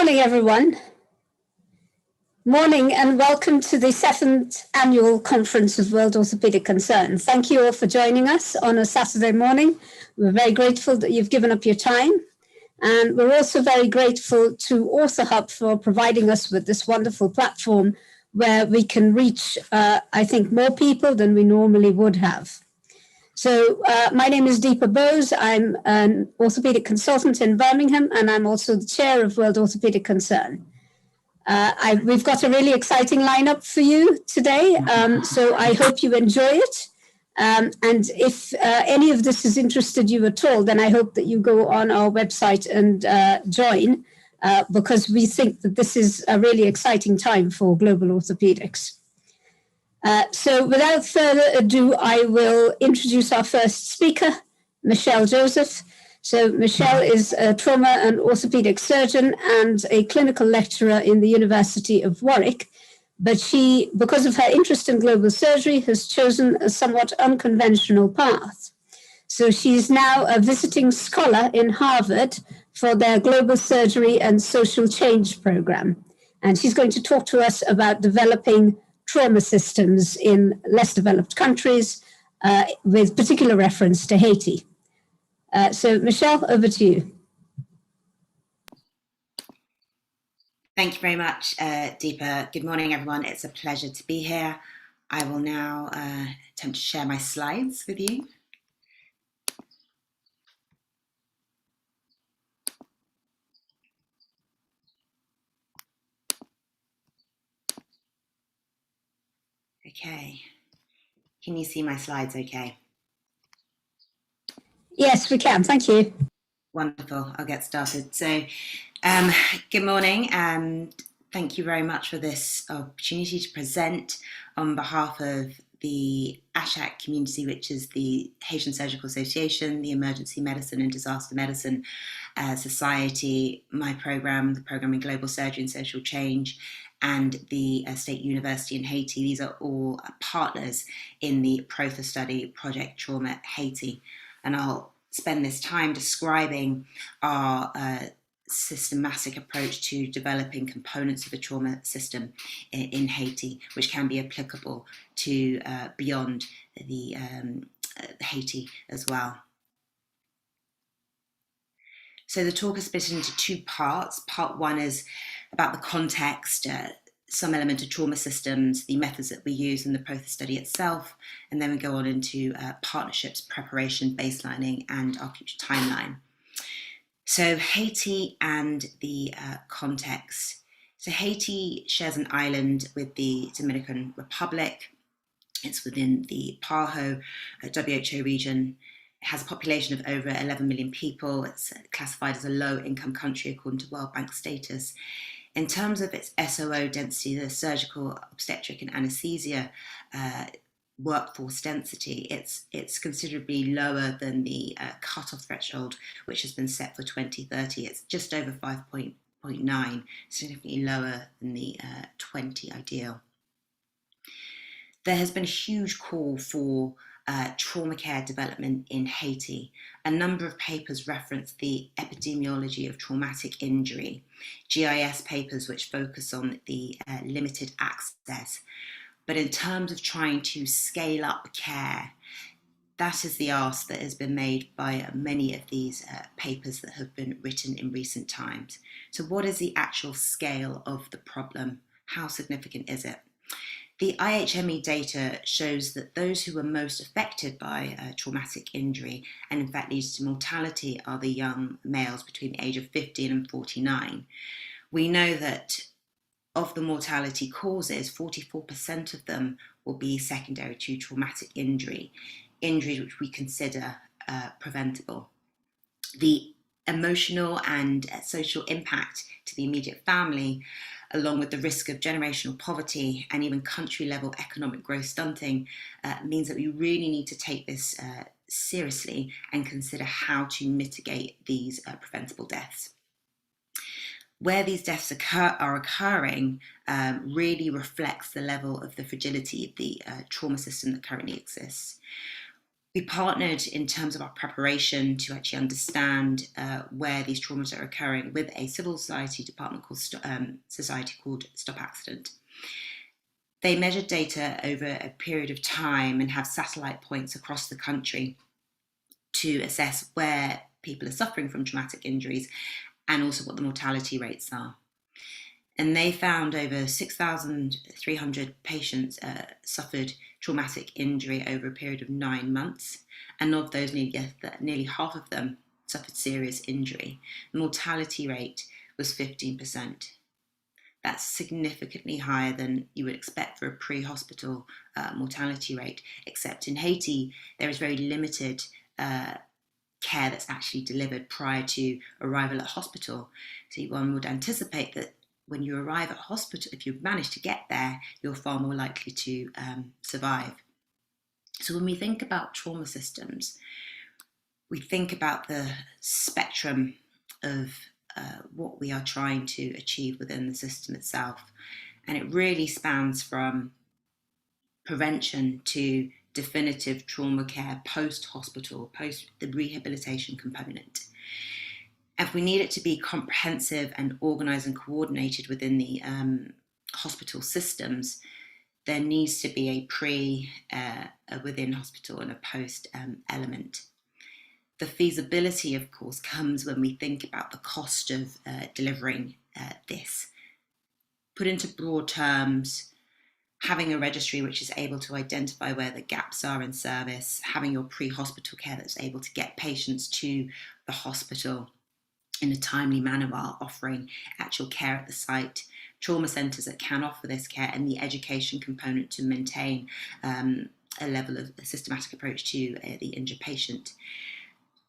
morning, everyone. Morning and welcome to the 7th Annual Conference of World Orthopaedic Concern. Thank you all for joining us on a Saturday morning. We're very grateful that you've given up your time. And we're also very grateful to AuthorHub for providing us with this wonderful platform where we can reach, I think, more people than we normally would have. So my name is Deepa Bose. I'm an orthopedic consultant in Birmingham, and I'm also the chair of World Orthopaedic Concern. We've got a really exciting lineup for you today, so I hope you enjoy it. And if any of this has interested you at all, then I hope that you go on our website and join, because we think that this is a really exciting time for global orthopedics. So without further ado, I will introduce our first speaker, Michelle Joseph. So Michelle is a trauma and orthopedic surgeon and a clinical lecturer in the University of Warwick. But she, because of her interest in global surgery, has chosen a somewhat unconventional path. So she's now a visiting scholar in Harvard for their Global Surgery and Social Change program. And she's going to talk to us about developing trauma systems in less developed countries, with particular reference to Haiti. So Michelle, over to you. Thank you very much, Deepa. Good morning, everyone. It's a pleasure to be here. I will now attempt to share my slides with you. Okay. Can you see my slides okay? Yes, we can. Thank you. Wonderful. I'll get started. So, good morning, and thank you very much for this opportunity to present on behalf of the ASHAC community, which is the Haitian Surgical Association, the Emergency Medicine and Disaster Medicine Society, my program, the Program in Global Surgery and Social Change, and the State University in Haiti. These are all partners in the PROTHA study, Project Trauma Haiti. And I'll spend this time describing our systematic approach to developing components of the trauma system in Haiti, which can be applicable to beyond the Haiti as well. So the talk is split into two parts. Part one is about the context, some element of trauma systems, the methods that we use in the PROTHA study itself, and then we go on into partnerships, preparation, baselining, and our future timeline. So Haiti and the context. So Haiti shares an island with the Dominican Republic. It's within the PAHO WHO region. It has a population of over 11 million people. It's classified as a low-income country according to World Bank status. In terms of its SOO density, the surgical, obstetric, and anaesthesia workforce density, it's considerably lower than the cutoff threshold, which has been set for 2030. It's just over 5.9, significantly lower than the 20 ideal. There has been a huge call for trauma care development in Haiti. A number of papers reference the epidemiology of traumatic injury, GIS papers which focus on the limited access. But in terms of trying to scale up care, that is the ask that has been made by many of these papers that have been written in recent times. So what is the actual scale of the problem? How significant is it? The IHME data shows that those who were most affected by traumatic injury and in fact leads to mortality are the young males between the age of 15 and 49. We know that of the mortality causes, 44% of them will be secondary to traumatic injury, injuries which we consider preventable. The emotional and social impact to the immediate family, along with the risk of generational poverty and even country-level economic growth stunting, means that we really need to take this seriously and consider how to mitigate these preventable deaths. Where these deaths are occurring really reflects the level of the fragility of the trauma system that currently exists. We partnered in terms of our preparation to actually understand where these traumas are occurring with a civil society department called Stop Accident. They measured data over a period of time and have satellite points across the country to assess where people are suffering from traumatic injuries and also what the mortality rates are. And they found over 6,300 patients suffered traumatic injury over a period of 9 months. And of those, nearly half of them suffered serious injury. The mortality rate was 15%. That's significantly higher than you would expect for a pre-hospital mortality rate, except in Haiti, there is very limited care that's actually delivered prior to arrival at hospital. So one would anticipate that when you arrive at hospital, if you manage to get there, you're far more likely to survive. So when we think about trauma systems, we think about the spectrum of what we are trying to achieve within the system itself. And it really spans from prevention to definitive trauma care post-hospital, post the rehabilitation component. If we need it to be comprehensive and organised and coordinated within the hospital systems, there needs to be a within hospital and a post element. The feasibility, of course, comes when we think about the cost of delivering this. Put into broad terms, having a registry which is able to identify where the gaps are in service, having your pre-hospital care that's able to get patients to the hospital in a timely manner while offering actual care at the site, trauma centres that can offer this care, and the education component to maintain a level of a systematic approach to the injured patient.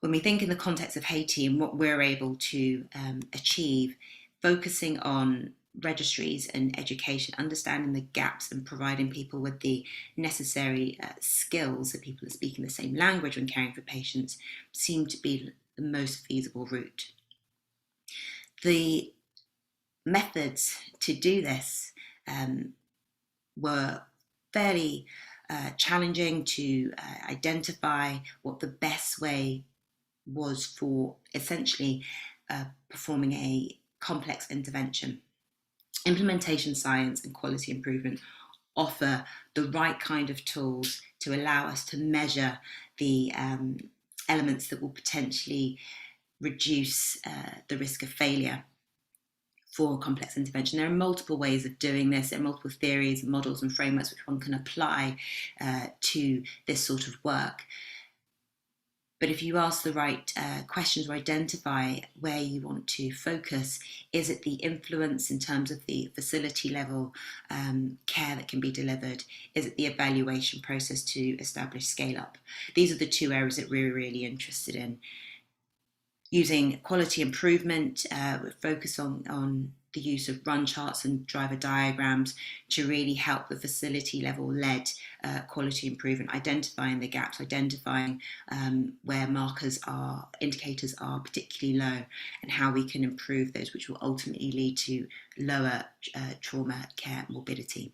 When we think in the context of Haiti and what we're able to achieve, focusing on registries and education, understanding the gaps and providing people with the necessary skills so people are speaking the same language when caring for patients seem to be the most feasible route. The methods to do this were fairly challenging to identify what the best way was for essentially performing a complex intervention. Implementation science and quality improvement offer the right kind of tools to allow us to measure the elements that will potentially reduce the risk of failure for complex intervention. There are multiple ways of doing this. There are multiple theories, models and frameworks which one can apply to this sort of work. But if you ask the right questions or identify where you want to focus, is it the influence in terms of the facility level care that can be delivered? Is it the evaluation process to establish scale up? These are the two areas that we're really interested in. Using quality improvement, we focus on the use of run charts and driver diagrams to really help the facility level led quality improvement, identifying the gaps, identifying where indicators are particularly low, and how we can improve those, which will ultimately lead to lower trauma care morbidity.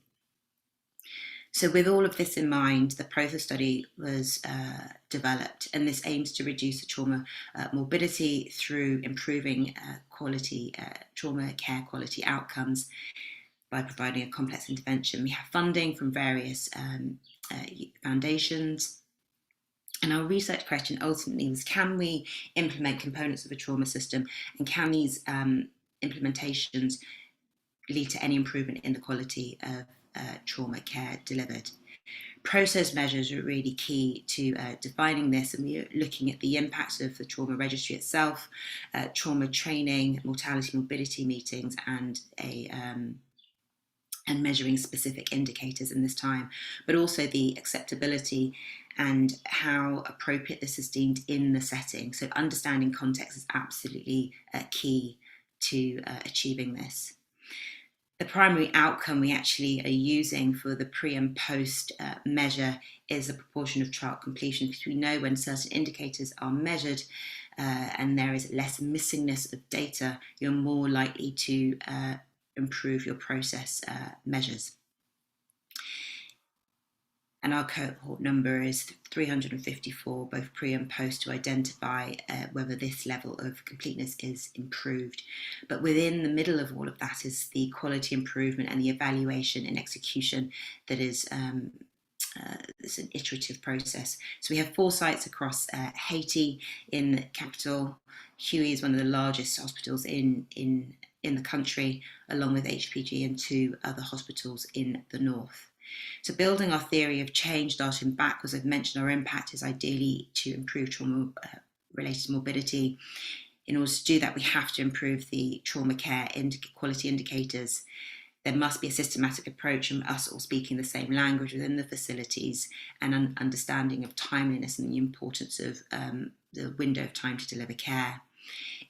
So with all of this in mind, the PROTHA study was developed, and this aims to reduce the trauma morbidity through improving quality trauma care quality outcomes by providing a complex intervention. We have funding from various foundations. And our research question ultimately was, can we implement components of a trauma system, and can these implementations lead to any improvement in the quality of trauma care delivered? Process measures are really key to defining this, and we're looking at the impacts of the trauma registry itself, trauma training, mortality morbidity meetings, and and measuring specific indicators in this time, but also the acceptability and how appropriate this is deemed in the setting. So understanding context is absolutely key to achieving this. The primary outcome we actually are using for the pre and post measure is the proportion of trial completion, because we know when certain indicators are measured and there is less missingness of data, you're more likely to improve your process measures. And our cohort number is 354, both pre and post, to identify whether this level of completeness is improved. But within the middle of all of that is the quality improvement and the evaluation and execution that is it's an iterative process. So we have 4 sites across Haiti in the capital. Huey is one of the largest hospitals in the country, along with HPG and 2 other hospitals in the north. So building our theory of change, starting back, as I've mentioned, our impact is ideally to improve trauma-related morbidity. In order to do that, we have to improve the trauma care quality indicators. There must be a systematic approach and us all speaking the same language within the facilities, and an understanding of timeliness and the importance of the window of time to deliver care.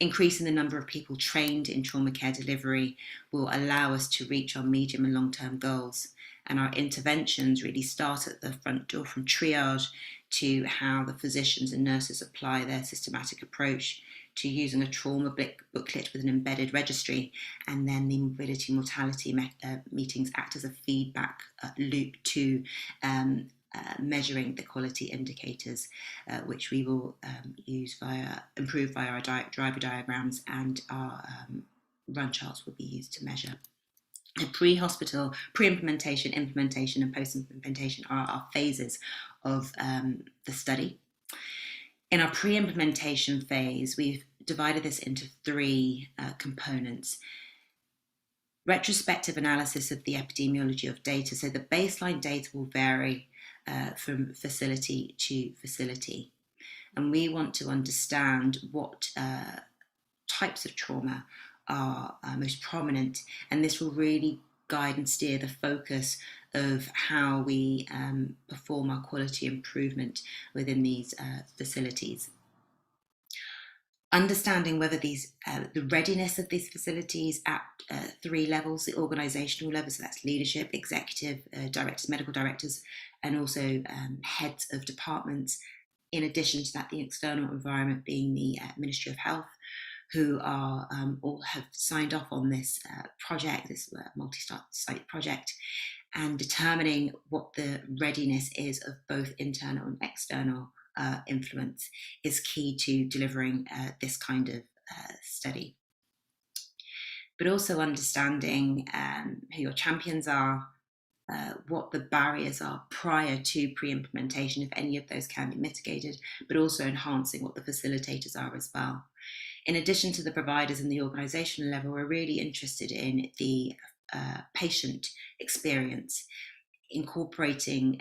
Increasing the number of people trained in trauma care delivery will allow us to reach our medium and long-term goals. And our interventions really start at the front door, from triage to how the physicians and nurses apply their systematic approach, to using a trauma booklet with an embedded registry, and then the morbidity mortality meetings act as a feedback loop to measuring the quality indicators, which we will improve via our driver diagrams, and our run charts will be used to measure. The pre-hospital, pre-implementation, implementation, and post-implementation are our phases of the study. In our pre-implementation phase, we've divided this into 3 components. Retrospective analysis of the epidemiology of data. So the baseline data will vary from facility to facility. And we want to understand what types of trauma are most prominent, and this will really guide and steer the focus of how we perform our quality improvement within these facilities. Understanding whether the readiness of these facilities at 3 levels, the organisational level, so that's leadership, executive, directors, medical directors, and also heads of departments. In addition to that, the external environment being the Ministry of Health, who are all have signed off on this project, this multi-site project, and determining what the readiness is of both internal and external influence is key to delivering this kind of study. But also understanding who your champions are, what the barriers are prior to pre-implementation, if any of those can be mitigated, but also enhancing what the facilitators are as well. In addition to the providers and the organisational level, we're really interested in the patient experience, incorporating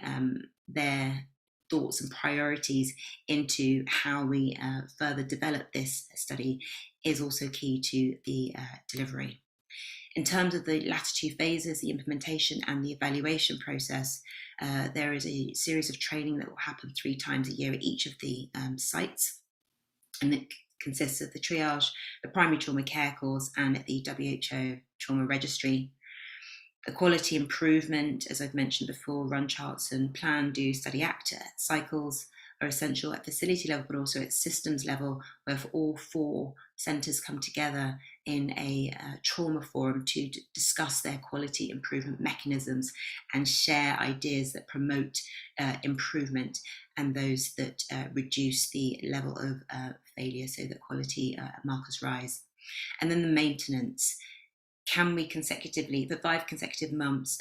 their thoughts and priorities into how we further develop this study is also key to the delivery. In terms of the latter 2 phases, the implementation and the evaluation process, there is a series of training that will happen 3 times a year at each of the sites, and it consists of the triage, the primary trauma care course, and the WHO trauma registry. The quality improvement, as I've mentioned before, run charts and plan, do, study, act cycles are essential at facility level, but also at systems level, where all 4 centres come together in a trauma forum to discuss their quality improvement mechanisms and share ideas that promote improvement and those that reduce the level of failure so that quality markers rise. And then the maintenance. Can we consecutively, for 5 consecutive months,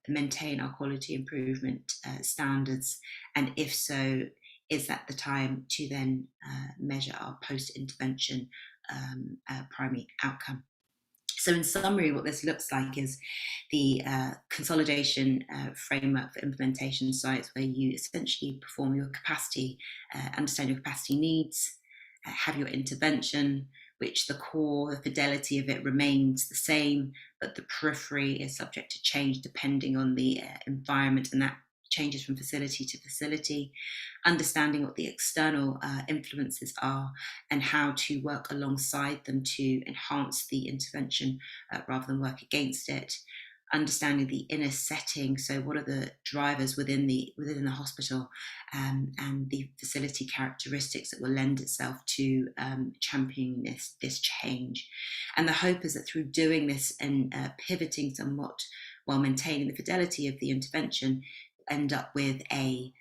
maintain our quality improvement standards? And if so, is that the time to then measure our post-intervention primary outcome? So in summary, what this looks like is the consolidation framework for implementation sites, where you essentially perform your capacity, understand your capacity needs, have your intervention, which the core, the fidelity of it remains the same, but the periphery is subject to change depending on the environment, and that changes from facility to facility. Understanding what the external influences are and how to work alongside them to enhance the intervention rather than work against it. Understanding the inner setting, so what are the drivers within the hospital and the facility characteristics that will lend itself to championing this change. And the hope is that through doing this and pivoting somewhat while maintaining the fidelity of the intervention, end up with a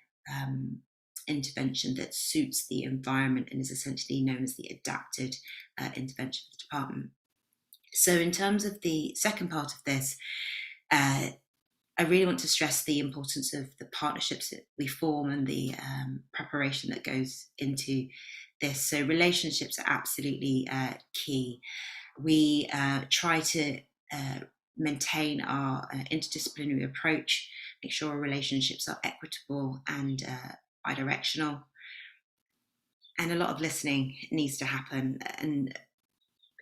intervention that suits the environment and is essentially known as the adapted intervention of the department. So in terms of the second part of this, I really want to stress the importance of the partnerships that we form and the preparation that goes into this. So relationships are absolutely key. We try to maintain our interdisciplinary approach, make sure our relationships are equitable and bidirectional. And a lot of listening needs to happen, and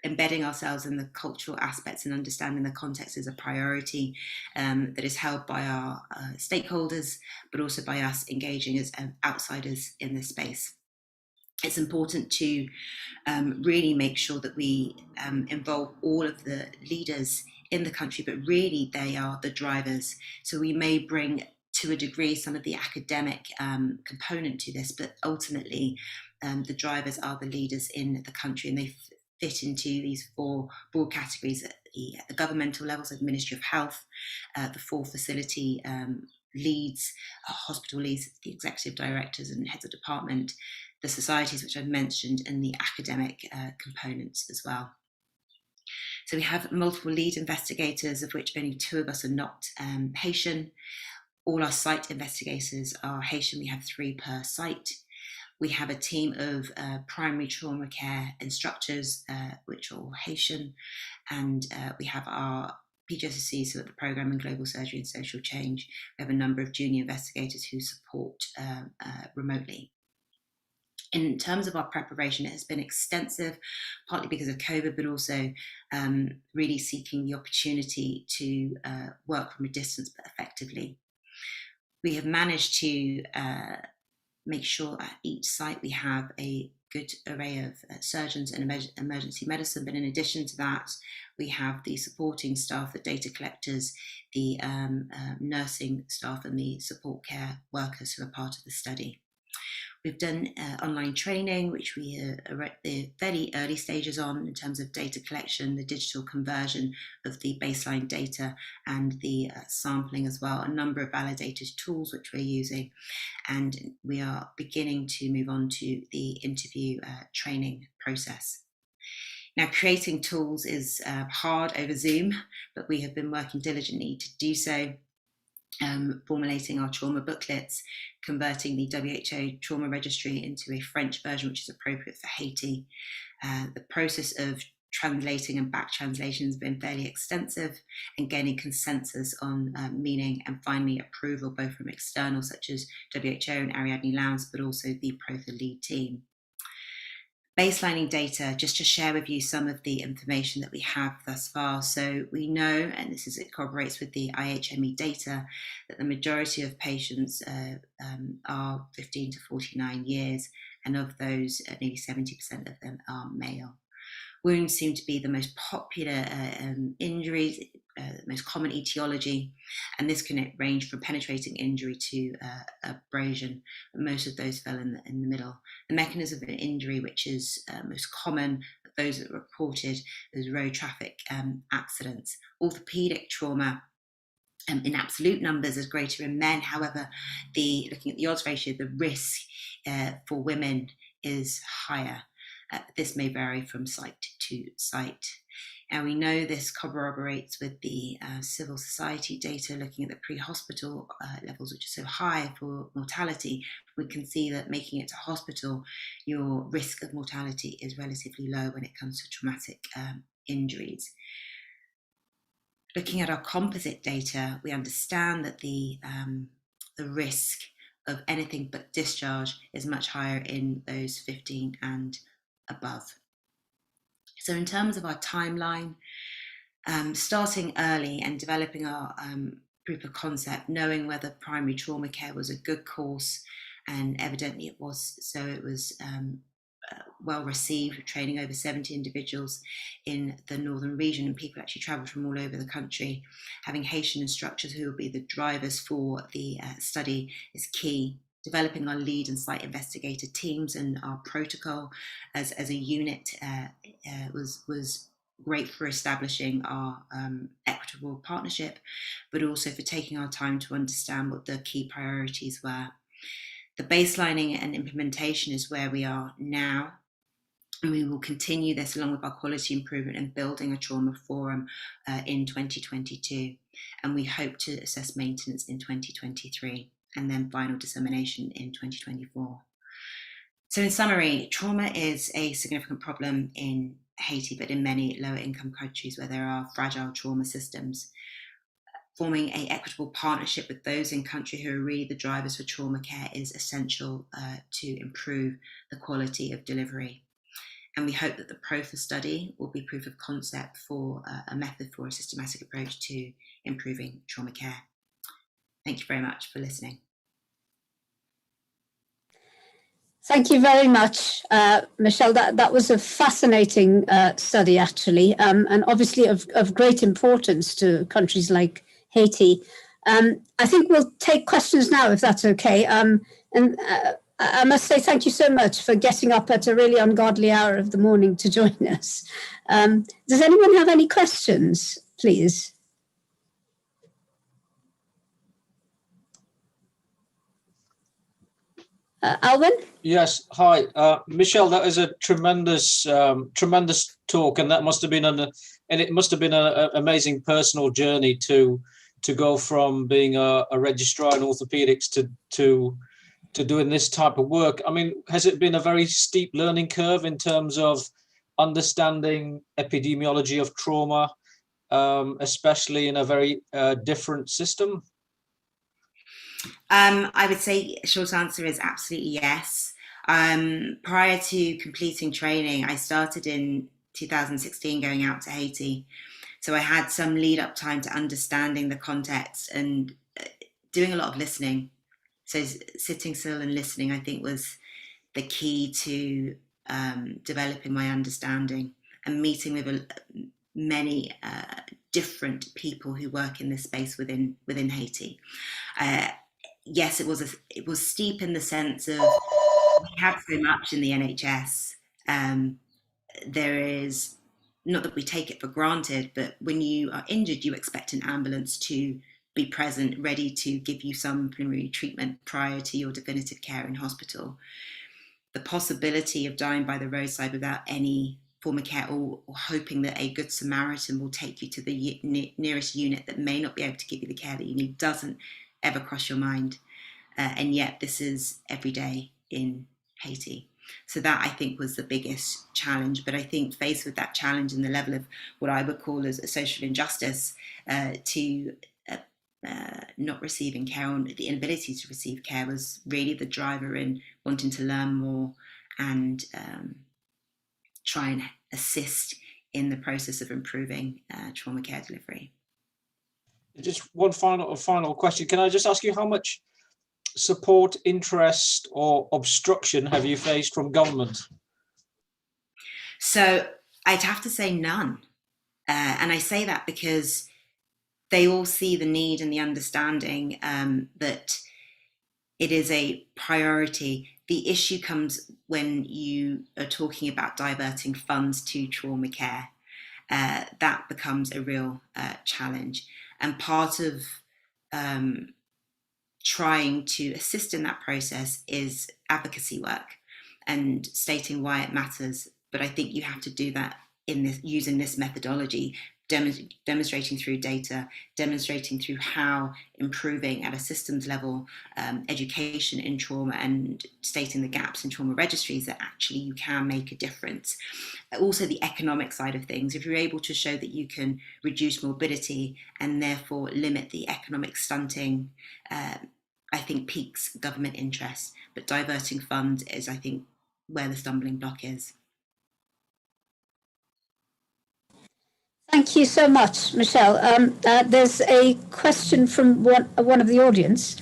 embedding ourselves in the cultural aspects and understanding the context is a priority that is held by our stakeholders, but also by us engaging as outsiders in this space. It's important to really make sure that we involve all of the leaders in the country, but really they are the drivers. So we may bring, to a degree, some of the academic component to this, but ultimately the drivers are the leaders in the country, and they fit into these four broad categories at the governmental levels of the Ministry of Health, the four facility leads, hospital leads, the executive directors and heads of department, the societies which I've mentioned, and the academic components as well. So we have multiple lead investigators, of which only 2 of us are not Haitian. All our site investigators are Haitian. We have 3 per site. We have a team of primary trauma care instructors, which are all Haitian, and we have our PGCSEs, so at the Programme in Global Surgery and Social Change. We have a number of junior investigators who support remotely. In terms of our preparation, it has been extensive, partly because of COVID, but also really seeking the opportunity to work from a distance, but effectively. We have managed to make sure at each site we have a good array of surgeons and emergency medicine, but in addition to that, we have the supporting staff, the data collectors, the nursing staff, and the support care workers who are part of the study. We've done online training, which we are at the very early stages on in terms of data collection, the digital conversion of the baseline data, and the sampling as well, a number of validated tools which we're using. And we are beginning to move on to the interview training process. Now, creating tools is hard over Zoom, but we have been working diligently to do so. Formulating our trauma booklets, converting the WHO trauma registry into a French version, which is appropriate for Haiti. The process of translating and back translation has been fairly extensive, and gaining consensus on meaning, and finally approval both from external such as WHO and Ariadne Lowndes, but also the Protha lead team. Baselining data, just to share with you some of the information that we have thus far. So we know, and it corroborates with the IHME data, that the majority of patients are 15 to 49 years, and of those, nearly 70% of them are male. Wounds seem to be the most popular injuries, the most common etiology, and this can range from penetrating injury to abrasion. Most of those fell in the middle. The mechanism of an injury, which is most common, those that are reported as road traffic accidents. Orthopaedic trauma, in absolute numbers, is greater in men. However, looking at the odds ratio, the risk for women is higher. This may vary from site to site. And we know this corroborates with the civil society data, looking at the pre-hospital levels, which are so high for mortality. We can see that making it to hospital, your risk of mortality is relatively low when it comes to traumatic injuries. Looking at our composite data, we understand that the risk of anything but discharge is much higher in those 15 and above. So in terms of our timeline, starting early and developing our proof of concept, knowing whether primary trauma care was a good course, and evidently it was. So it was well received, training over 70 individuals in the northern region, and people actually travelled from all over the country. Having Haitian instructors who will be the drivers for the study is key. Developing our lead and site investigator teams and our protocol as a unit was great for establishing our equitable partnership, but also for taking our time to understand what the key priorities were. The baselining and implementation is where we are now, and we will continue this along with our quality improvement and building a trauma forum in 2022. And we hope to assess maintenance in 2023 and then final dissemination in 2024. So in summary, trauma is a significant problem in Haiti, but in many lower income countries where there are fragile trauma systems. Forming an equitable partnership with those in country who are really the drivers for trauma care is essential to improve the quality of delivery. And we hope that the PROFA study will be proof of concept for a method for a systematic approach to improving trauma care. Thank you very much for listening. Thank you very much, Michelle. That was a fascinating study, actually, and obviously of great importance to countries like Haiti. I think we'll take questions now, if that's okay. And I must say thank you so much for getting up at a really ungodly hour of the morning to join us. Does anyone have any questions, please? Alvin? Yes, hi. Michelle, that is a tremendous talk, and that must have been an amazing personal journey to go from being a registrar in orthopedics to doing this type of work. I mean, has it been a very steep learning curve in terms of understanding epidemiology of trauma, especially in a very different system? I would say a short answer is absolutely yes. Prior to completing training, I started in 2016 going out to Haiti. So I had some lead up time to understanding the context and doing a lot of listening. So sitting still and listening, I think, was the key to developing my understanding and meeting with many different people who work in this space within Haiti. Yes, it was steep in the sense of we have so much in the NHS. There is, not that we take it for granted, but when you are injured, you expect an ambulance to be present, ready to give you some preliminary treatment prior to your definitive care in hospital. The possibility of dying by the roadside without any form of care, or hoping that a good Samaritan will take you to the nearest unit that may not be able to give you the care that you need, doesn't ever cross your mind. And yet this is every day in Haiti. So that, I think, was the biggest challenge. But I think faced with that challenge and the level of what I would call as a social injustice to not receiving care, or the inability to receive care, was really the driver in wanting to learn more and try and assist in the process of improving trauma care delivery. Just one final question. Can I just ask you how much support, interest, or obstruction have you faced from government? So I'd have to say none. And I say that because they all see the need and the understanding that it is a priority. The issue comes when you are talking about diverting funds to trauma care. That becomes a real challenge. And part of trying to assist in that process is advocacy work and stating why it matters. But I think you have to do that using this methodology, demonstrating through data, demonstrating through how improving at a systems level education in trauma, and stating the gaps in trauma registries, that actually you can make a difference. Also the economic side of things, if you're able to show that you can reduce morbidity and therefore limit the economic stunting, I think piques government interest. But diverting funds is, I think, where the stumbling block is. Thank you so much, Michelle. There's a question from one of the audience.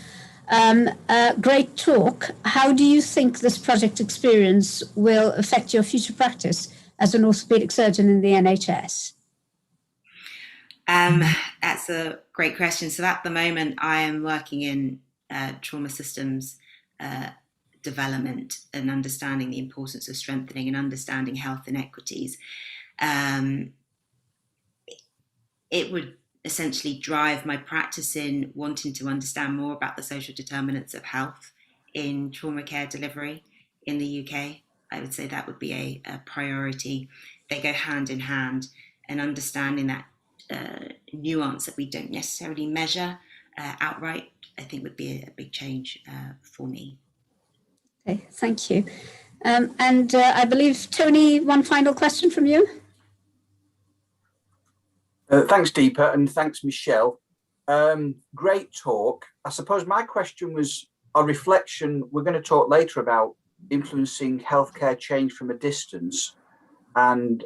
Great talk. How do you think this project experience will affect your future practice as an orthopedic surgeon in the NHS? That's a great question. So at the moment, I am working in trauma systems development and understanding the importance of strengthening and understanding health inequities. it would essentially drive my practice in wanting to understand more about the social determinants of health in trauma care delivery in the UK. I would say that would be a priority. They go hand in hand, and understanding that nuance that we don't necessarily measure outright, I think would be a big change for me. Okay, thank you. And I believe, Tony, one final question from you. Thanks, Deepa, and thanks, Michelle. Great talk. I suppose my question was a reflection. We're going to talk later about influencing healthcare change from a distance. And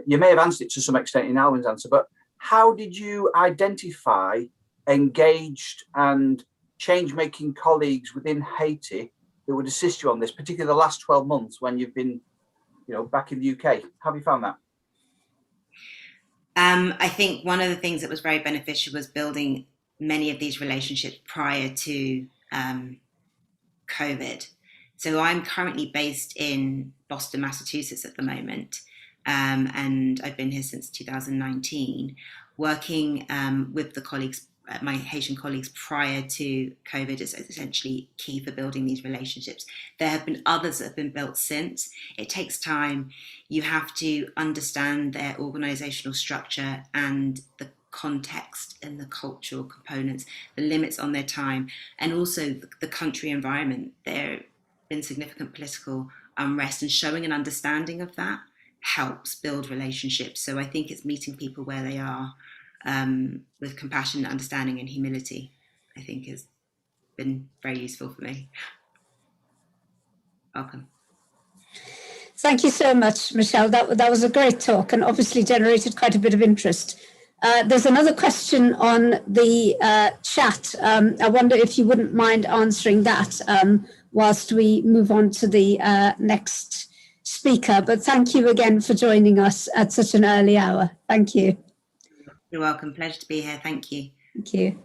you may have answered it to some extent in Alwyn's answer, but how did you identify engaged and change-making colleagues within Haiti that would assist you on this, particularly the last 12 months when you've been, back in the UK? How have you found that? I think one of the things that was very beneficial was building many of these relationships prior to COVID. So I'm currently based in Boston, Massachusetts at the moment, and I've been here since 2019, working with the colleagues, my Haitian colleagues prior to COVID is essentially key for building these relationships. There have been others that have been built since. It takes time. You have to understand their organizational structure and the context and the cultural components, the limits on their time, and also the country environment. There have been significant political unrest, and showing an understanding of that helps build relationships. So I think it's meeting people where they are, with compassion, understanding, and humility, I think has been very useful for me. Welcome. Thank you so much, Michelle. That was a great talk and obviously generated quite a bit of interest. There's another question on the chat. I wonder if you wouldn't mind answering that whilst we move on to the next speaker. But thank you again for joining us at such an early hour. Thank you. You're welcome. Pleasure to be here. Thank you. Thank you.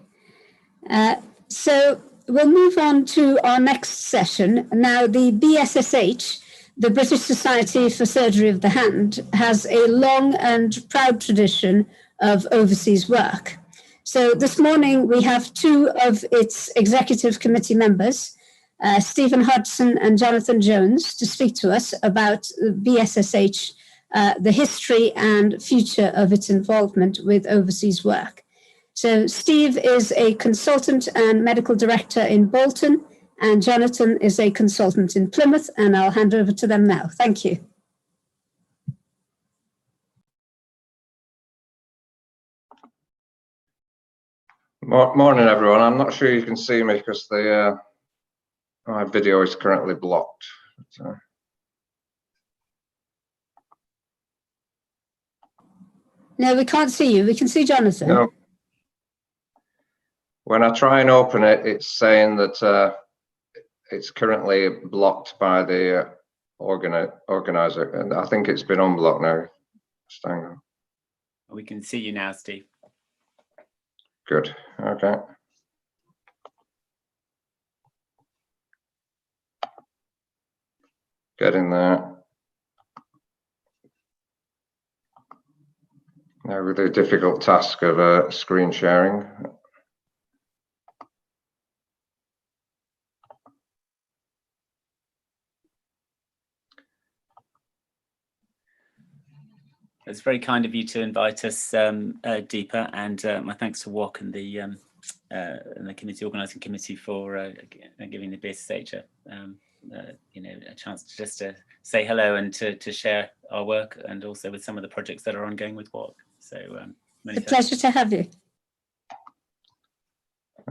So we'll move on to our next session. Now, the BSSH, the British Society for Surgery of the Hand, has a long and proud tradition of overseas work. So this morning we have two of its executive committee members, Stephen Hodgson and Jonathan Jones, to speak to us about the BSSH, the history and future of its involvement with overseas work. So Steve is a consultant and medical director in Bolton, and Jonathan is a consultant in Plymouth, and I'll hand over to them now. Thank you. Morning, everyone. I'm not sure you can see me because my video is currently blocked. No, we can't see you. We can see Jonathan. No. When I try and open it, it's saying that it's currently blocked by the organizer, and I think it's been unblocked now. Hang on. We can see you now, Steve. Good. Okay. Getting there. Now with the difficult task of screen sharing. It's very kind of you to invite us, Deepa, and my thanks to WOC and the committee organising committee for giving the BSSH a chance to just say hello and to share our work, and also with some of the projects that are ongoing with WOC. So it's a pleasure to have you.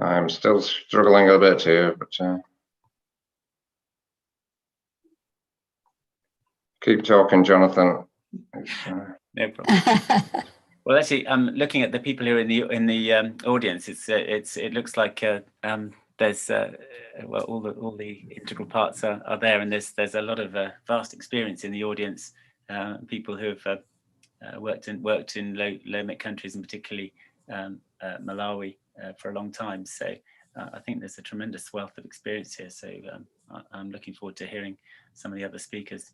I'm still struggling a bit here, but keep talking, Jonathan. No problem. Well, actually, looking at the people who are in the audience, it looks like there's well, all the integral parts are there, and there's a lot of vast experience in the audience. People who have worked in low-mic countries, and particularly Malawi, for a long time. So I think there's a tremendous wealth of experience here. So I'm looking forward to hearing some of the other speakers.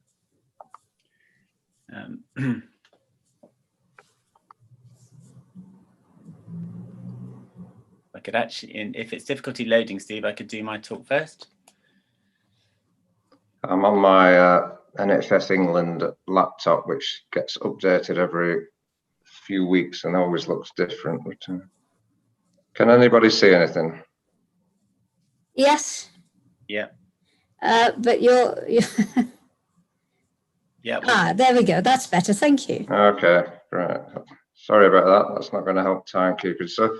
could actually, if it's difficulty loading, Steve, I could do my talk first. I'm on my NHS England laptop, which gets updated every few weeks and always looks different. But, can anybody see anything? Yes. Yeah. But you're Yeah. Well, there we go. That's better. Thank you. Okay, right. Sorry about that. That's not going to help timekeeping. So,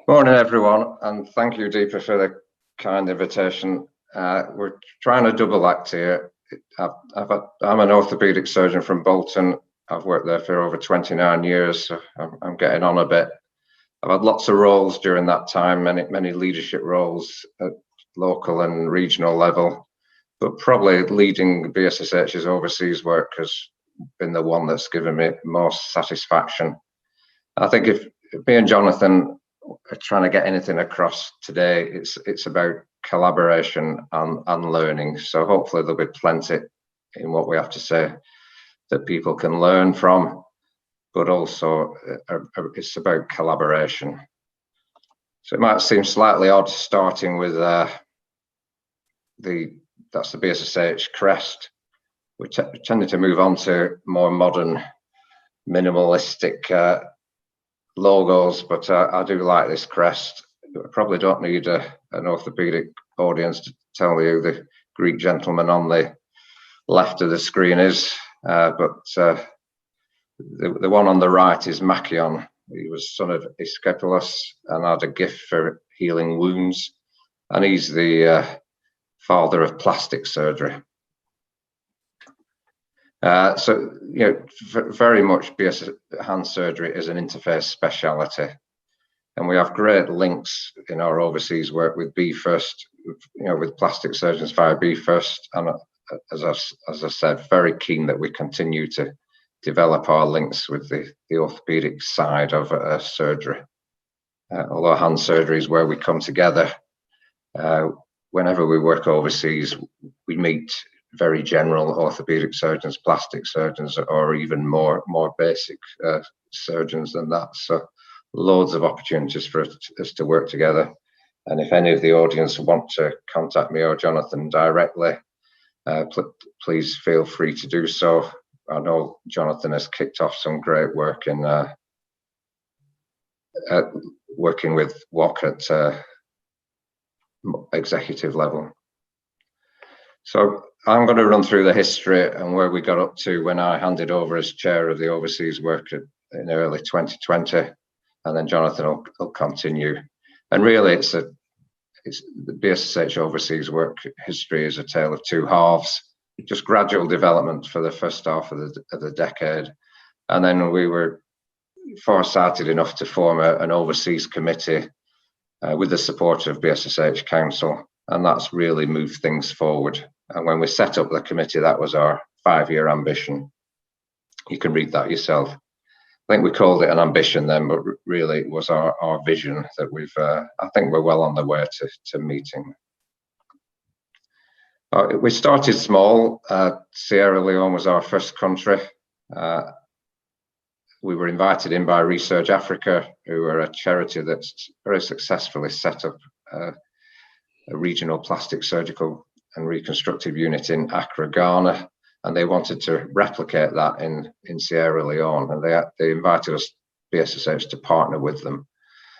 morning everyone, and thank you, Deepa, for the kind invitation. We're trying to double act here. I'm an orthopaedic surgeon from Bolton. I've worked there for over 29 years, so I'm getting on a bit. I've had lots of roles during that time, many leadership roles at local and regional level, but probably leading BSSH's overseas work has been the one that's given me most satisfaction. I think if me and Jonathan are trying to get anything across today, it's about collaboration and learning. So hopefully there'll be plenty in what we have to say that people can learn from, but also it's about collaboration. So it might seem slightly odd starting with that's the BSSH crest. We tended to move on to more modern, minimalistic logos, but I do like this crest. I probably don't need an orthopaedic audience to tell you the Greek gentleman on the left of the screen is, but the one on the right is Machion. He was son of Aesculapius and had a gift for healing wounds, and he's the father of plastic surgery. So, you know, very much BS hand surgery is an interface speciality, and we have great links in our overseas work with BFirst, you know, with plastic surgeons via BFirst, and as I said, very keen that we continue to develop our links with the orthopedic side of surgery. Although hand surgery is where we come together, whenever we work overseas, we meet very general orthopedic surgeons, plastic surgeons, or even more basic surgeons than that. So loads of opportunities for us to work together. And if any of the audience want to contact me or Jonathan directly, please feel free to do so. I know Jonathan has kicked off some great work in working with WOC at executive level. So I'm going to run through the history and where we got up to when I handed over as chair of the overseas work in early 2020, and then Jonathan will continue. And really, it's the BSSH overseas work history is a tale of two halves. Just gradual development for the first half of the decade, and then we were foresighted enough to form an overseas committee with the support of BSSH Council, and that's really moved things forward. And when we set up the committee, that was our 5-year ambition. You can read that yourself. I think we called it an ambition then, but really it was our vision that we've, I think we're well on the way to meeting. We started small. Sierra Leone was our first country. We were invited in by Research Africa, who are a charity that's very successfully set up a regional plastic surgical and reconstructive unit in Accra, Ghana, and they wanted to replicate that in Sierra Leone, and they invited us, BSSH, to partner with them,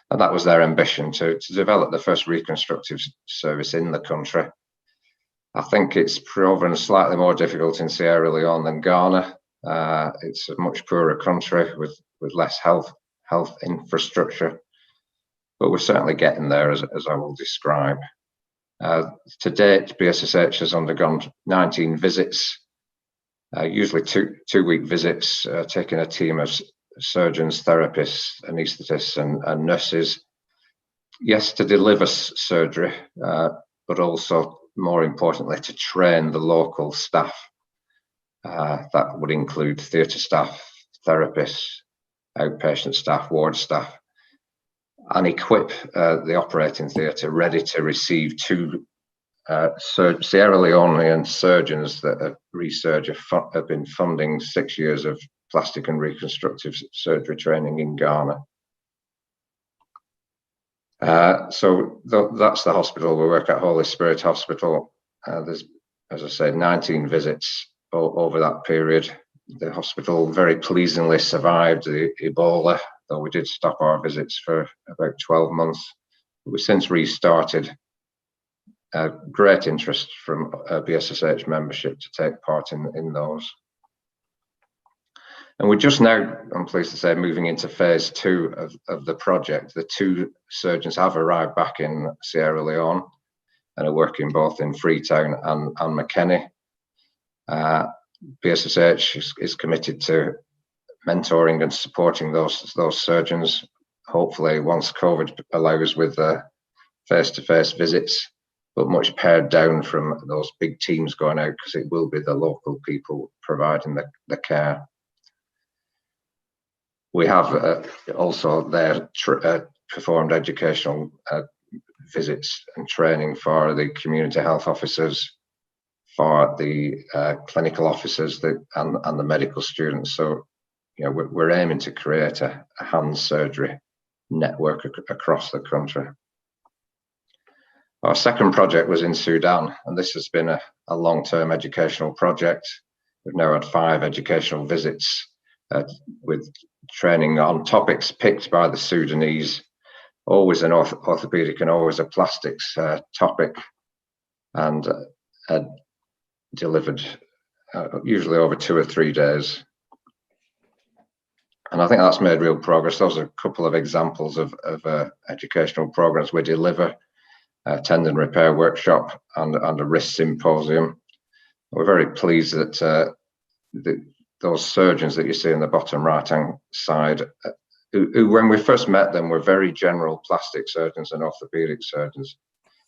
and that was their ambition to develop the first reconstructive service in the country. I think it's proven slightly more difficult in Sierra Leone than Ghana. It's a much poorer country with less health infrastructure, but we're certainly getting there, as I will describe. To date, BSSH has undergone 19 visits, usually two-week visits, taking a team of surgeons, therapists, anaesthetists, and nurses. Yes, to deliver surgery, but also, more importantly, to train the local staff. That would include theatre staff, therapists, outpatient staff, ward staff, and equip the operating theatre ready to receive two Sierra Leonean surgeons that Research have been funding 6 years of plastic and reconstructive surgery training in Ghana. So that's the hospital. We work at Holy Spirit Hospital. There's, as I said, 19 visits over that period. The hospital very pleasingly survived the Ebola, though we did stop our visits for about 12 months. We've since restarted. Great interest from BSSH membership to take part in those. And we're just now, I'm pleased to say, moving into phase 2 of the project. The 2 surgeons have arrived back in Sierra Leone and are working both in Freetown and Makeni. BSSH is committed to mentoring and supporting those surgeons, hopefully once COVID allows, with face-to-face visits, but much pared down from those big teams going out, because it will be the local people providing the care. We have also there performed educational visits and training for the community health officers, for the clinical officers and the medical students. So, you know, we're aiming to create a hand surgery network across the country. Our second project was in Sudan, and this has been a long-term educational project. We've now had 5 educational visits with training on topics picked by the Sudanese, always an orthopaedic and always a plastics topic, and delivered usually over 2 or 3 days. And I think that's made real progress. Those are a couple of examples of educational programs we deliver: a tendon repair workshop and a wrist symposium. We're very pleased that those surgeons that you see in the bottom right-hand side, who when we first met them were very general plastic surgeons and orthopedic surgeons,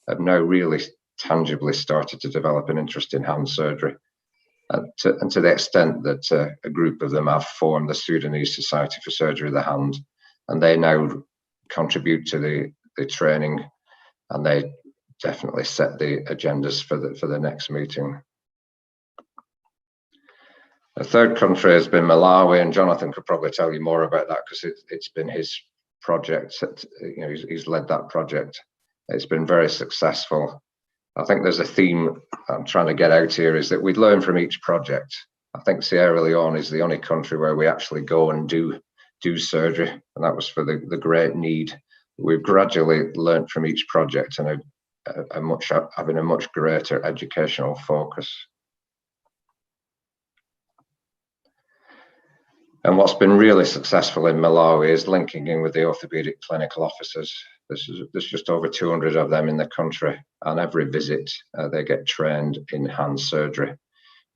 have now really tangibly started to develop an interest in hand surgery, and to the extent that a group of them have formed the Sudanese Society for Surgery of the Hand, and they now contribute to the training, and they definitely set the agendas for the next meeting. The third country has been Malawi, and Jonathan could probably tell you more about that, because it's been his project. You know, he's led that project. It's been very successful. I think there's a theme I'm trying to get out here, is that we'd learn from each project. I think Sierra Leone is the only country where we actually go and do surgery, and that was for the great need. We've gradually learned from each project and having a much greater educational focus. And what's been really successful in Malawi is linking in with the orthopaedic clinical officers. There's just over 200 of them in the country, and every visit they get trained in hand surgery,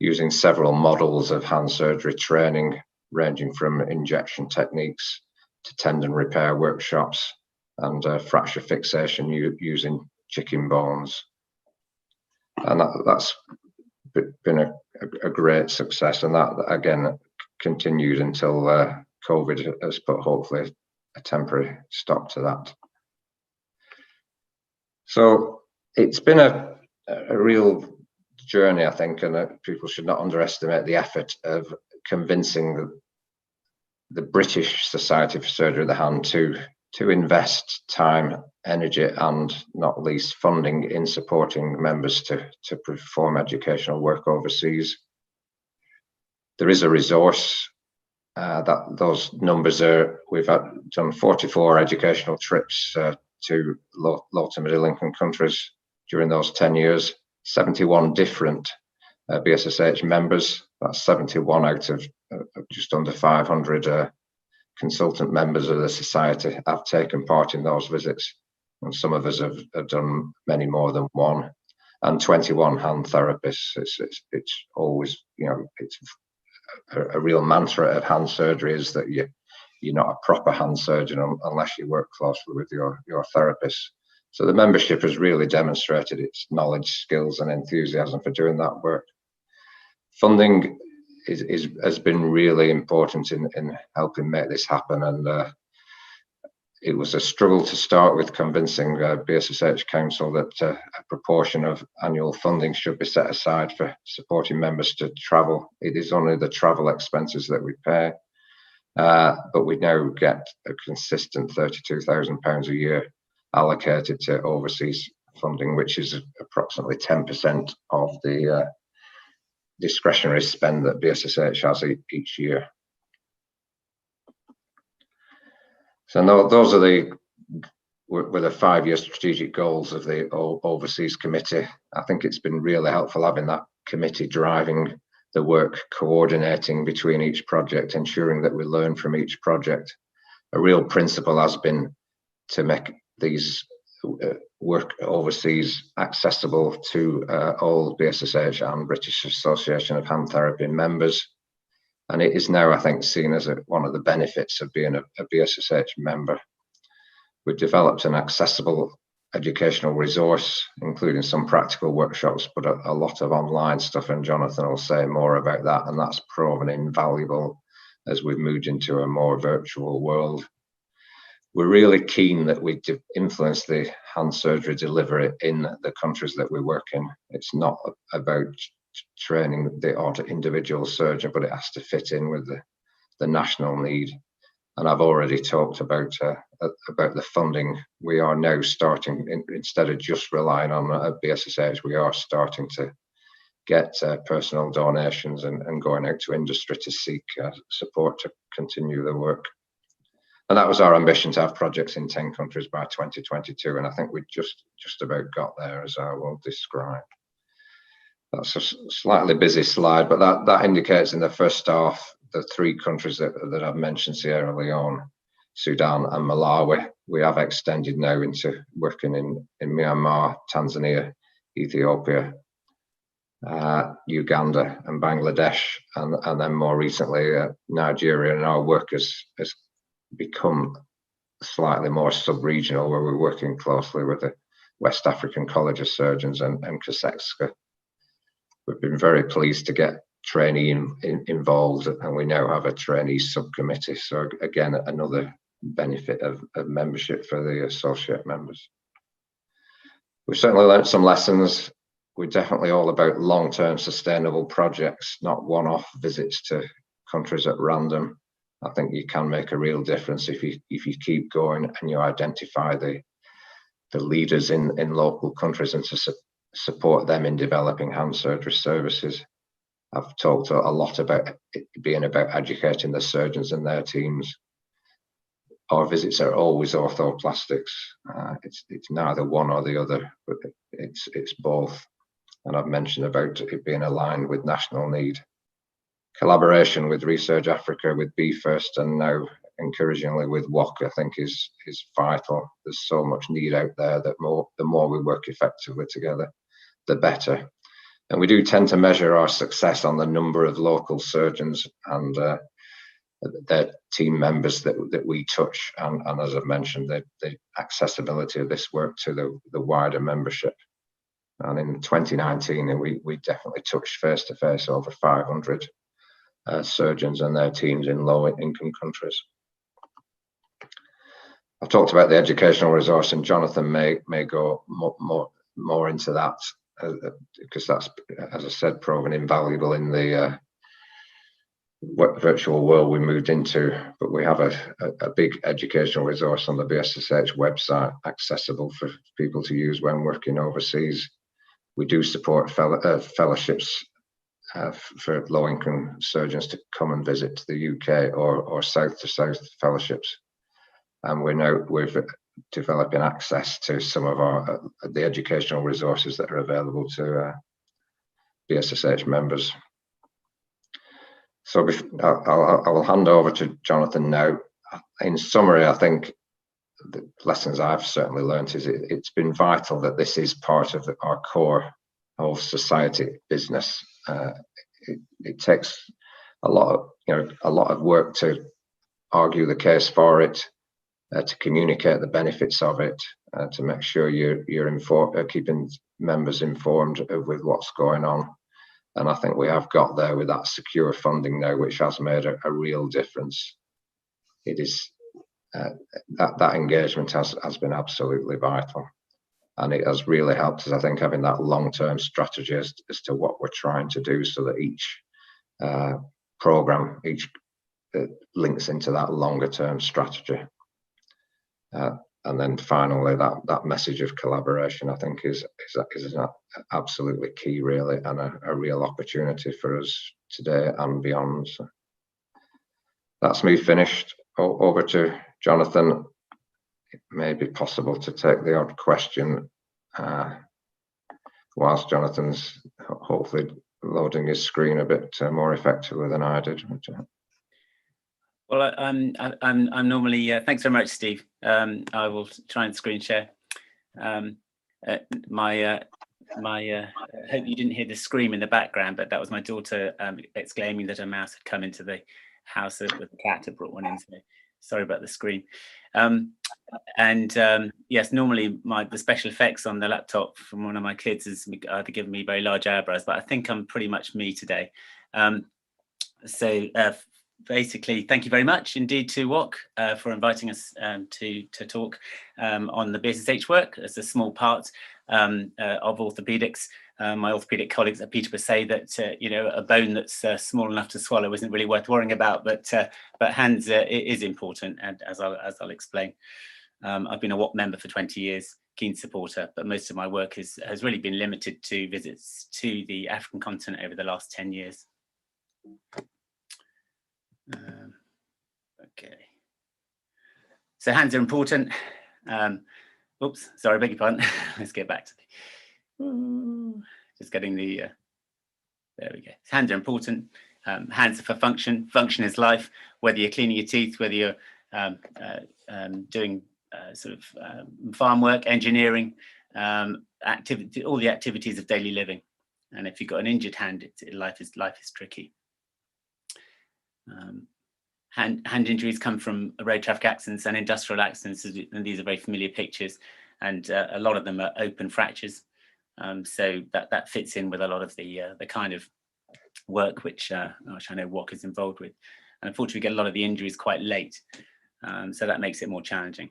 using several models of hand surgery training, ranging from injection techniques to tendon repair workshops and fracture fixation using chicken bones. And that's been a great success, and that again continued until COVID has put hopefully a temporary stop to that. So it's been a real journey, I think, and people should not underestimate the effort of convincing the British Society for Surgery of the Hand to invest time, energy, and not least funding in supporting members to perform educational work overseas. There is a resource that those numbers are. We've done 44 educational trips to low to middle income countries during those 10 years. 71 different BSSH members. That's 71 out of just under 500 consultant members of the society have taken part in those visits, and some of us have done many more than one. And 21 hand therapists. It's always, you know, it's a real mantra of hand surgery is that you're not a proper hand surgeon unless you work closely with your therapist. So the membership has really demonstrated its knowledge, skills, and enthusiasm for doing that work. Funding has been really important in helping make this happen, and it was a struggle to start with convincing BSSH Council that a proportion of annual funding should be set aside for supporting members to travel. It is only the travel expenses that we pay, but we now get a consistent £32,000 a year allocated to overseas funding, which is approximately 10% of the discretionary spend that BSSH has each year. So no, those are the 5-year strategic goals of the Overseas Committee. I think it's been really helpful having that committee driving the work, coordinating between each project, ensuring that we learn from each project. A real principle has been to make these work overseas accessible to all BSSH and British Association of Hand Therapy members. And it is now, I think, seen as one of the benefits of being a BSSH member. We've developed an accessible educational resource, including some practical workshops, but a lot of online stuff, and Jonathan will say more about that, and that's proven invaluable as we've moved into a more virtual world. We're really keen that we influence the hand surgery delivery in the countries that we work in. It's not about training the individual surgeon, but it has to fit in with the national need. And I've already talked about the funding. We are now starting, instead of just relying on BSSH, we are starting to get personal donations and going out to industry to seek support to continue the work. And that was our ambition, to have projects in 10 countries by 2022. And I think we just about got there, as I will describe. That's a slightly busy slide, but that indicates in the first half, the 3 countries that I've mentioned, Sierra Leone, Sudan and Malawi. We have extended now into working in Myanmar, Tanzania, Ethiopia, Uganda and Bangladesh, and then more recently Nigeria. And our work has become slightly more sub-regional, where we're working closely with the West African College of Surgeons and Kasexka. We've been very pleased to get trainee involved, and we now have a trainee subcommittee. So again, another benefit of membership for the associate members. We've certainly learned some lessons. We're definitely all about long-term sustainable projects, not one-off visits to countries at random. I think you can make a real difference if you keep going and you identify the leaders in local countries and to support them in developing hand surgery services. I've talked a lot about it being about educating the surgeons and their teams. Our visits are always orthoplastics. It's neither one or the other, but it's both. And I've mentioned about it being aligned with national need. Collaboration with Research Africa, with BFirst, and now encouragingly with WOC, I think is vital. There's so much need out there that the more we work effectively together, the better. And we do tend to measure our success on the number of local surgeons and their team members that we touch, and as I've mentioned, the accessibility of this work to the wider membership. And in 2019, we definitely touched face-to-face over 500 surgeons and their teams in low-income countries. I've talked about the educational resource, and Jonathan may go more into that, because that's, as I said, proven invaluable in the virtual world we moved into. But we have a big educational resource on the BSSH website, accessible for people to use when working overseas. We do support fellowships for low-income surgeons to come and visit to the UK or south-to-south fellowships. And we're developing access to some of the educational resources that are available to BSSH members. So I will hand over to Jonathan now. In summary, I think the lessons I've certainly learned is it's been vital that this is part of our core of society business. It takes a lot of work to argue the case for it, to communicate the benefits of it, to make sure you're keeping members informed with what's going on. And I think we have got there with that secure funding now, which has made a real difference. It is that engagement has been absolutely vital, and it has really helped us, I think, having that long-term strategy as to what we're trying to do, so that each program links into that longer-term strategy. And then finally, that message of collaboration, I think, is absolutely key, really, and a real opportunity for us today and beyond. So that's me finished. Over to Jonathan. It may be possible to take the odd question whilst Jonathan's hopefully loading his screen a bit more effectively than I did. Well, I'm normally, thanks very much, Steve. I will try and screen share. I hope you didn't hear the scream in the background, but that was my daughter exclaiming that a mouse had come into the house with the cat had brought one in. So sorry about the screen. Yes, normally the special effects on the laptop from one of my kids has either given me very large eyebrows, but I think I'm pretty much me today. Basically, thank you very much indeed to WOC for inviting us to talk on the BSSH work as a small part of orthopaedics. My orthopaedic colleagues at Peter would say that a bone that's small enough to swallow isn't really worth worrying about, but hands is important, and as I'll explain. I've been a WOC member for 20 years, keen supporter, but most of my work has really been limited to visits to the African continent over the last 10 years. Okay, so hands are important. Oops, sorry, beg your pardon. Let's get back to just getting the there we go. Hands are important. Hands are for function. Function is life. Whether you're cleaning your teeth, whether you're doing farm work, engineering, activity, all the activities of daily living. And if you've got an injured hand, life is tricky. Hand injuries come from road traffic accidents and industrial accidents, and these are very familiar pictures, and a lot of them are open fractures. So that fits in with a lot of the kind of work which I know WOC is involved with. And unfortunately, we get a lot of the injuries quite late, so that makes it more challenging.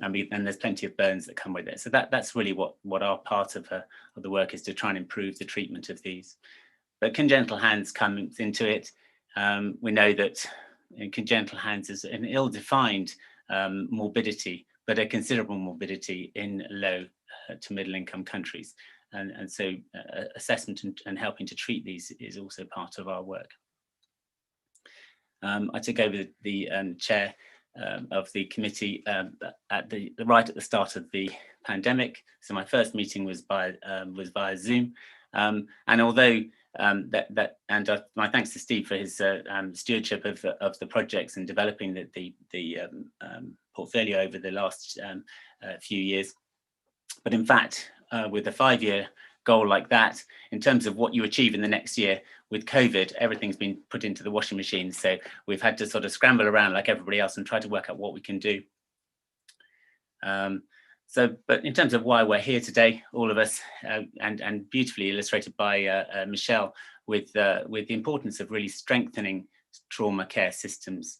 And there's plenty of burns that come with it. So that's really what our part of the work is, to try and improve the treatment of these. But congenital hands come into it. We know that congenital hands is an ill-defined morbidity, but a considerable morbidity in low to middle income countries. And so assessment and helping to treat these is also part of our work. I took over the chair of the committee right at the start of the pandemic. So my first meeting was via Zoom. And although my thanks to Steve for his stewardship of the projects and developing the portfolio over the last few years. But in fact, with a 5-year goal like that, in terms of what you achieve in the next year, with COVID, everything's been put into the washing machine. So we've had to sort of scramble around like everybody else and try to work out what we can do. But in terms of why we're here today, all of us, and beautifully illustrated by Michelle, with the importance of really strengthening trauma care systems,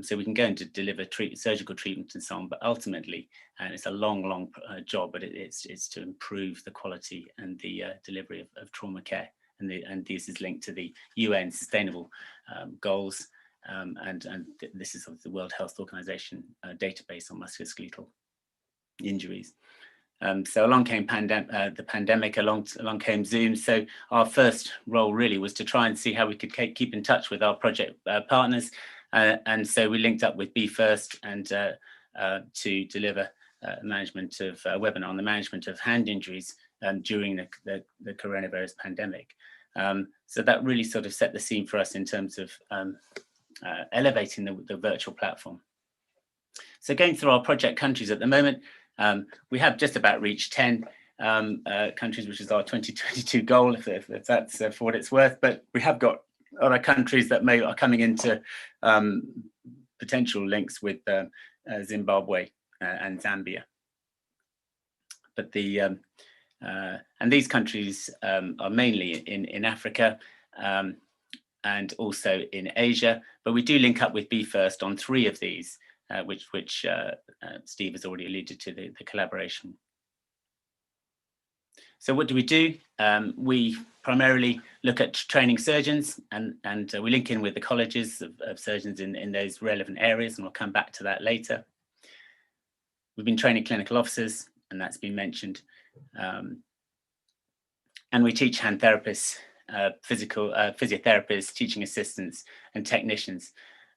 so we can go into deliver surgical treatment and so on. But ultimately, and it's a long job, but it's to improve the quality and the delivery of trauma care, and this is linked to the UN Sustainable Goals, and this is of the World Health Organization database on musculoskeletal injuries. So along came the pandemic, along came Zoom. So our first role really was to try and see how we could keep in touch with our project partners. And so we linked up with Be First and to deliver management of webinar on the management of hand injuries during the coronavirus pandemic. So that really sort of set the scene for us in terms of elevating the virtual platform. So going through our project countries at the moment, we have just about reached 10 countries, which is our 2022 goal, if that's for what it's worth. But we have got other countries that are coming into potential links with Zimbabwe and Zambia. But and these countries are mainly in Africa and also in Asia. But we do link up with Be First on 3 of these, which Steve has already alluded to, the collaboration. So what do? We primarily look at training surgeons, and we link in with the colleges of surgeons in those relevant areas, and we'll come back to that later. We've been training clinical officers, and that's been mentioned. And we teach hand therapists, physiotherapists, teaching assistants, and technicians.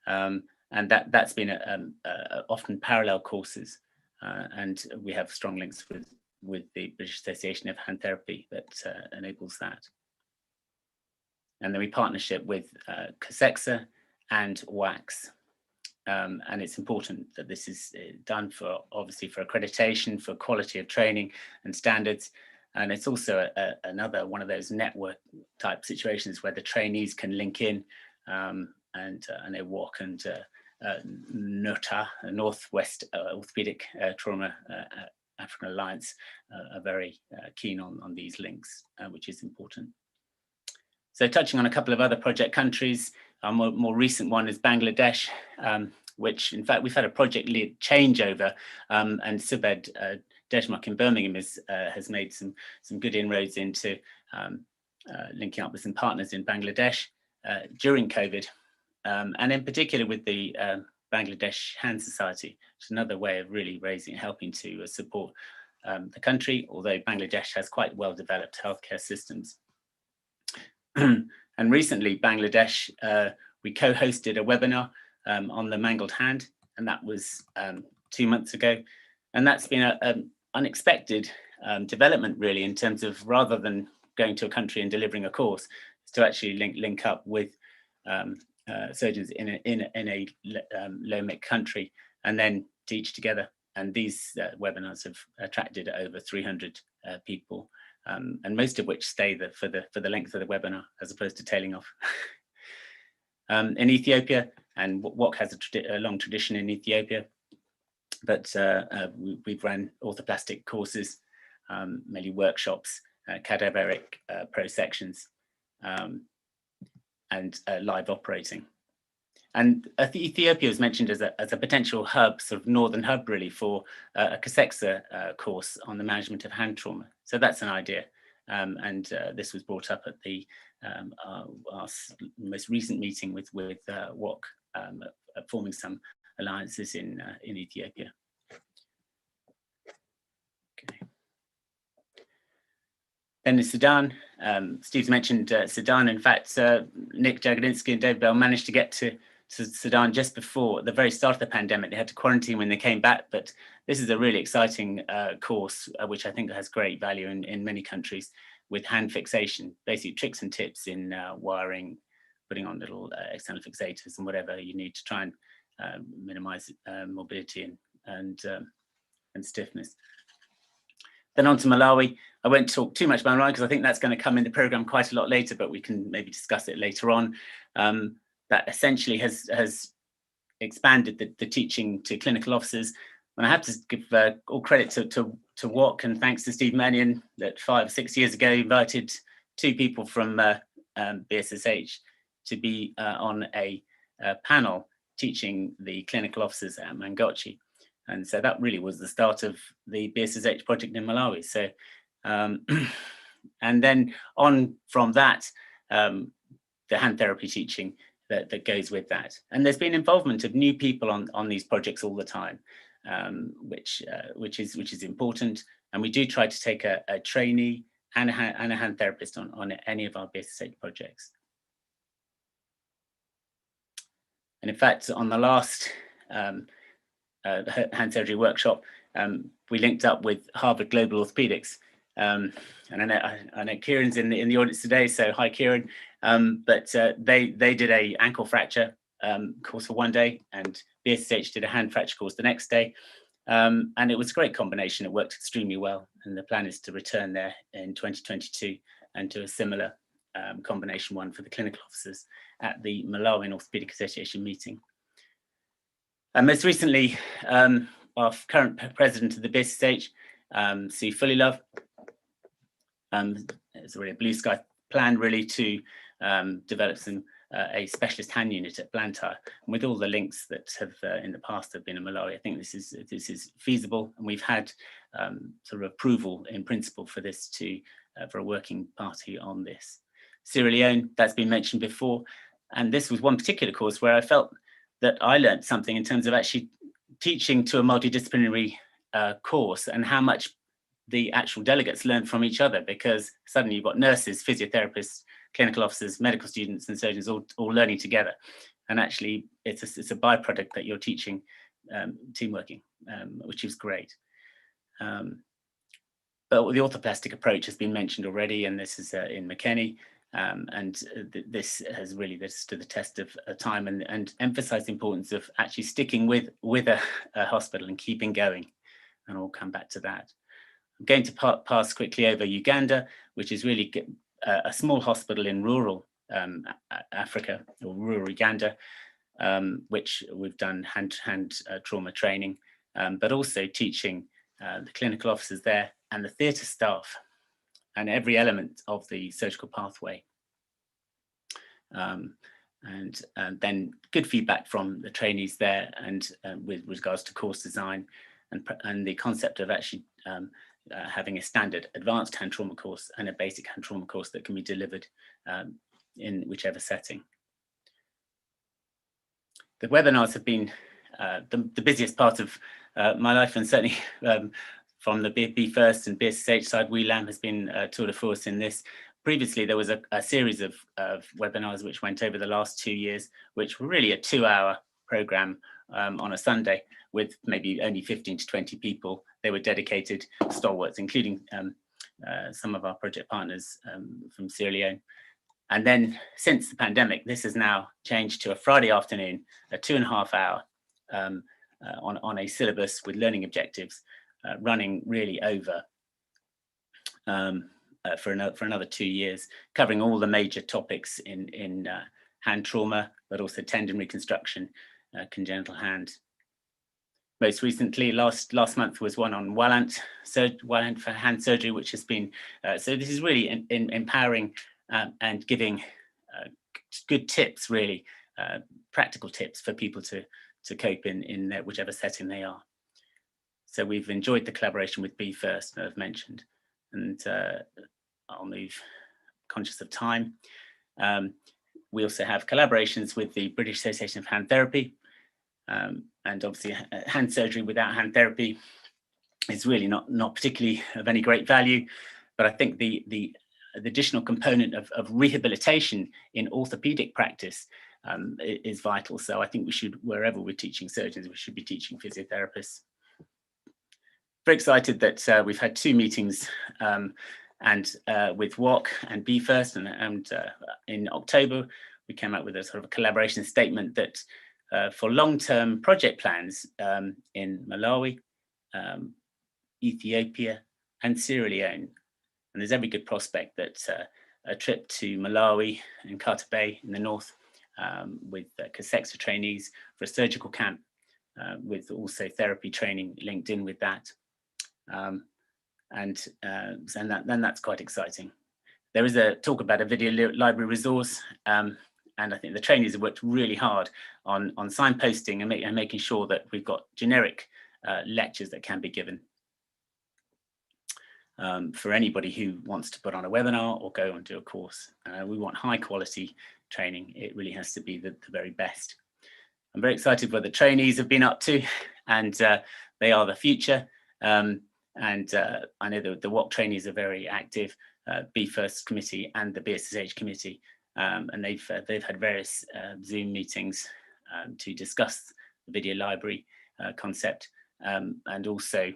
And that's been often parallel courses. And we have strong links with the British Association of Hand Therapy that enables that. And then we partnership with COSEXA and WACS. And it's important that this is done obviously for accreditation, for quality of training and standards. And it's also another one of those network type situations where the trainees can link in, and WOC and NOTA, Northwest Orthopaedic Trauma African Alliance, are very keen on these links, which is important. So touching on a couple of other project countries, our more recent one is Bangladesh, which in fact we've had a project lead changeover, and Subed Deshmukh in Birmingham has made some good inroads into linking up with some partners in Bangladesh during COVID, and in particular with the Bangladesh Hand Society, which is another way of really helping to support the country, although Bangladesh has quite well developed healthcare systems. And recently, Bangladesh, we co-hosted a webinar on the mangled hand, and that was 2 months ago. And that's been an unexpected development, really, in terms of rather than going to a country and delivering a course, is to actually link up with surgeons in a low-mic country and then teach together. And these webinars have attracted over 300 people. And most of which stay for the length of the webinar, as opposed to tailing off. In Ethiopia, and WOC has a long tradition in Ethiopia, but we've run orthoplastic courses, mainly workshops, cadaveric prosections, and live operating. And Ethiopia is mentioned as a potential hub, sort of northern hub really, for a COSEXA course on the management of hand trauma. So that's an idea. And this was brought up at our most recent meeting with WOC, forming some alliances in Ethiopia. Okay. Then in Sudan, Steve's mentioned Sudan. In fact, Nick Jagodinsky and David Bell managed to get to Sudan just before the very start of the pandemic. They had to quarantine when they came back, but this is a really exciting course, which I think has great value in many countries, with hand fixation, basically tricks and tips in wiring, putting on little external fixators and whatever you need to try and minimize mobility and stiffness. Then on to Malawi. I won't talk too much about Malawi because I think that's going to come in the program quite a lot later, but we can maybe discuss it later on. That essentially has expanded the teaching to clinical officers. And I have to give all credit to WOC, and thanks to Steve Mannion, that 5 or 6 years ago invited 2 people from BSSH to be on a panel teaching the clinical officers at Mangochi. And so that really was the start of the BSSH project in Malawi. So, and then on from that, the hand therapy teaching that goes with that. And there's been involvement of new people on these projects all the time, which is important. And we do try to take a trainee and a hand therapist on any of our BSSH projects. And in fact, on the last hand surgery workshop, we linked up with Harvard Global Orthopaedics. And I know Kieran's in the audience today, so hi Kieran. But they did a ankle fracture course for one day, and BSSH did a hand fracture course the next day. And it was a great combination. It worked extremely well. And the plan is to return there in 2022 and do a similar combination one for the clinical officers at the Malawian Orthopaedic Association meeting. And most recently, our current president of the BSSH, Sue Fullilove, it's already a blue sky plan really to develop a specialist hand unit at Blantyre. And with all the links that have in the past have been in Malawi, I think this is feasible, and we've had sort of approval in principle for this for a working party on this. Sierra Leone, that's been mentioned before, and this was one particular course where I felt that I learned something in terms of actually teaching to a multidisciplinary course and how much the actual delegates learned from each other, because suddenly you've got nurses, physiotherapists, clinical officers, medical students and surgeons all learning together. And actually it's a byproduct that you're teaching team working, which is great. But the orthoplastic approach has been mentioned already, and this is in McKinney, this has really stood the test of time and emphasised the importance of actually sticking with a hospital and keeping going, and I'll come back to that. I'm going to pass quickly over Uganda, which is really a small hospital in rural Africa, or rural Uganda, which we've done hand trauma training, but also teaching the clinical officers there and the theatre staff and every element of the surgical pathway. And then good feedback from the trainees there, and with regards to course design and the concept of actually having a standard advanced hand trauma course and a basic hand trauma course that can be delivered in whichever setting. The webinars have been the busiest part of my life, and certainly from the BFirst and BSSH side, WELAM has been tour de force in this. Previously, there was a series of webinars which went over the last 2 years, which were really a 2-hour program on a Sunday with maybe only 15 to 20 people. They were dedicated stalwarts, including some of our project partners from Sierra Leone. And then since the pandemic, this has now changed to a Friday afternoon, a 2.5 hour on a syllabus with learning objectives, running really over for another 2 years, covering all the major topics in hand trauma, but also tendon reconstruction, congenital hand. Most recently, last month was one on Wallant for hand surgery, which has been, so this is really empowering and giving good tips, really, practical tips for people to cope in whichever setting they are. So we've enjoyed the collaboration with BFirst that I've mentioned, and I'll move, conscious of time. We also have collaborations with the British Association of Hand Therapy, and obviously hand surgery without hand therapy is really not particularly of any great value, but I think the additional component of rehabilitation in orthopaedic practice is vital. So I think we should, wherever we're teaching surgeons, we should be teaching physiotherapists. Very excited that we've had 2 meetings and with WOC and BFirst, and in October we came out with a sort of a collaboration statement that for long-term project plans in Malawi, Ethiopia and Sierra Leone, and there's every good prospect that a trip to Malawi and Kata Bay in the north with CASEXA trainees for a surgical camp with also therapy training linked in with that. And that's quite exciting. There is a talk about a video library resource, and I think the trainees have worked really hard on signposting and making sure that we've got generic lectures that can be given for anybody who wants to put on a webinar or go and do a course. We want high quality training. It really has to be the very best. I'm very excited what the trainees have been up to, and they are the future. And I know the WOC trainees are very active, BFirst committee and the BSSH committee, and they've had various Zoom meetings to discuss the video library concept, and also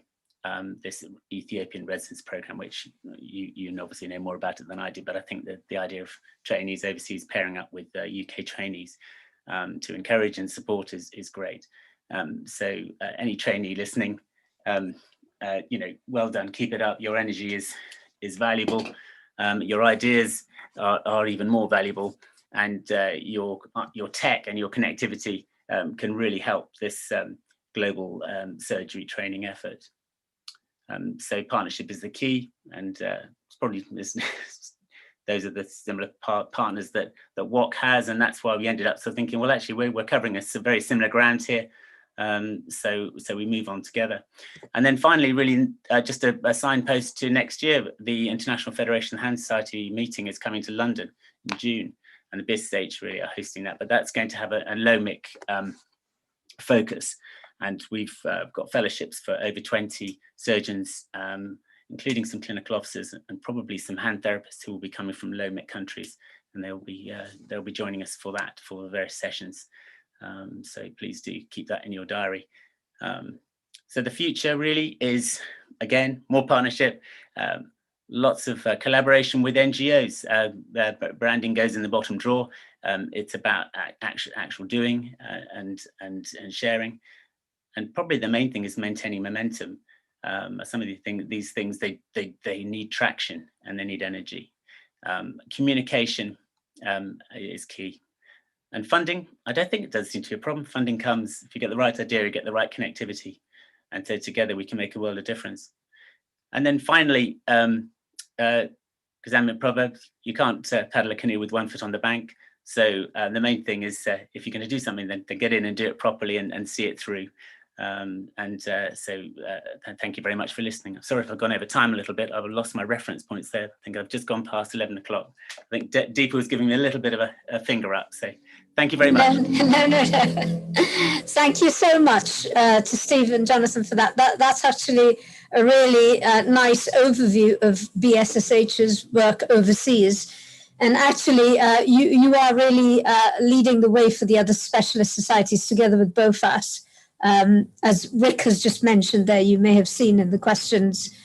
this Ethiopian residence program, which you obviously know more about it than I do, but I think that the idea of trainees overseas pairing up with UK trainees to encourage and support is great. So any trainee listening, well done, keep it up. Your energy is valuable. Your ideas are even more valuable, and your tech and your connectivity can really help this global surgery training effort. So partnership is the key, and it's probably those are the similar partners that WOC has, and that's why we ended up thinking, well, actually we're covering a very similar ground here. So we move on together. And then finally, really just a signpost to next year, the International Federation of Hand Society meeting is coming to London in June, and the BSSH really are hosting that, but that's going to have a LOMIC focus. And we've got fellowships for over 20 surgeons, including some clinical officers and probably some hand therapists who will be coming from low-mic countries, and they'll be joining us for that, for the various sessions. So please do keep that in your diary. So the future really is, again, more partnership, lots of collaboration with NGOs. Branding goes in the bottom drawer. It's about actual doing and sharing. And probably the main thing is maintaining momentum. Some of these things, they need traction and they need energy. Communication is key. And funding, I don't think it does seem to be a problem. Funding comes if you get the right idea, you get the right connectivity. And so together we can make a world of difference. And then finally, because I'm a proverb, you can't paddle a canoe with one foot on the bank. So the main thing is if you're going to do something, then get in and do it properly and see it through. So thank you very much for listening. I'm sorry if I've gone over time a little bit. I've lost my reference points there. I think I've just gone past 11 o'clock. I think Deepa was giving me a little bit of a finger up. So thank you very much. No. Thank you so much to Steve and Jonathan for that. That's actually a really nice overview of BSSH's work overseas. And actually, you are really leading the way for the other specialist societies together with BOFAS. As Rick has just mentioned there, you may have seen in the questions,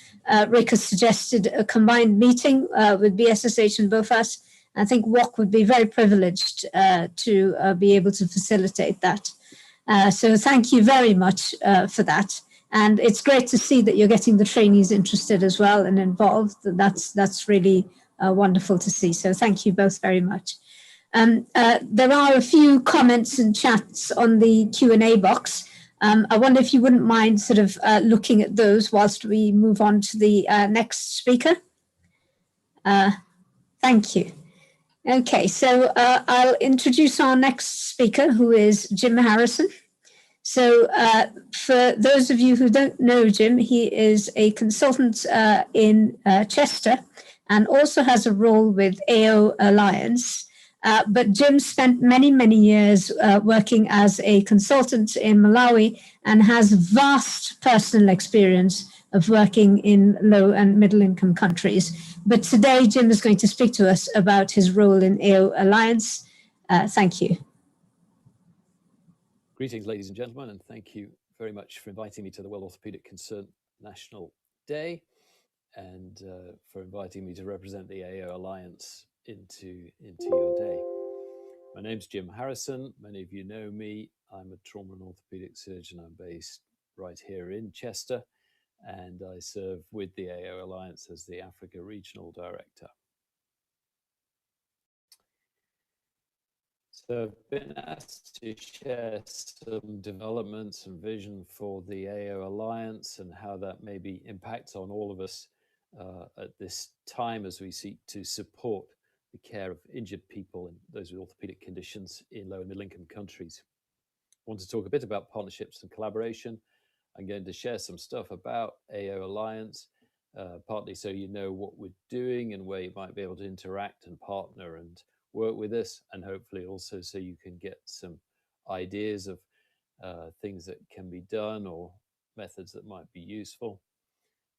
Rick has suggested a combined meeting with BSSH and BOFAS. I think WOC would be very privileged to be able to facilitate that. So thank you very much for that. And it's great to see that you're getting the trainees interested as well and involved. That's really wonderful to see. So thank you both very much. There are a few comments and chats on the Q&A box. I wonder if you wouldn't mind sort of looking at those whilst we move on to the next speaker. Thank you. Okay, so I'll introduce our next speaker, who is Jim Harrison. So for those of you who don't know Jim, he is a consultant in Chester and also has a role with AO Alliance. But Jim spent many, many years working as a consultant in Malawi and has vast personal experience of working in low and middle income countries. But today, Jim is going to speak to us about his role in AO Alliance. Thank you. Greetings, ladies and gentlemen, and thank you very much for inviting me to the World Orthopaedic Concern National Day and for inviting me to represent the AO Alliance into your day. My name's Jim Harrison. Many of you know me. I'm a trauma and orthopedic surgeon. I'm based right here in Chester, and I serve with the AO Alliance as the Africa Regional Director. So I've been asked to share some developments and vision for the AO Alliance and how that maybe impacts on all of us at this time as we seek to support the care of injured people and those with orthopedic conditions in low and middle income countries. I want to talk a bit about partnerships and collaboration. I'm going to share some stuff about AO Alliance, partly so you know what we're doing and where you might be able to interact and partner and work with us, and hopefully also so you can get some ideas of things that can be done or methods that might be useful.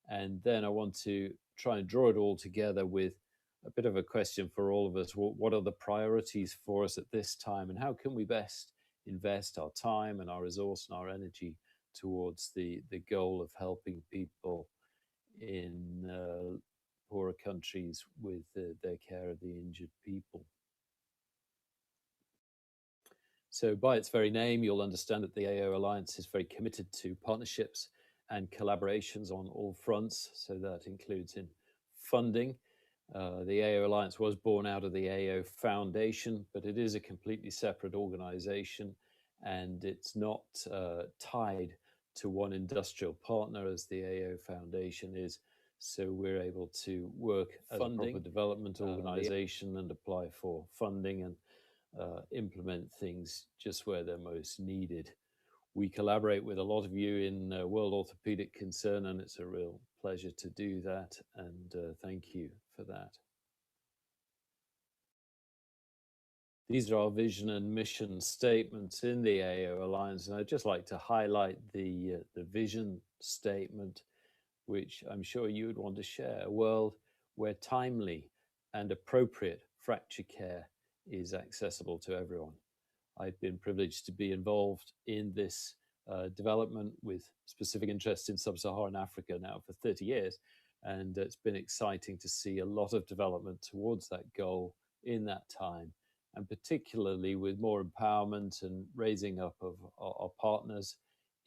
And then I want to try and draw it all together with a bit of a question for all of us. What are the priorities for us at this time, and how can we best invest our time and our resource and our energy towards the goal of helping people in poorer countries with their care of the injured people? So by its very name, you'll understand that the AO Alliance is very committed to partnerships and collaborations on all fronts. So that includes in funding. The AO Alliance was born out of the AO Foundation, but it is a completely separate organization, and it's not tied to one industrial partner as the AO Foundation is. So we're able to work as a proper development organization and apply for funding and implement things just where they're most needed. We collaborate with a lot of you in World Orthopaedic Concern, and it's a real pleasure to do that, and thank you for that. These are our vision and mission statements in the AO Alliance, and I'd just like to highlight the vision statement, which I'm sure you would want to share: a world where timely and appropriate fracture care is accessible to everyone. I've been privileged to be involved in this development with specific interest in sub-Saharan Africa now for 30 years. And it's been exciting to see a lot of development towards that goal in that time, and particularly with more empowerment and raising up of our partners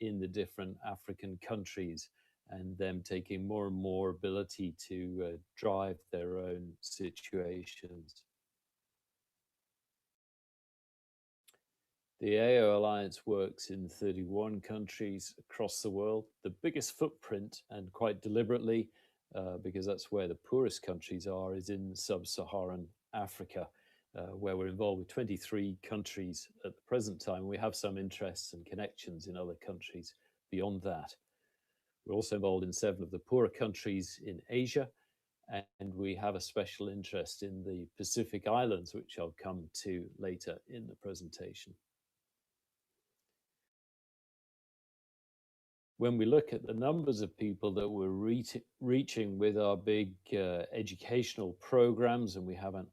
in the different African countries, and them taking more and more ability to drive their own situations. The AO Alliance works in 31 countries across the world. The biggest footprint, and quite deliberately, because that's where the poorest countries are, is in sub-Saharan Africa, where we're involved with 23 countries at the present time. We have some interests and connections in other countries beyond that. We're also involved in 7 of the poorer countries in Asia, and we have a special interest in the Pacific Islands, which I'll come to later in the presentation. When we look at the numbers of people that we're reaching with our big educational programs, and we have an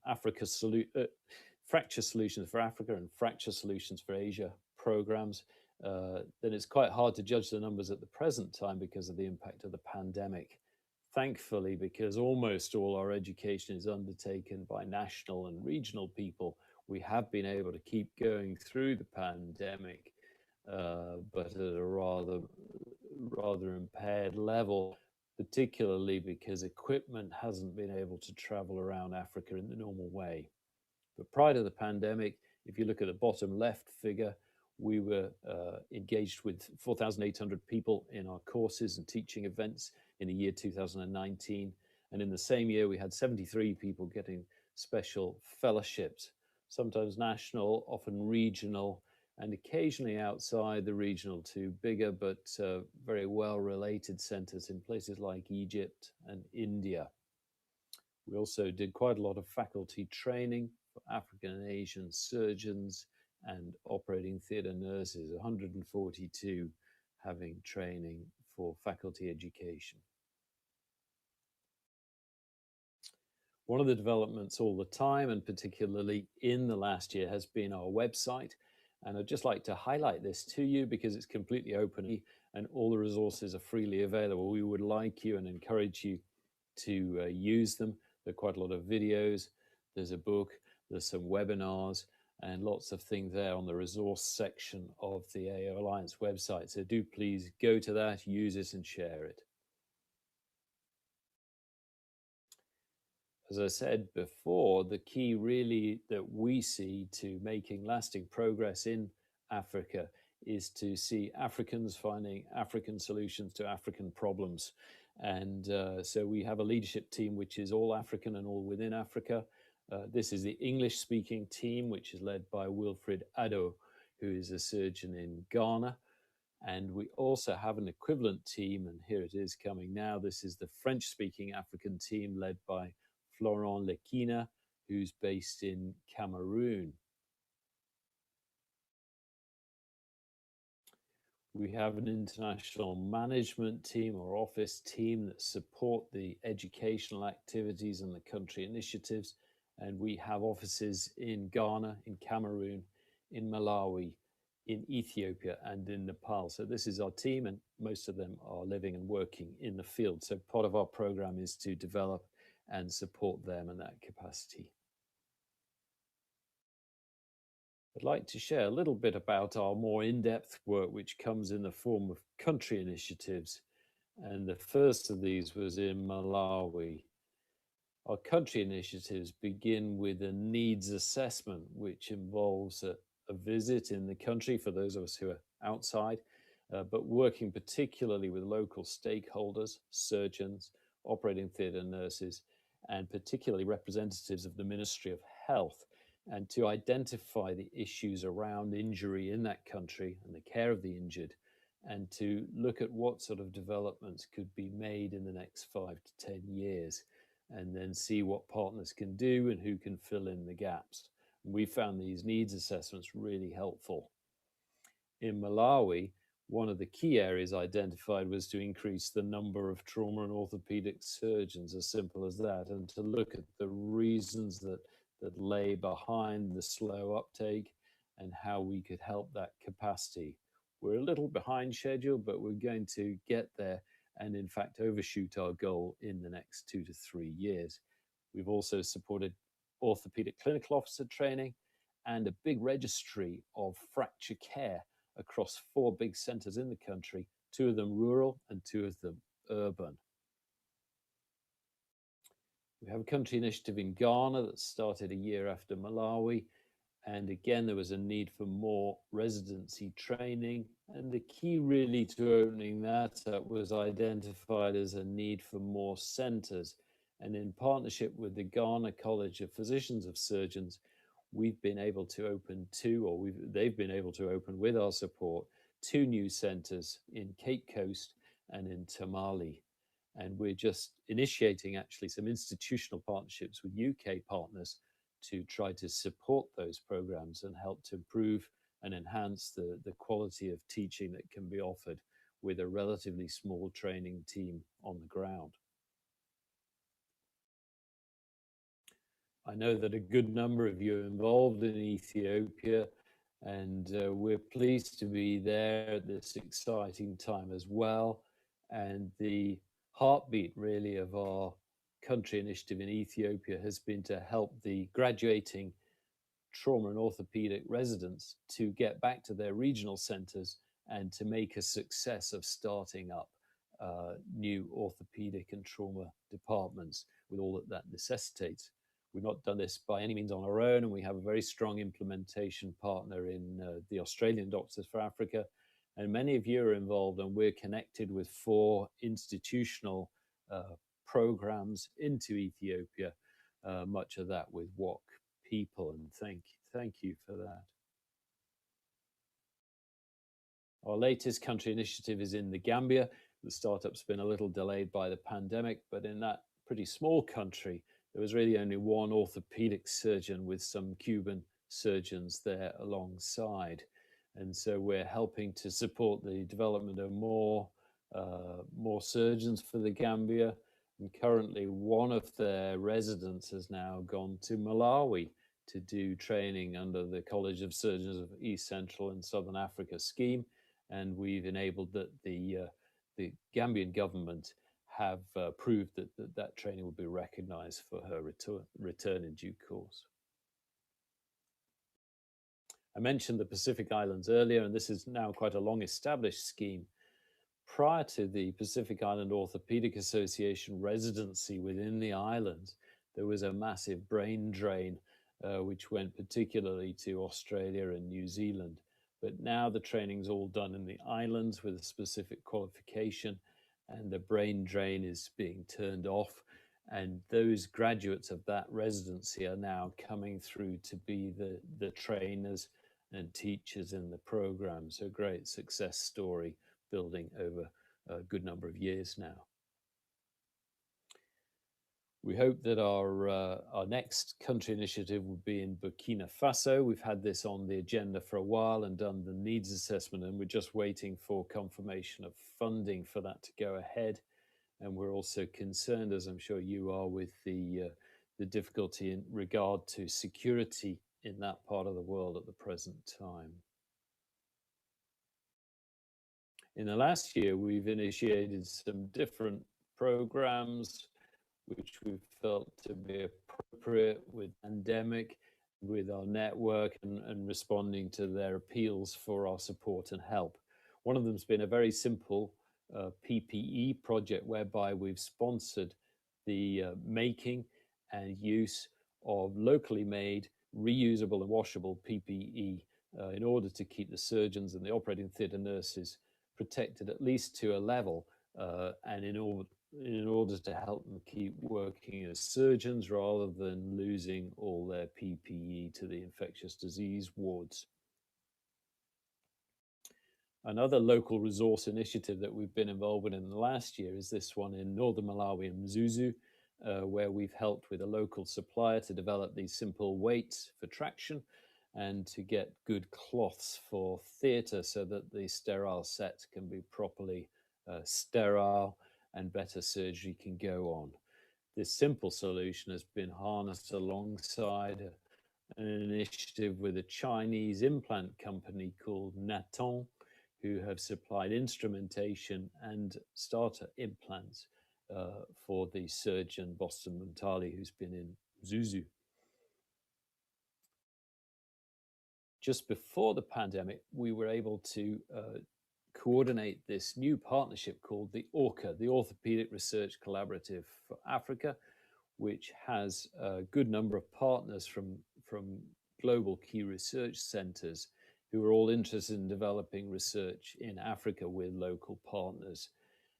fracture solutions for Africa and fracture solutions for Asia programs, then it's quite hard to judge the numbers at the present time because of the impact of the pandemic. Thankfully, because almost all our education is undertaken by national and regional people, we have been able to keep going through the pandemic, but at a rather impaired level, particularly because equipment hasn't been able to travel around Africa in the normal way. But prior to the pandemic, if you look at the bottom left figure, we were engaged with 4,800 people in our courses and teaching events in the year 2019. And in the same year, we had 73 people getting special fellowships, sometimes national, often regional, and occasionally outside the regional to bigger but very well-related centers in places like Egypt and India. We also did quite a lot of faculty training for African and Asian surgeons and operating theatre nurses, 142 having training for faculty education. One of the developments all the time, and particularly in the last year, has been our website. And I'd just like to highlight this to you because it's completely open and all the resources are freely available. We would like you and encourage you to use them. There are quite a lot of videos, there's a book, there's some webinars, and lots of things there on the resource section of the AO Alliance website. So do please go to that, use it and share it. As I said before, the key really that we see to making lasting progress in Africa is to see Africans finding African solutions to African problems. And so we have a leadership team which is all African and all within Africa. This is the English-speaking team, which is led by Wilfred Addo, who is a surgeon in Ghana. And we also have an equivalent team, and here it is coming now. This is the French-speaking African team led by Florent Lekina, who's based in Cameroon. We have an international management team or office team that support the educational activities and the country initiatives. And we have offices in Ghana, in Cameroon, in Malawi, in Ethiopia, and in Nepal. So this is our team, and most of them are living and working in the field. So part of our program is to develop and support them in that capacity. I'd like to share a little bit about our more in-depth work, which comes in the form of country initiatives. And the first of these was in Malawi. Our country initiatives begin with a needs assessment, which involves a visit in the country for those of us who are outside, but working particularly with local stakeholders, surgeons, operating theatre nurses, and particularly representatives of the Ministry of Health, and to identify the issues around injury in that country and the care of the injured, and to look at what sort of developments could be made in the next 5 to 10 years, and then see what partners can do and who can fill in the gaps. We found these needs assessments really helpful. In Malawi, one of the key areas identified was to increase the number of trauma and orthopedic surgeons, as simple as that, and to look at the reasons that lay behind the slow uptake and how we could help that capacity. We're a little behind schedule, but we're going to get there and in fact overshoot our goal in the next 2 to 3 years. We've also supported orthopedic clinical officer training and a big registry of fracture care across 4 big centers in the country, 2 of them rural and 2 of them urban. We have a country initiative in Ghana that started a year after Malawi. And again, there was a need for more residency training. And the key really to opening that up was identified as a need for more centers. And in partnership with the Ghana College of Physicians of Surgeons, we've been able to open 2, or they've been able to open with our support, 2 new centers in Cape Coast and in Tamale. And we're just initiating actually some institutional partnerships with UK partners to try to support those programs and help to improve and enhance the quality of teaching that can be offered with a relatively small training team on the ground. I know that a good number of you are involved in Ethiopia, and we're pleased to be there at this exciting time as well. And the heartbeat really of our country initiative in Ethiopia has been to help the graduating trauma and orthopedic residents to get back to their regional centers and to make a success of starting up new orthopedic and trauma departments with all that that necessitates. We've not done this by any means on our own, and we have a very strong implementation partner in the Australian Doctors for Africa. And many of you are involved, and we're connected with 4 institutional programs into Ethiopia, much of that with WOC people, and thank you for that. Our latest country initiative is in the Gambia. The startup's been a little delayed by the pandemic, but in that pretty small country, there was really only 1 orthopedic surgeon with some Cuban surgeons there alongside. And so we're helping to support the development of more surgeons for the Gambia. And currently, 1 of their residents has now gone to Malawi to do training under the College of Surgeons of East Central and Southern Africa scheme. And we've enabled that the Gambian government have proved that training will be recognized for her return in due course. I mentioned the Pacific Islands earlier, and this is now quite a long established scheme. Prior to the Pacific Island Orthopaedic Association residency within the islands, there was a massive brain drain, which went particularly to Australia and New Zealand. But now the training's all done in the islands with a specific qualification, and the brain drain is being turned off. And those graduates of that residency are now coming through to be the trainers and teachers in the program. So great success story building over a good number of years now. We hope that our next country initiative will be in Burkina Faso. We've had this on the agenda for a while and done the needs assessment, and we're just waiting for confirmation of funding for that to go ahead. And we're also concerned, as I'm sure you are, with the difficulty in regard to security in that part of the world at the present time. In the last year, we've initiated some different programs which we felt to be appropriate with pandemic, with our network, and responding to their appeals for our support and help. One of them's been a very simple PPE project whereby we've sponsored the making and use of locally made, reusable and washable PPE in order to keep the surgeons and the operating theatre nurses protected at least to a level, and in order to help them keep working as surgeons rather than losing all their PPE to the infectious disease wards. Another local resource initiative that we've been involved in the last year is this one in northern Malawi and Mzuzu. where we've helped with a local supplier to develop these simple weights for traction and to get good cloths for theatre so that the sterile set can be properly sterile and better surgery can go on. This simple solution has been harnessed alongside an initiative with a Chinese implant company called Naton, who have supplied instrumentation and starter implants for the surgeon Boston Muntali, who's been in Zuzu. Just before the pandemic, we were able to coordinate this new partnership called the ORCA, the Orthopaedic Research Collaborative for Africa, which has a good number of partners from global key research centers who are all interested in developing research in Africa with local partners.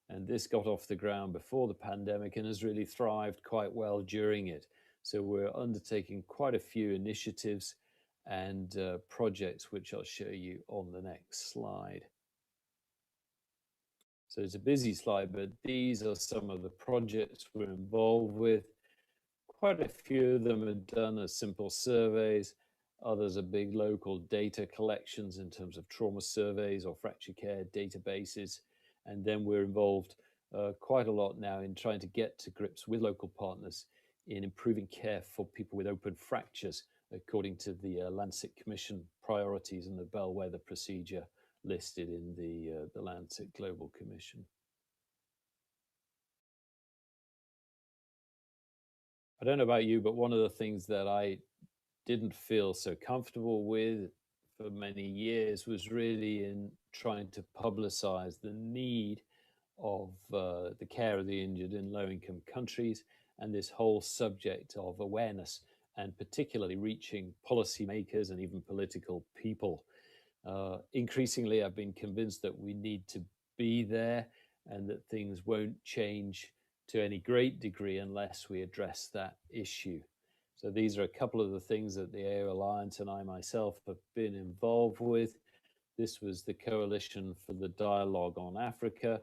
And this got off the ground before the pandemic and has really thrived quite well during it. So we're undertaking quite a few initiatives and projects, which I'll show you on the next slide. So it's a busy slide, but these are some of the projects we're involved with. Quite a few of them are done as simple surveys. Others are big local data collections in terms of trauma surveys or fracture care databases. And then we're involved quite a lot now in trying to get to grips with local partners in improving care for people with open fractures, according to the Lancet Commission priorities and the bellwether procedure listed in the Lancet Global Commission. I don't know about you, but one of the things that I didn't feel so comfortable with for many years was really in trying to publicize the need of the care of the injured in low-income countries and this whole subject of awareness, and particularly reaching policymakers and even political people. Increasingly, I've been convinced that we need to be there and that things won't change to any great degree unless we address that issue. So these are a couple of the things that the AO Alliance and I myself have been involved with. This was the Coalition for the Dialogue on Africa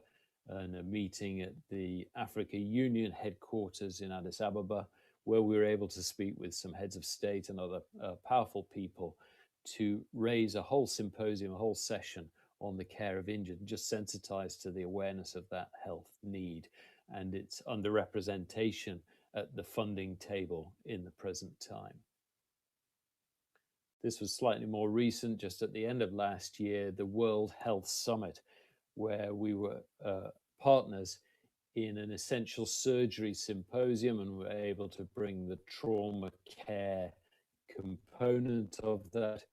and a meeting at the Africa Union headquarters in Addis Ababa, where we were able to speak with some heads of state and other powerful people to raise a whole symposium, a whole session on the care of injured, and just sensitize to the awareness of that health need and its underrepresentation at the funding table in the present time. This was slightly more recent, just at the end of last year, the World Health Summit, where we were partners in an essential surgery symposium and were able to bring the trauma care component of that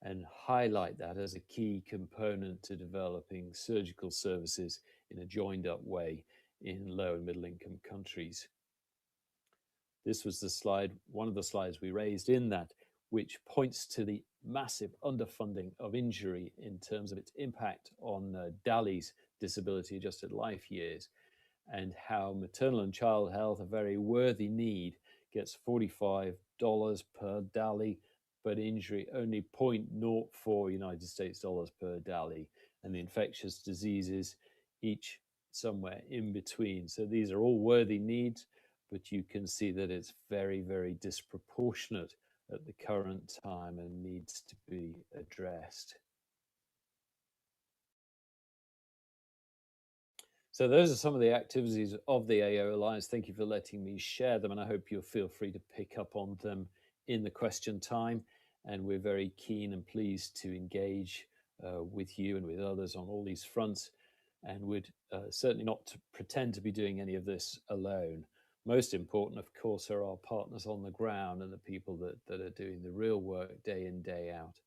and highlight that as a key component to developing surgical services in a joined up way in low and middle income countries. This was the slide, one of the slides we raised in that, which points to the massive underfunding of injury in terms of its impact on DALY's disability adjusted life years, and how maternal and child health, a very worthy need, gets $45 per DALY, but injury only 0.04 United States dollars per DALY, and the infectious diseases each somewhere in between. So these are all worthy needs, but you can see that it's very, very disproportionate at the current time and needs to be addressed. So those are some of the activities of the AO Alliance. Thank you for letting me share them, and I hope you'll feel free to pick up on them in the question time. And we're very keen and pleased to engage with you and with others on all these fronts, and would certainly not pretend to be doing any of this alone. Most important, of course, are our partners on the ground and the people that are doing the real work day in, day out.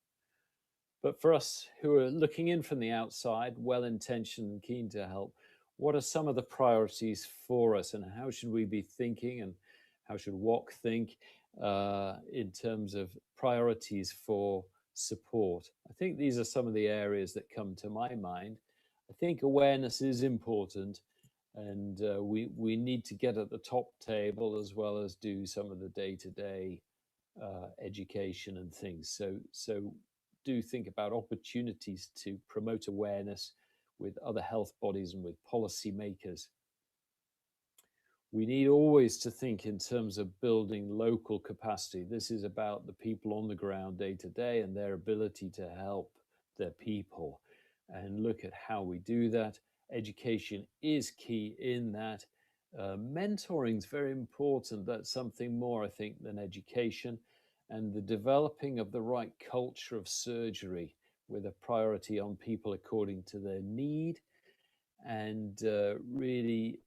But for us who are looking in from the outside, well-intentioned and keen to help, what are some of the priorities for us, and how should we be thinking, and how should WOC think in terms of priorities for support? I think these are some of the areas that come to my mind. I think awareness is important, and we need to get at the top table as well as do some of the day-to-day education and things. So do think about opportunities to promote awareness with other health bodies and with policy makers. We need always to think in terms of building local capacity. This is about the people on the ground day to day and their ability to help their people, and look at how we do that. Education is key in that. Mentoring is very important. That's something more, I think, than education, and the developing of the right culture of surgery with a priority on people according to their need, and really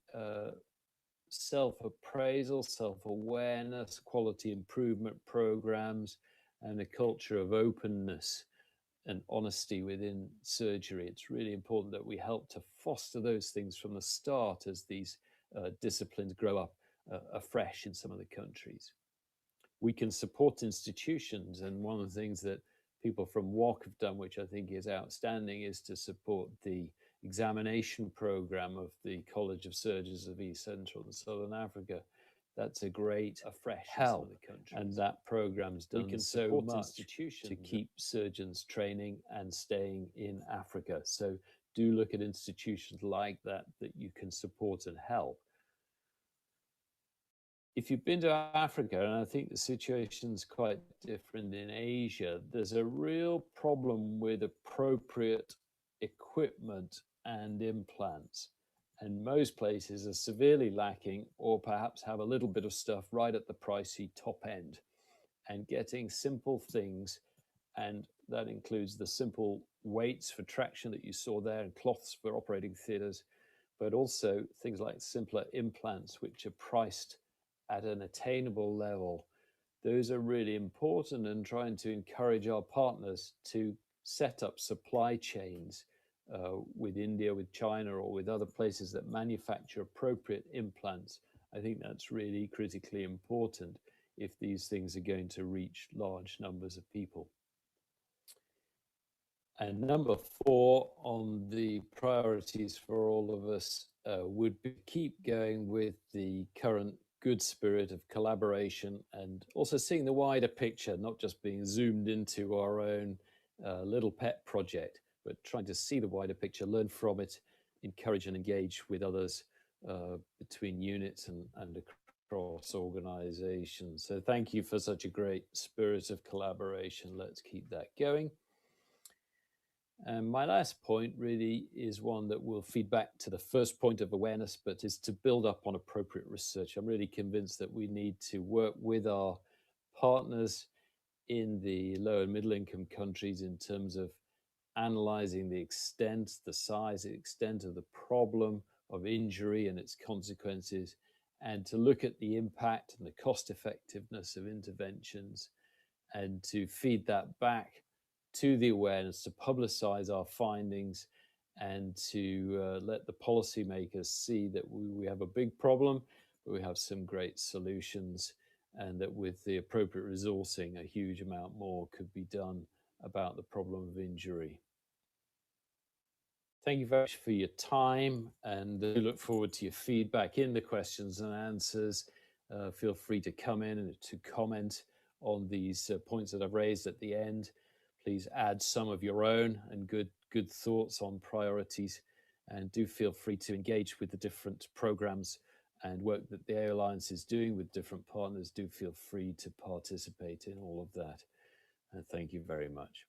self-appraisal, self-awareness, quality improvement programs, and a culture of openness and honesty within surgery. It's really important that we help to foster those things from the start as these disciplines grow up afresh in some of the countries. We can support institutions, and one of the things that people from WOC have done, which I think is outstanding, is to support the examination program of the College of Surgeons of East Central and Southern Africa. That's a great afresh help, and that program's done so much to keep surgeons training and staying in Africa. So do look at institutions like that you can support and help. If you've been to Africa, and I think the situation's quite different in Asia, there's a real problem with appropriate equipment and implants. And most places are severely lacking, or perhaps have a little bit of stuff right at the pricey top end. And getting simple things, and that includes the simple weights for traction that you saw there and cloths for operating theaters, but also things like simpler implants, which are priced at an attainable level. Those are really important, and trying to encourage our partners to set up supply chains with India, with China, or with other places that manufacture appropriate implants. I think that's really critically important if these things are going to reach large numbers of people. And number 4 on the priorities for all of us would be keep going with the current good spirit of collaboration, and also seeing the wider picture, not just being zoomed into our own little pet project, but trying to see the wider picture, learn from it, encourage and engage with others between units and across organizations. So thank you for such a great spirit of collaboration. Let's keep that going. And my last point really is one that will feed back to the first point of awareness, but is to build up on appropriate research. I'm really convinced that we need to work with our partners in the low and middle income countries in terms of analyzing the extent, the size, the extent of the problem of injury and its consequences, and to look at the impact and the cost effectiveness of interventions, and to feed that back to the awareness, to publicize our findings, and to let the policymakers see that we have a big problem, but we have some great solutions, and that with the appropriate resourcing, a huge amount more could be done about the problem of injury. Thank you very much for your time, and we look forward to your feedback in the questions and answers. Feel free to come in and to comment on these points that I've raised at the end. Please add some of your own and good thoughts on priorities, and do feel free to engage with the different programs and work that the AO Alliance is doing with different partners. Do feel free to participate in all of that. And thank you very much.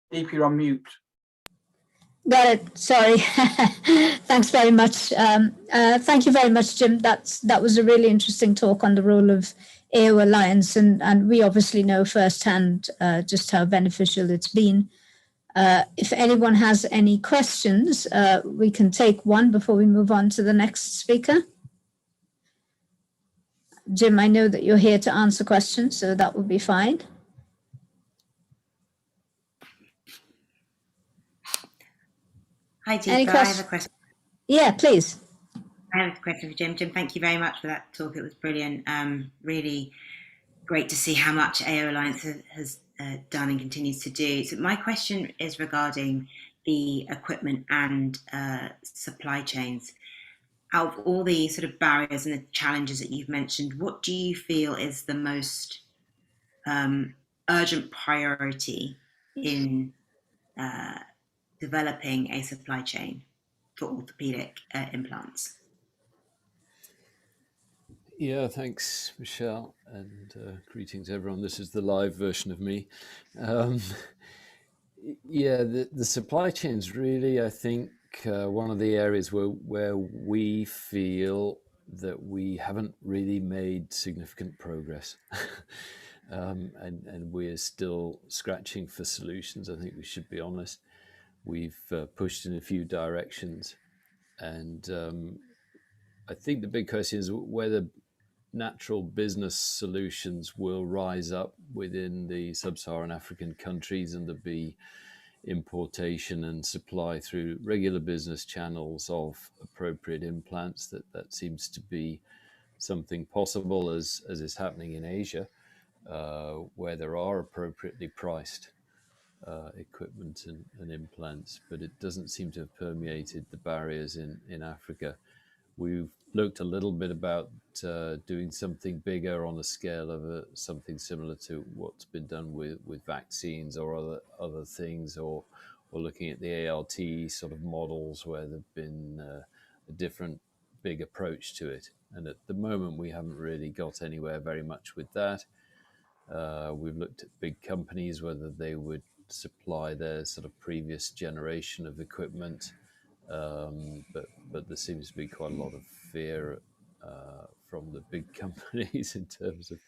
Deep, you're on mute. Got it. Sorry. Thanks very much. Thank you very much, Jim. That was a really interesting talk on the role of AO Alliance, and we obviously know firsthand just how beneficial it's been. If anyone has any questions, we can take one before we move on to the next speaker. Jim, I know that you're here to answer questions, so that would be fine. Hi, Deepa. I have a question. Yeah, please. I have a question for Jim. Jim, thank you very much for that talk. It was brilliant. Really great to see how much AO Alliance has done and continues to do. So my question is regarding the equipment and supply chains. Out of all the sort of barriers and the challenges that you've mentioned, what do you feel is the most urgent priority in developing a supply chain for orthopedic implants? Yeah, thanks, Michelle, and greetings, everyone. This is the live version of me. Yeah, the supply chains really, I think, one of the areas where we feel that we haven't really made significant progress. And we're still scratching for solutions. I think we should be honest. We've pushed in a few directions, and I think the big question is whether natural business solutions will rise up within the sub-Saharan African countries, and there'll be importation and supply through regular business channels of appropriate implants. That seems to be something possible, as is happening in Asia, where there are appropriately priced equipment and implants, but it doesn't seem to have permeated the barriers in Africa. We've looked a little bit about doing something bigger on a scale of something similar to what's been done with vaccines or other things, or looking at the ALT sort of models where there've been a different big approach to it. And at the moment, we haven't really got anywhere very much with that. We've looked at big companies, whether they would supply their sort of previous generation of equipment. But there seems to be quite a lot of fear from the big companies in terms of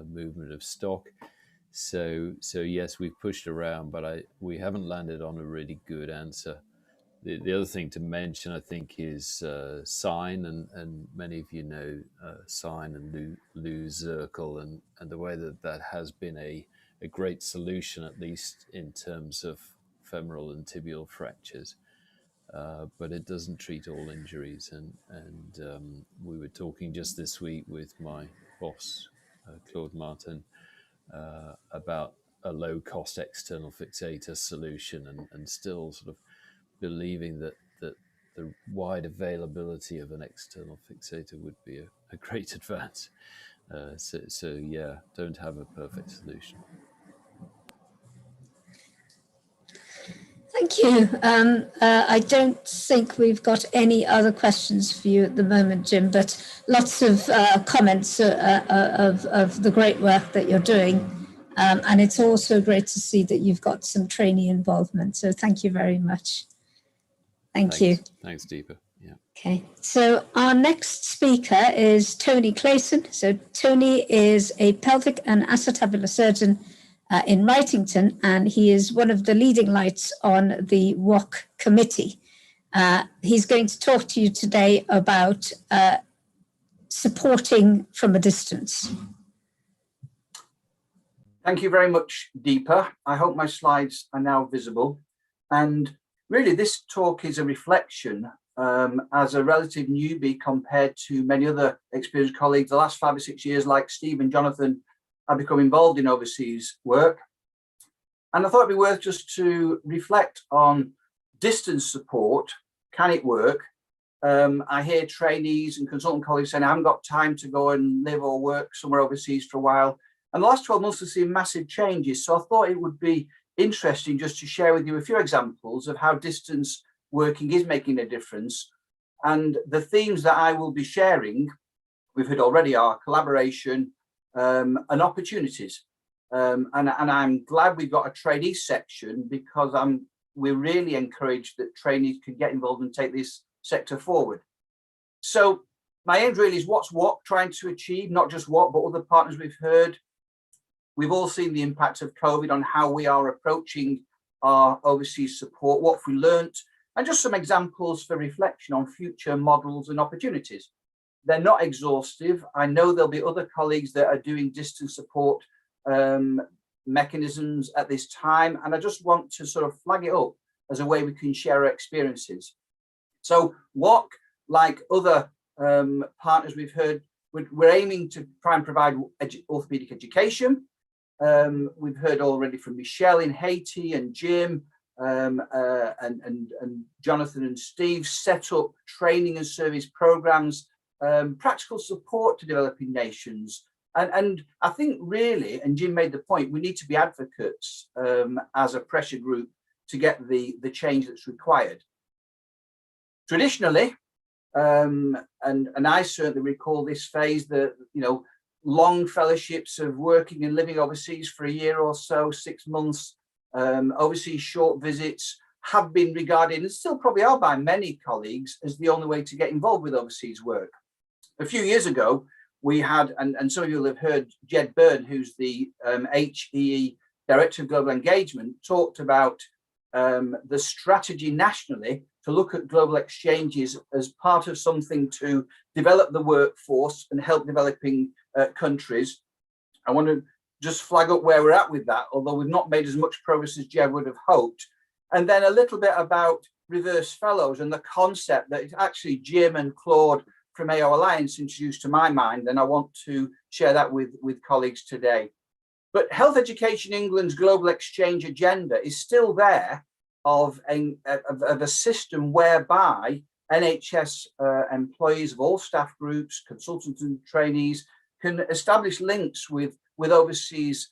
movement of stock. So yes, we've pushed around, but we haven't landed on a really good answer. The other thing to mention, I think, is Sign, and many of you know Sign and Lou Zirkel, and the way that has been a great solution, at least in terms of femoral and tibial fractures. But it doesn't treat all injuries. And we were talking just this week with my boss, Claude Martin, about a low-cost external fixator solution, and still sort of believing that the wide availability of an external fixator would be a great advance. So yeah, don't have a perfect solution. Thank you. I don't think we've got any other questions for you at the moment, Jim, but lots of comments of the great work that you're doing. And it's also great to see that you've got some trainee involvement. So thank you very much. Thanks you. Thanks, Deepa. Yeah. Okay. So our next speaker is Tony Clayson. So Tony is a pelvic and acetabular surgeon in Wrightington, and he is one of the leading lights on the WOC committee. He's going to talk to you today about supporting from a distance. Thank you very much, Deepa. I hope my slides are now visible. And really, this talk is a reflection as a relative newbie compared to many other experienced colleagues. The last 5 or 6 years, like Steve and Jonathan, I've become involved in overseas work. And I thought it'd be worth just to reflect on distance support. Can it work? I hear trainees and consultant colleagues saying, I haven't got time to go and live or work somewhere overseas for a while. And the last 12 months have seen massive changes. So I thought it would be interesting just to share with you a few examples of how distance working is making a difference. And the themes that I will be sharing, we've heard already, are collaboration and opportunities. And I'm glad we've got a trainee section, because we're really encouraged that trainees can get involved and take this sector forward. So my aim really is what's WOC trying to achieve, not just WOC, but other partners we've heard. We've all seen the impact of COVID on how we are approaching our overseas support, what we learnt, and just some examples for reflection on future models and opportunities. They're not exhaustive. I know there'll be other colleagues that are doing distance support mechanisms at this time, and I just want to sort of flag it up as a way we can share our experiences. So WOC, like other partners we've heard, we're aiming to try and provide orthopedic education. We've heard already from Michelle in Haiti, and Jim and Jonathan and Steve set up training and service programs, practical support to developing nations, And I think really, and Jim made the point, we need to be advocates as a pressure group to get the change that's required. Traditionally, and I certainly recall this phase, that, you know, long fellowships of working and living overseas for a year or so, 6 months, overseas short visits have been regarded, and still probably are by many colleagues, as the only way to get involved with overseas work. A few years ago, we had, and some of you will have heard Jed Byrne, who's the HEE Director of Global Engagement, talked about the strategy nationally to look at global exchanges as part of something to develop the workforce and help developing countries. I want to just flag up where we're at with that, although we've not made as much progress as Jed would have hoped. And then a little bit about reverse fellows and the concept that it's actually Jim and Claude from AO Alliance introduced to my mind, and I want to share that with colleagues today. But Health Education England's global exchange agenda is still there, of a system whereby NHS employees of all staff groups, consultants and trainees can establish links with overseas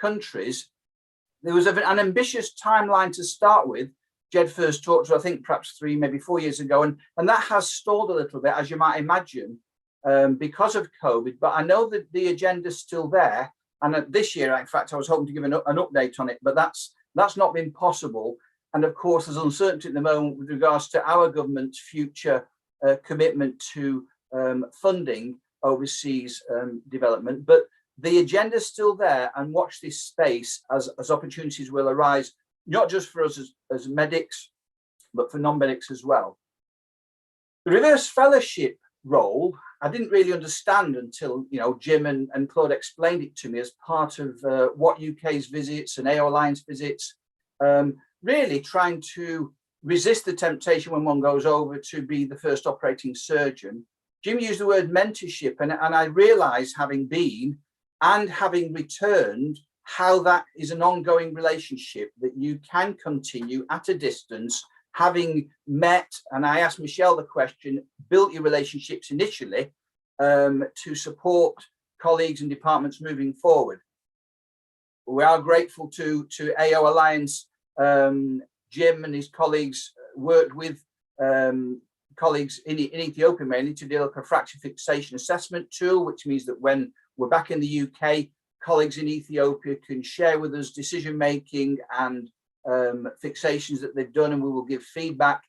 countries. There was an ambitious timeline to start with. Jed first talked to, I think, perhaps 3, maybe 4 years ago, and that has stalled a little bit, as you might imagine, because of COVID. But I know that the agenda's still there. And this year, in fact, I was hoping to give an update on it, but that's not been possible. And of course, there's uncertainty at the moment with regards to our government's future commitment to funding overseas development. But the agenda's still there, and watch this space as opportunities will arise, not just for us as medics, but for non-medics as well. The reverse fellowship role, I didn't really understand until, you know, Jim and Claude explained it to me as part of what UK's visits and AO Alliance visits, really trying to resist the temptation when one goes over to be the first operating surgeon. Jim used the word mentorship, and I realised, having been and having returned, how that is an ongoing relationship that you can continue at a distance, having met, and I asked Michelle the question, built your relationships initially to support colleagues and departments moving forward. We are grateful to AO Alliance. Jim and his colleagues worked with colleagues in Ethiopia mainly to develop a fracture fixation assessment tool, which means that when we're back in the UK, colleagues in Ethiopia can share with us decision making and fixations that they've done, and we will give feedback.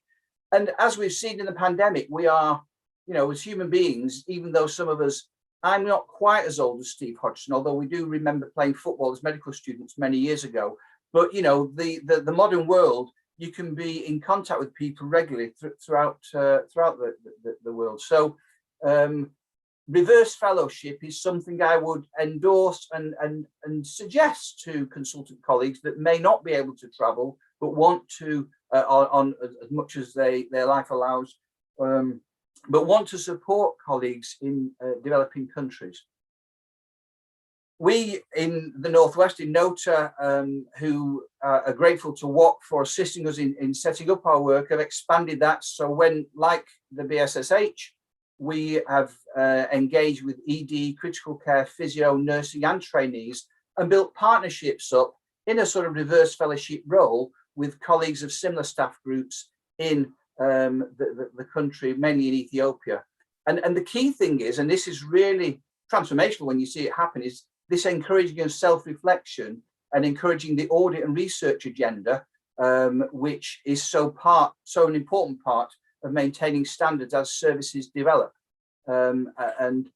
And as we've seen in the pandemic, we are, you know, as human beings, even though some of us, I'm not quite as old as Steve Hodgson, although we do remember playing football as medical students many years ago. But, you know, the modern world, you can be in contact with people regularly throughout the world. So reverse fellowship is something I would endorse and suggest to consultant colleagues that may not be able to travel, but want to, on as much as their life allows, but want to support colleagues in developing countries. We in the Northwest, in NOTA, who are grateful to WOC for assisting us in setting up our work, have expanded that. So when, like the BSSH, we have engaged with ED, critical care, physio, nursing and trainees, and built partnerships up in a sort of reverse fellowship role with colleagues of similar staff groups in the country, mainly in Ethiopia. And the key thing is, and this is really transformational when you see it happen, is this encouraging of self-reflection and encouraging the audit and research agenda, which is so an important part of maintaining standards as services develop. And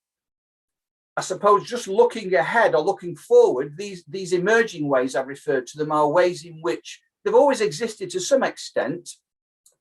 I suppose just looking ahead or looking forward, these emerging ways I've referred to them are ways in which they've always existed to some extent,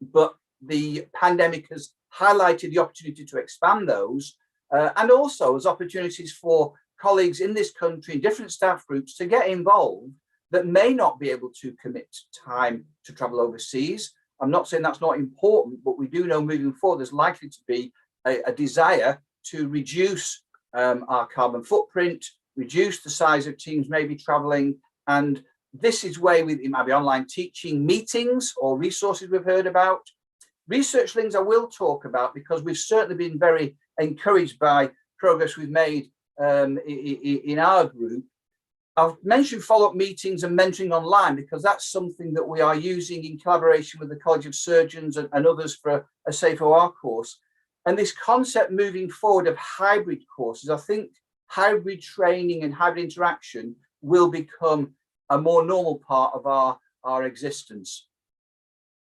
but the pandemic has highlighted the opportunity to expand those, and also as opportunities for colleagues in this country in different staff groups to get involved that may not be able to commit time to travel overseas. I'm not saying that's not important, but we do know moving forward there's likely to be a desire to reduce our carbon footprint, reduce the size of teams maybe traveling. And this is where it might be online teaching, meetings or resources we've heard about. Research links I will talk about, because we've certainly been very encouraged by progress we've made in our group. I've mentioned follow-up meetings and mentoring online because that's something that we are using in collaboration with the College of Surgeons and others for a Safe OR course. And this concept moving forward of hybrid courses, I think hybrid training and hybrid interaction will become a more normal part of our existence.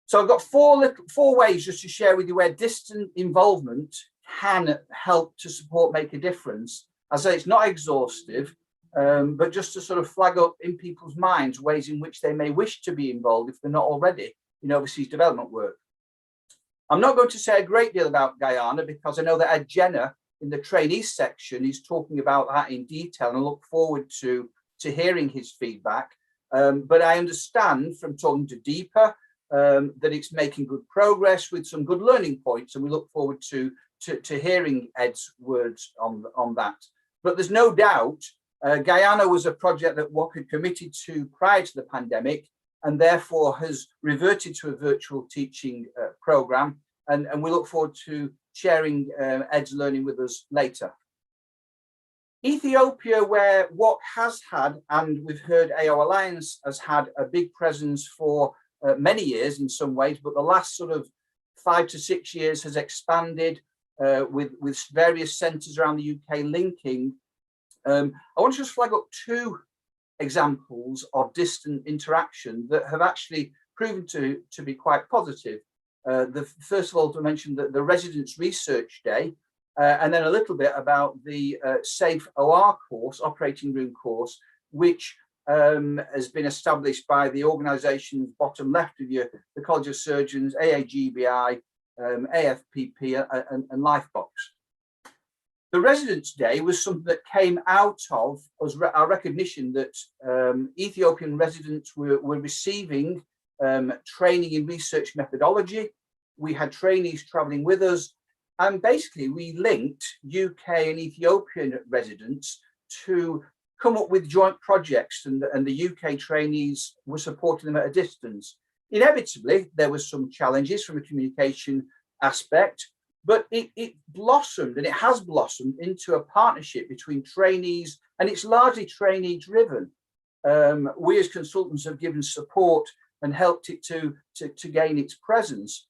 So I've got four ways just to share with you where distant involvement can help to support, make a difference. As I say, it's not exhaustive, but just to sort of flag up in people's minds ways in which they may wish to be involved if they're not already in overseas development work. I'm not going to say a great deal about Guyana because I know that Ed Jenner in the trainees section is talking about that in detail, and I look forward to hearing his feedback. But I understand from talking to Deepa that it's making good progress with some good learning points, and we look forward to hearing Ed's words on that. But there's no doubt Guyana was a project that WOC had committed to prior to the pandemic, and therefore has reverted to a virtual teaching program. And we look forward to sharing Ed's learning with us later. Ethiopia, where WOC has had, and we've heard AO Alliance has had a big presence for many years in some ways, but the last sort of 5 to 6 years has expanded with various centres around the UK linking. I want to just flag up 2 examples of distant interaction that have actually proven to be quite positive. First of all, to mention the Residents Research Day, and then a little bit about the Safe OR course, operating room course, which has been established by the organisations bottom left of you, the College of Surgeons, AAGBI, AFPP and Lifebox. The Residents' Day was something that came out of our recognition that Ethiopian residents were receiving training in research methodology. We had trainees travelling with us, and basically we linked UK and Ethiopian residents to come up with joint projects, and the UK trainees were supporting them at a distance. Inevitably, there were some challenges from a communication aspect, but it blossomed, and it has blossomed into a partnership between trainees, and it's largely trainee driven. We as consultants have given support and helped it to gain its presence.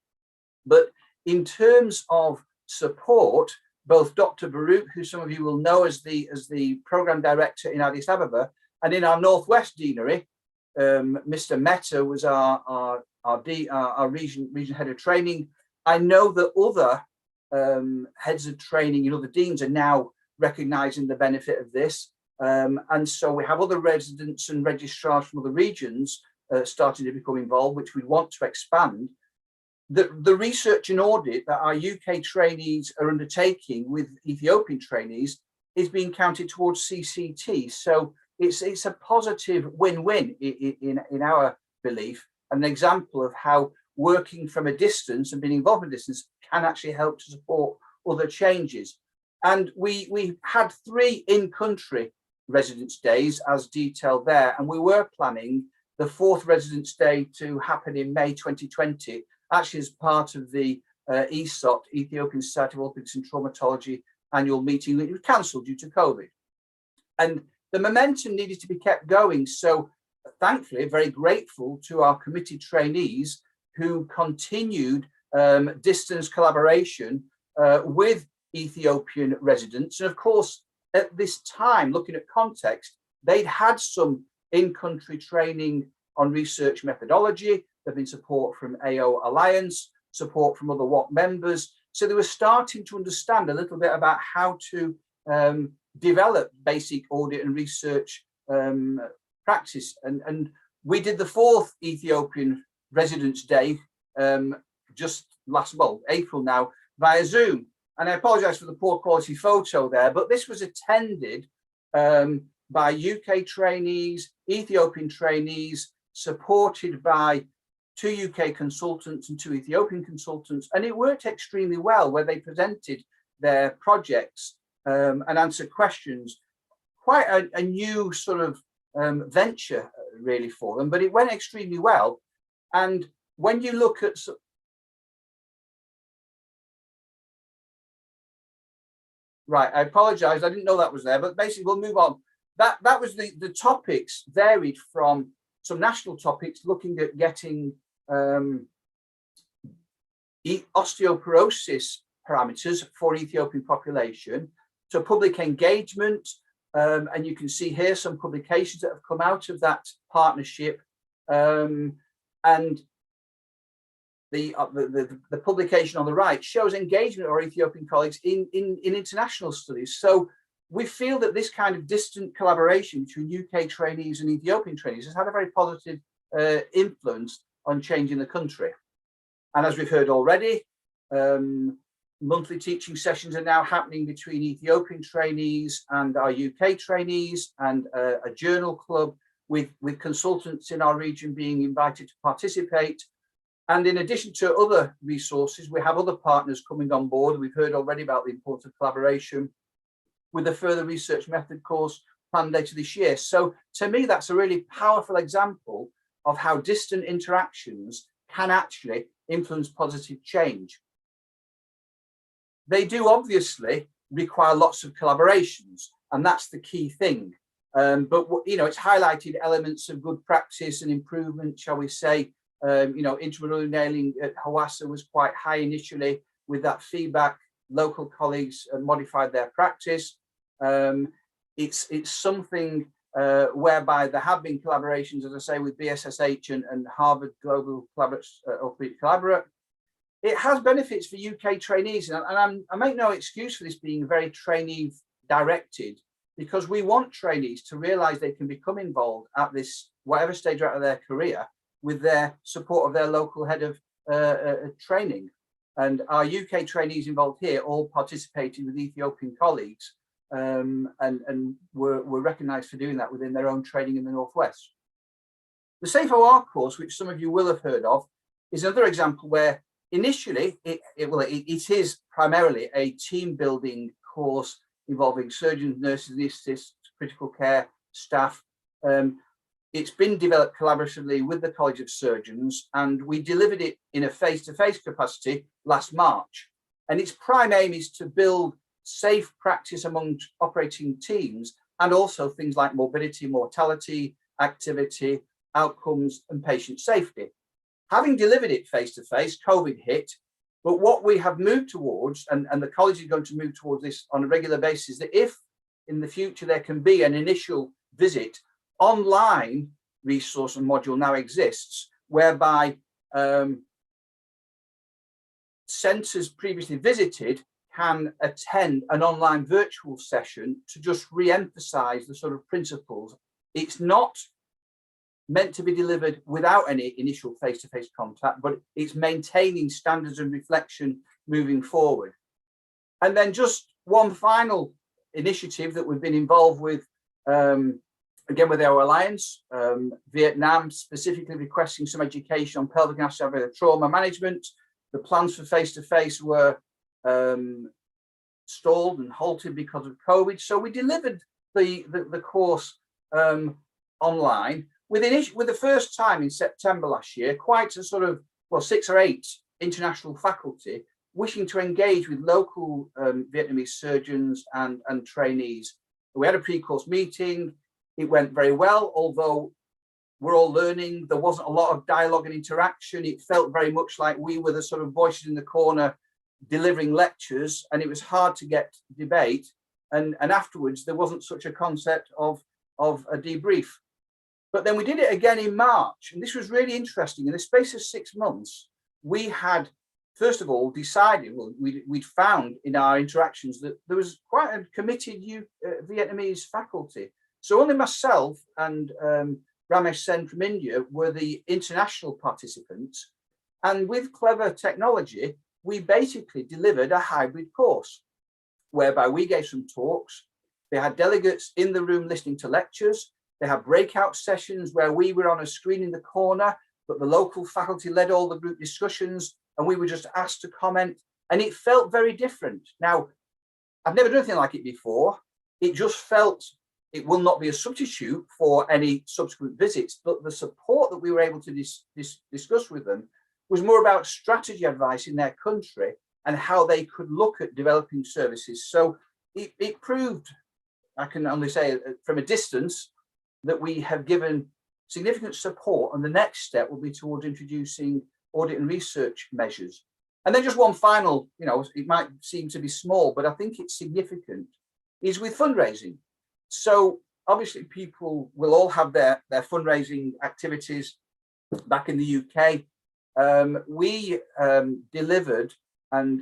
But in terms of support, both Dr. Baruch, who some of you will know as the program director in Addis Ababa, and in our Northwest Deanery, Mr. Mehta was our region head of training. I know that other heads of training in other deans are now recognising the benefit of this. And so we have other residents and registrars from other regions starting to become involved, which we want to expand. The research and audit that our UK trainees are undertaking with Ethiopian trainees is being counted towards CCT. So it's a positive win-win in our belief, an example of how working from a distance and being involved in a distance can actually help to support other changes. And we had 3 in-country Residents' Days as detailed there, and we were planning the 4th Residents' Day to happen in May 2020, actually as part of the ESOT, Ethiopian Society of Orthopaedics and Traumatology annual meeting that was cancelled due to COVID. And the momentum needed to be kept going. So thankfully, very grateful to our committed trainees who continued distance collaboration with Ethiopian residents. And of course, at this time, looking at context, they'd had some in-country training on research methodology. There'd been support from AO Alliance, support from other WOC members. So they were starting to understand a little bit about how to develop basic audit and research practice. And we did the 4th Ethiopian Residents' Day just April now, via Zoom. And I apologise for the poor quality photo there, but this was attended by UK trainees, Ethiopian trainees, supported by 2 UK consultants and 2 Ethiopian consultants. And it worked extremely well, where they presented their projects and answered questions. Quite a new sort of venture really for them, but it went extremely well. And when you look at Right, I apologise, I didn't know that was there, but basically we'll move on. That was the topics varied from some national topics looking at getting osteoporosis parameters for Ethiopian population, to public engagement, and you can see here some publications that have come out of that partnership, and the publication on the right shows engagement of our Ethiopian colleagues in international studies. So we feel that this kind of distant collaboration between UK trainees and Ethiopian trainees has had a very positive influence on changing the country. And as we've heard already, monthly teaching sessions are now happening between Ethiopian trainees and our UK trainees, and a journal club with consultants in our region being invited to participate. And in addition to other resources, we have other partners coming on board. We've heard already about the importance of collaboration with a further research method course planned later this year. So to me, that's a really powerful example of how distant interactions can actually influence positive change. They do obviously require lots of collaborations, and that's the key thing. But you know, it's highlighted elements of good practice and improvement, shall we say. You know, intramural nailing at Hawassa was quite high initially. With that feedback, local colleagues modified their practice. It's something whereby there have been collaborations, as I say, with BSSH and Harvard Global Orthopaedic Collaborate. It has benefits for UK trainees, and I make no excuse for this being very trainee directed, because we want trainees to realise they can become involved at this, whatever stage they're at of their career, with their support of their local head of training. And our UK trainees involved here all participated with Ethiopian colleagues, and were recognised for doing that within their own training in the Northwest. The Safe OR course, which some of you will have heard of, is another example where initially it is primarily a team building course involving surgeons, nurses, anaesthetists, critical care staff. It's been developed collaboratively with the College of Surgeons, and we delivered it in a face-to-face capacity last March. And its prime aim is to build safe practice among operating teams, and also things like morbidity, mortality, activity, outcomes, and patient safety. Having delivered it face-to-face, COVID hit, but what we have moved towards, and the college is going to move towards this on a regular basis, that if in the future there can be an initial visit, online resource and module now exists, whereby centres previously visited can attend an online virtual session to just re-emphasise the sort of principles. It's not meant to be delivered without any initial face-to-face contact, but it's maintaining standards and reflection moving forward. And then just one final initiative that we've been involved with, again with our alliance, Vietnam specifically requesting some education on pelvic and accidental trauma management. The plans for face-to-face were stalled and halted because of COVID. So we delivered the course online with the first time in September last year, quite a sort of, well, 6 or 8 international faculty wishing to engage with local Vietnamese surgeons and trainees. We had a pre-course meeting. It went very well, although we're all learning. There wasn't a lot of dialogue and interaction. It felt very much like we were the sort of voices in the corner delivering lectures, and it was hard to get debate. And afterwards, there wasn't such a concept of a debrief. But then we did it again in March, and this was really interesting. In the space of 6 months, we had, first of all, decided, well, we'd found in our interactions that there was quite a committed Vietnamese faculty. So only myself and Ramesh Sen from India were the international participants. And with clever technology, we basically delivered a hybrid course, whereby we gave some talks. They had delegates in the room listening to lectures. They had breakout sessions where we were on a screen in the corner, but the local faculty led all the group discussions, and we were just asked to comment. And it felt very different. Now, I've never done anything like it before. It just felt it will not be a substitute for any subsequent visits, but the support that we were able to discuss with them was more about strategy advice in their country and how they could look at developing services. So it proved, I can only say from a distance, that we have given significant support, and the next step will be towards introducing audit and research measures. And then just one final, it might seem to be small, but I think it's significant, is with fundraising. So obviously people will all have their fundraising activities back in the UK. We delivered, and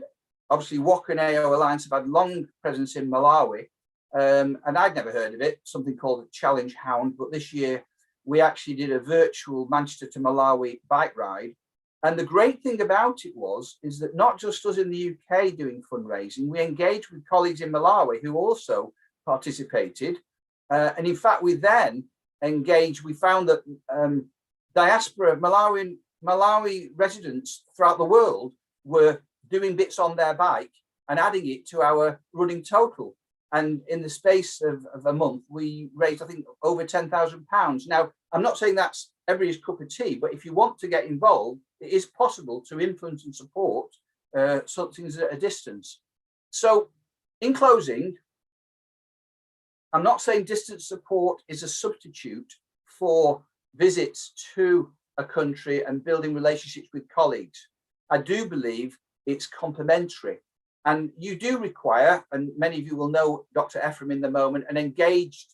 obviously WOC and AO Alliance have had long presence in Malawi, and I'd never heard of it, something called a Challenge Hound, but this year we actually did a virtual Manchester to Malawi bike ride. And the great thing about it is that not just us in the UK doing fundraising, we engaged with colleagues in Malawi who also participated. And in fact, we then engaged, we found that diaspora, Malawi residents throughout the world were doing bits on their bike and adding it to our running total. And in the space of a month, we raised, I think, over £10,000. Now, I'm not saying that's everybody's cup of tea, but if you want to get involved, it is possible to influence and support something at a distance. So in closing, I'm not saying distance support is a substitute for visits to a country and building relationships with colleagues. I do believe it's complementary. And you do require, and many of you will know Dr. Ephraim in the moment, an engaged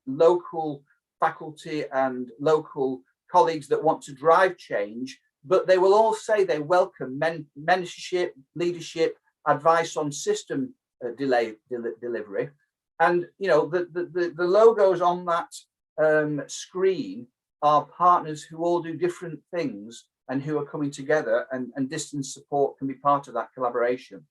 local faculty and local colleagues that want to drive change, but they will all say they welcome mentorship, leadership, advice on system delivery. And the logos on that screen are partners who all do different things and who are coming together, and distance support can be part of that collaboration.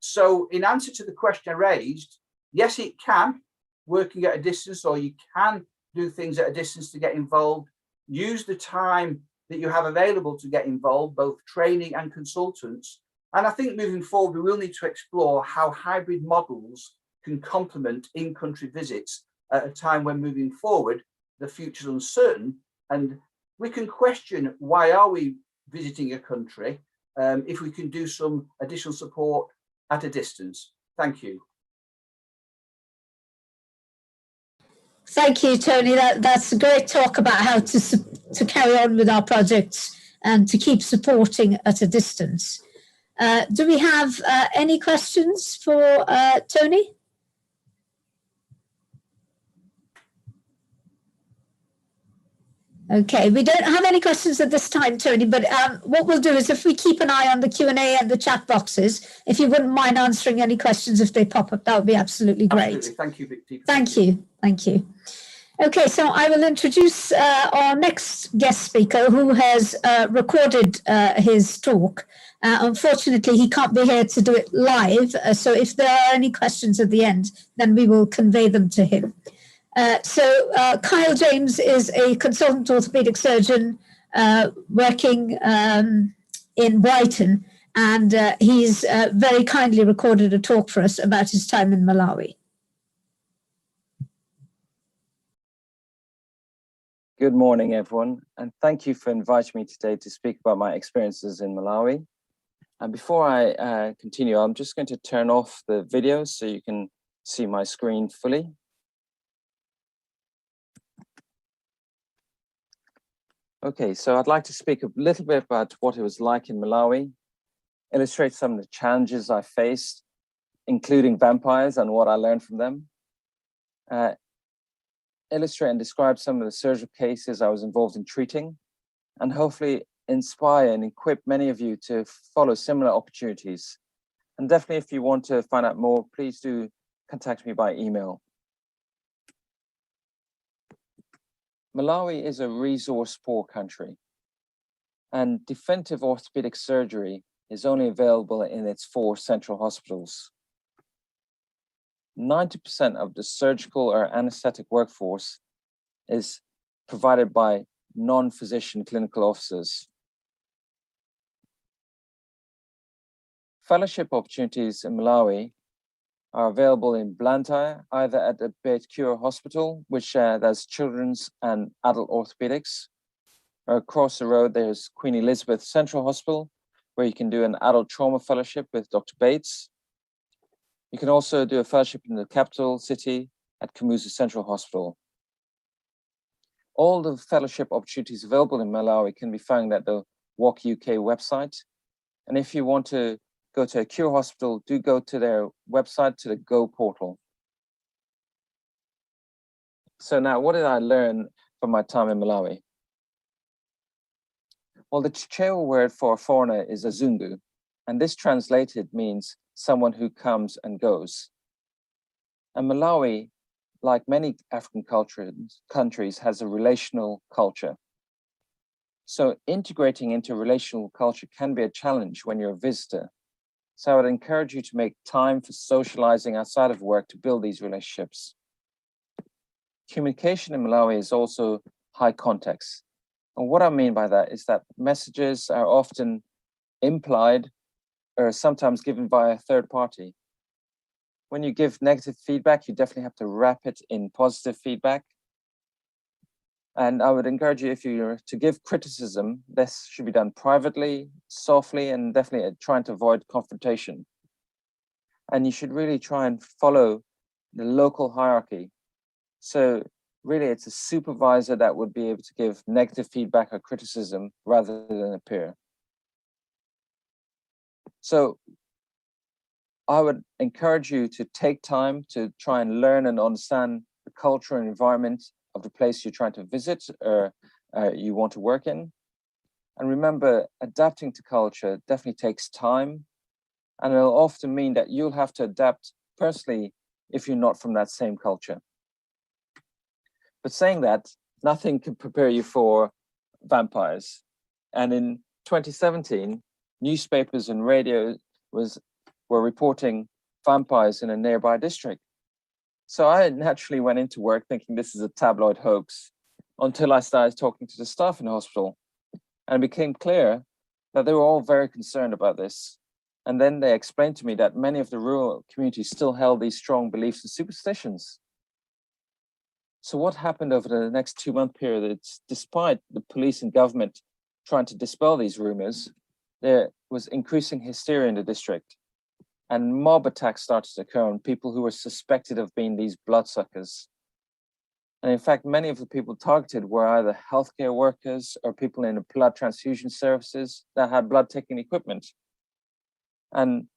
So in answer to the question I raised, yes, it can, working at a distance, or you can do things at a distance to get involved. Use the time that you have available to get involved, both training and consultants. And I think moving forward, we will need to explore how hybrid models can complement in-country visits at a time when moving forward, the future is uncertain. And we can question, why are we visiting a country if we can do some additional support at a distance? Thank you. Thank you, Tony. That's a great talk about how to carry on with our projects and to keep supporting at a distance. Do we have any questions for Tony? Okay, we don't have any questions at this time, Tony, but what we'll do is, if we keep an eye on the Q&A and the chat boxes, if you wouldn't mind answering any questions if they pop up, that would be absolutely great. Absolutely. Thank you, Victor. Thank you. Thank you. Okay, so I will introduce our next guest speaker, who has recorded his talk. Unfortunately, he can't be here to do it live, so if there are any questions at the end, then we will convey them to him. So Kyle James is a consultant orthopaedic surgeon working in Brighton, and he's very kindly recorded a talk for us about his time in Malawi. Good morning, everyone, and thank you for inviting me today to speak about my experiences in Malawi. And before I continue, I'm just going to turn off the video so you can see my screen fully. Okay, so I'd like to speak a little bit about what it was like in Malawi, illustrate some of the challenges I faced, including vampires and what I learned from them, illustrate and describe some of the surgical cases I was involved in treating, and hopefully inspire and equip many of you to follow similar opportunities. And definitely, if you want to find out more, please do contact me by email. Malawi is a resource-poor country, and definitive orthopedic surgery is only available in its 4 central hospitals. 90% of the surgical or anesthetic workforce is provided by non-physician clinical officers. Fellowship opportunities in Malawi are available in Blantyre, either at the Beit Cure Hospital, which there's children's and adult orthopedics. Or across the road, there's Queen Elizabeth Central Hospital, where you can do an adult trauma fellowship with Dr. Bates. You can also do a fellowship in the capital city at Kamuzu Central Hospital. All the fellowship opportunities available in Malawi can be found at the Walk UK website. And if you want to go to a Cure hospital, do go to their website, to the Go portal. So now, what did I learn from my time in Malawi? Well, the Chichewa word for a foreigner is Azungu, and this translated means someone who comes and goes. And Malawi, like many African countries, has a relational culture. So integrating into relational culture can be a challenge when you're a visitor. So I would encourage you to make time for socializing outside of work to build these relationships. Communication in Malawi is also high context. And what I mean by that is that messages are often implied or sometimes given by a third party. When you give negative feedback, you definitely have to wrap it in positive feedback. And I would encourage you, if you're to give criticism, this should be done privately, softly, and definitely trying to avoid confrontation. And you should really try and follow the local hierarchy. So really, it's a supervisor that would be able to give negative feedback or criticism rather than a peer. So I would encourage you to take time to try and learn and understand the culture and environment of the place you're trying to visit or you want to work in. And remember, adapting to culture definitely takes time, and it'll often mean that you'll have to adapt personally if you're not from that same culture. But saying that, nothing can prepare you for vampires. And in 2017, newspapers and radio were reporting vampires in a nearby district. So I naturally went into work thinking this is a tabloid hoax until I started talking to the staff in the hospital. And it became clear that they were all very concerned about this. And then they explained to me that many of the rural communities still held these strong beliefs and superstitions. So what happened over the next 2-month period is, despite the police and government trying to dispel these rumors, there was increasing hysteria in the district. And mob attacks started to occur on people who were suspected of being these bloodsuckers. And in fact, many of the people targeted were either healthcare workers or people in the blood transfusion services that had blood-taking equipment. And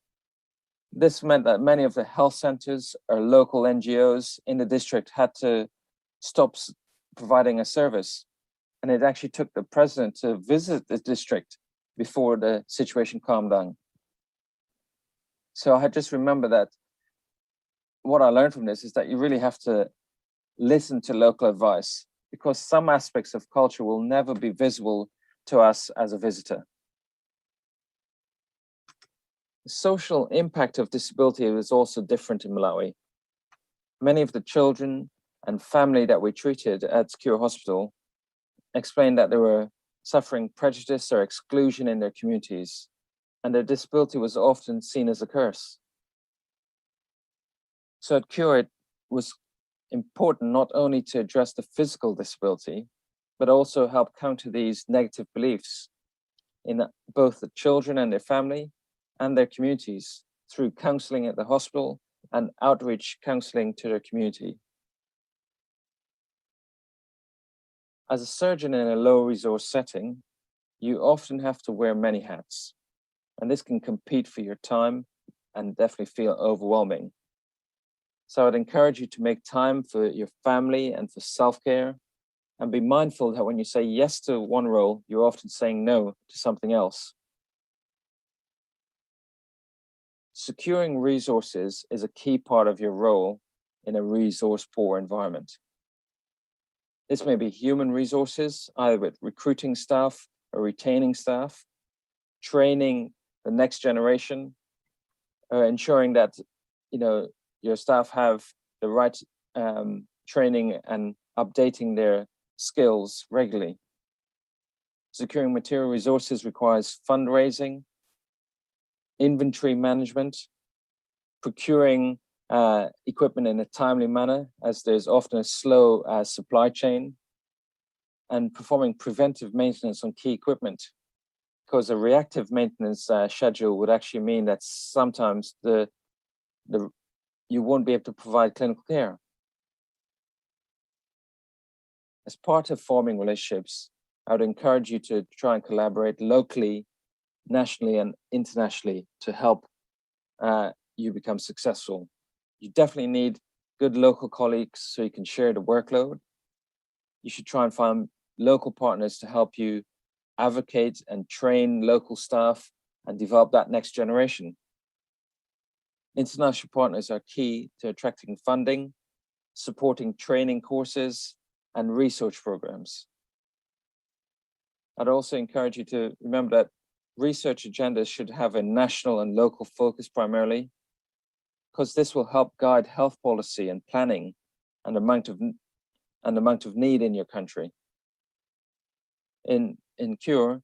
this meant that many of the health centers or local NGOs in the district had to stop providing a service. And it actually took the president to visit the district before the situation calmed down. So I just remember that what I learned from this is that you really have to listen to local advice, because some aspects of culture will never be visible to us as a visitor. The social impact of disability is also different in Malawi. Many of the children and family that we treated at Cure Hospital explained that they were suffering prejudice or exclusion in their communities, and their disability was often seen as a curse. So at Cure, it was important not only to address the physical disability, but also help counter these negative beliefs in both the children and their family and their communities through counseling at the hospital and outreach counseling to their community. As a surgeon in a low resource setting, you often have to wear many hats, and this can compete for your time and definitely feel overwhelming. So I'd encourage you to make time for your family and for self-care, and be mindful that when you say yes to one role, you're often saying no to something else. Securing resources is a key part of your role in a resource-poor environment. This may be human resources, either with recruiting staff or retaining staff, training the next generation, or ensuring that your staff have the right training and updating their skills regularly. Securing material resources requires fundraising, inventory management, procuring equipment in a timely manner, as there's often a slow supply chain, and performing preventive maintenance on key equipment, because a reactive maintenance schedule would actually mean that sometimes the you won't be able to provide clinical care. As part of forming relationships, I would encourage you to try and collaborate locally, nationally, and internationally to help you become successful. You definitely need good local colleagues so you can share the workload. You should try and find local partners to help you advocate and train local staff and develop that next generation. International partners are key to attracting funding, supporting training courses, and research programs. I'd also encourage you to remember that research agendas should have a national and local focus primarily, because this will help guide health policy and planning and the amount of need in your country. In CURE,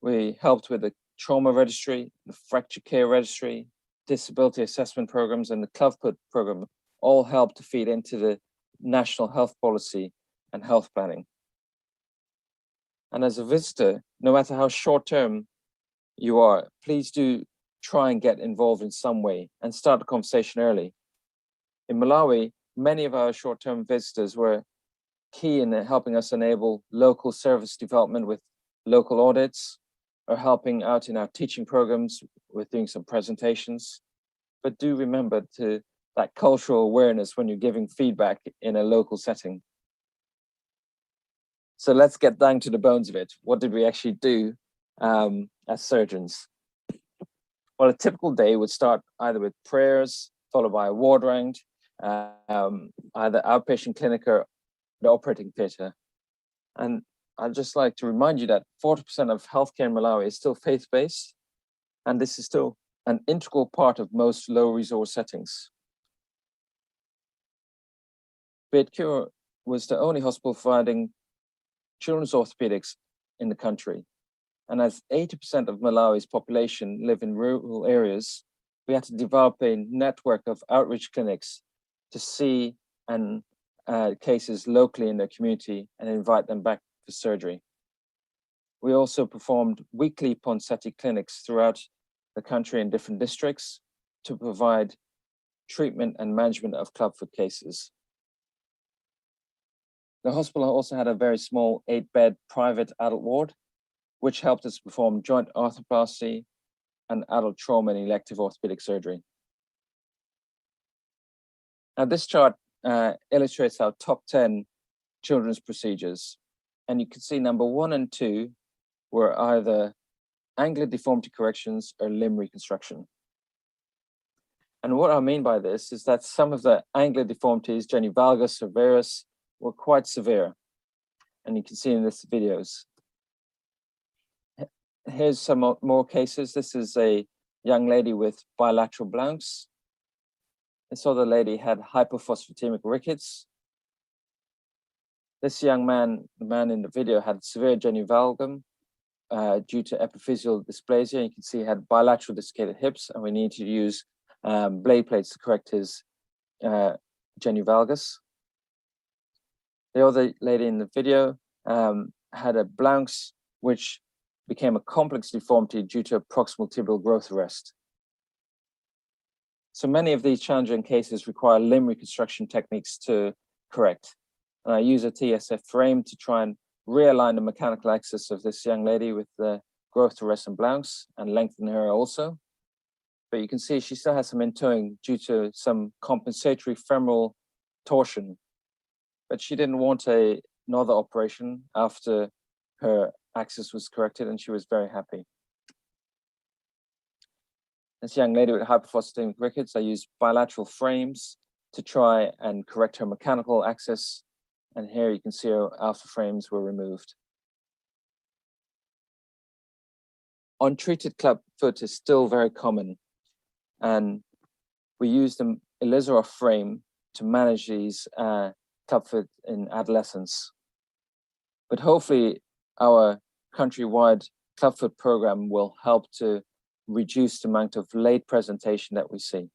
we helped with the trauma registry, the fracture care registry, disability assessment programs, and the clubfoot program all help to feed into the national health policy and health planning. And as a visitor, no matter how short-term you are, please do try and get involved in some way and start the conversation early. In Malawi, many of our short-term visitors were key in helping us enable local service development with local audits, or helping out in our teaching programs with doing some presentations. But do remember that cultural awareness when you're giving feedback in a local setting. So let's get down to the bones of it. What did we actually do as surgeons? Well, a typical day would start either with prayers, followed by a ward round, either outpatient clinic or the operating theatre. And I'd just like to remind you that 40% of healthcare in Malawi is still faith-based, and this is still an integral part of most low-resource settings. Cure was the only hospital providing children's orthopedics in the country. And as 80% of Malawi's population live in rural areas, we had to develop a network of outreach clinics to see cases locally in their community and invite them back for surgery. We also performed weekly Ponseti clinics throughout the country in different districts to provide treatment and management of clubfoot cases. The hospital also had a very small 8-bed private adult ward, which helped us perform joint arthroplasty and adult trauma and elective orthopedic surgery. Now, this chart illustrates our top 10 children's procedures. And you can see number 1 and 2 were either angular deformity corrections or limb reconstruction. And what I mean by this is that some of the angular deformities, genivalgus or varus, were quite severe. And you can see in this videos. Here's some more cases. This is a young lady with bilateral blouns. This other lady had hypophosphatemic rickets. This young man, the man in the video, had severe genivalgum due to epiphyseal dysplasia. You can see he had bilateral desiccated hips, and we need to use blade plates to correct his genivalgus. The other lady in the video had a blounce, which became a complex deformity due to a proximal tibial growth arrest. So many of these challenging cases require limb reconstruction techniques to correct. And I use a TSF frame to try and realign the mechanical axis of this young lady with the growth arrest and blounce and lengthen her also. But you can see she still has some in-toeing due to some compensatory femoral torsion. But she didn't want another operation after her axis was corrected, and she was very happy. This young lady with hypophosphatemic rickets, I used bilateral frames to try and correct her mechanical axis. And here you can see her alpha frames were removed. Untreated clubfoot is still very common. And we use the Elizarov frame to manage these clubfoot in adolescence. But hopefully our countrywide clubfoot program will help to reduce the amount of late presentation that we see.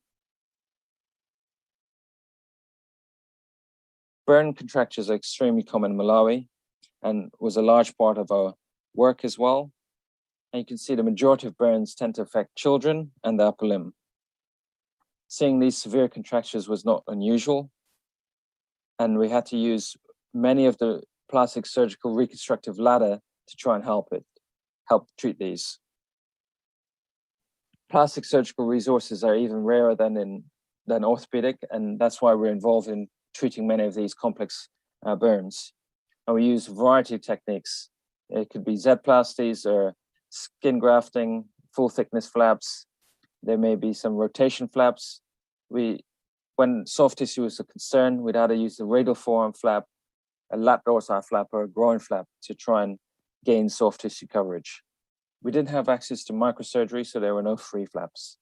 Burn contractures are extremely common in Malawi and was a large part of our work as well. And you can see the majority of burns tend to affect children and the upper limb. seeing these severe contractures was not unusual, and we had to use many of the plastic surgical reconstructive ladder to try and help treat these. Plastic surgical resources are even rarer than orthopedic, and that's why we're involved in treating many of these complex burns. And we use a variety of techniques. It could be Z-plasties or skin grafting, full thickness flaps. There may be some rotation flaps. When soft tissue is a concern, we'd either use the radial forearm flap, a lat dorsi flap, or a groin flap to try and gain soft tissue coverage. We didn't have access to microsurgery, so there were no free flaps.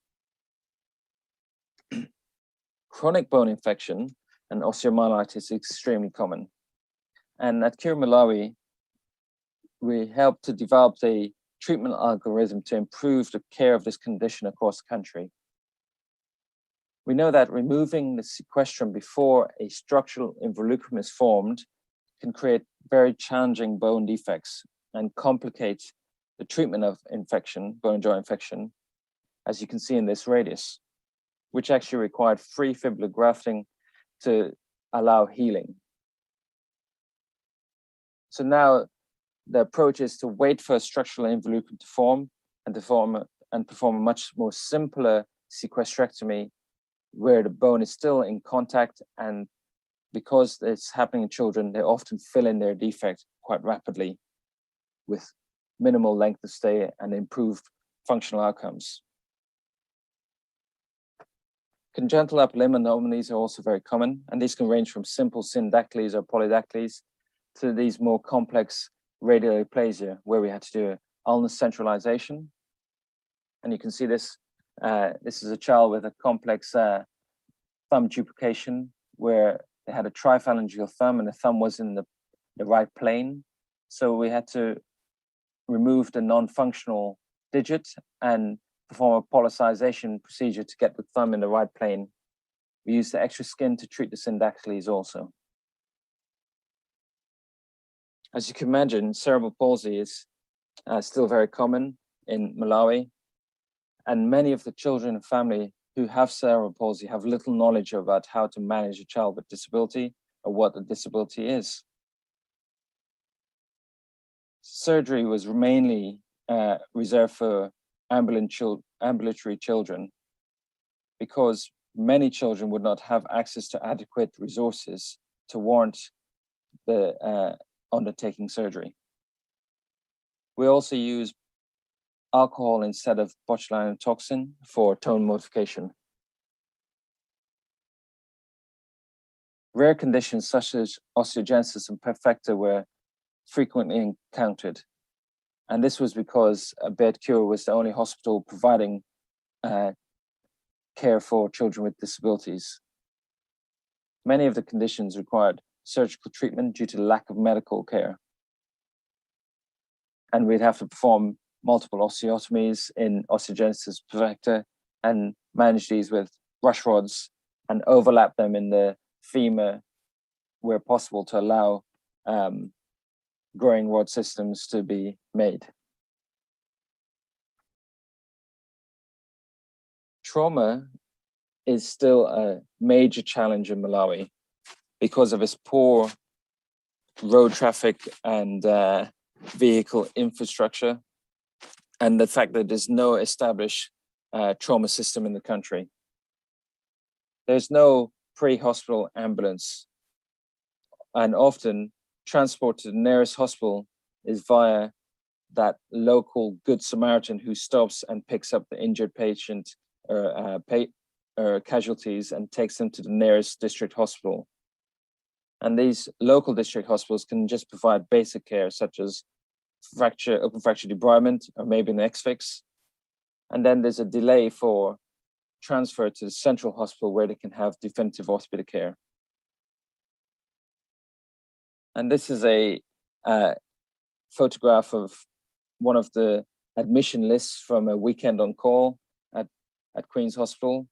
Chronic bone infection and osteomyelitis is extremely common. And at Cure Malawi, we helped to develop a treatment algorithm to improve the care of this condition across the country. We know that removing the sequestrum before a structural involucrum is formed can create very challenging bone defects and complicate the treatment of infection, bone and joint infection, as you can see in this radius, which actually required free fibula grafting to allow healing. So now the approach is to wait for a structural involucrum to form and perform a much more simpler sequestrectomy where the bone is still in contact, and because it's happening in children, they often fill in their defect quite rapidly with minimal length of stay and improved functional outcomes. Congenital upper limb anomalies are also very common, and these can range from simple syndactyles or polydactyles to these more complex radial aplasia, where we had to do ulnar centralization. And you can see this. This is a child with a complex thumb duplication, where they had a triphalangeal thumb and the thumb was in the right plane. So we had to remove the non-functional digit and perform a policization procedure to get the thumb in the right plane. We used the extra skin to treat the syndactyles also. As you can imagine, cerebral palsy is still very common in Malawi, and many of the children and family who have cerebral palsy have little knowledge about how to manage a child with disability or what a disability is. Surgery was mainly reserved for ambulatory children because many children would not have access to adequate resources to warrant the undertaking surgery. We also use alcohol instead of botulinum toxin for tone modification. Rare conditions such as osteogenesis imperfecta were frequently encountered. And this was because Bed Cure was the only hospital providing care for children with disabilities. Many of the conditions required surgical treatment due to lack of medical care. And we'd have to perform multiple osteotomies in osteogenesis imperfecta and manage these with rush rods and overlap them in the femur where possible to allow growing rod systems to be made. Trauma is still a major challenge in Malawi because of its poor road traffic and vehicle infrastructure, and the fact that there's no established trauma system in the country. There's no pre-hospital ambulance, and often transport to the nearest hospital is via that local Good Samaritan who stops and picks up the injured patient or casualties and takes them to the nearest district hospital. And these local district hospitals can just provide basic care such as open fracture debridement or maybe an X-fix. And then there's a delay for transfer to the central hospital where they can have definitive orthopedic care. And this is a photograph of one of the admission lists from a weekend on call at Queen's Hospital.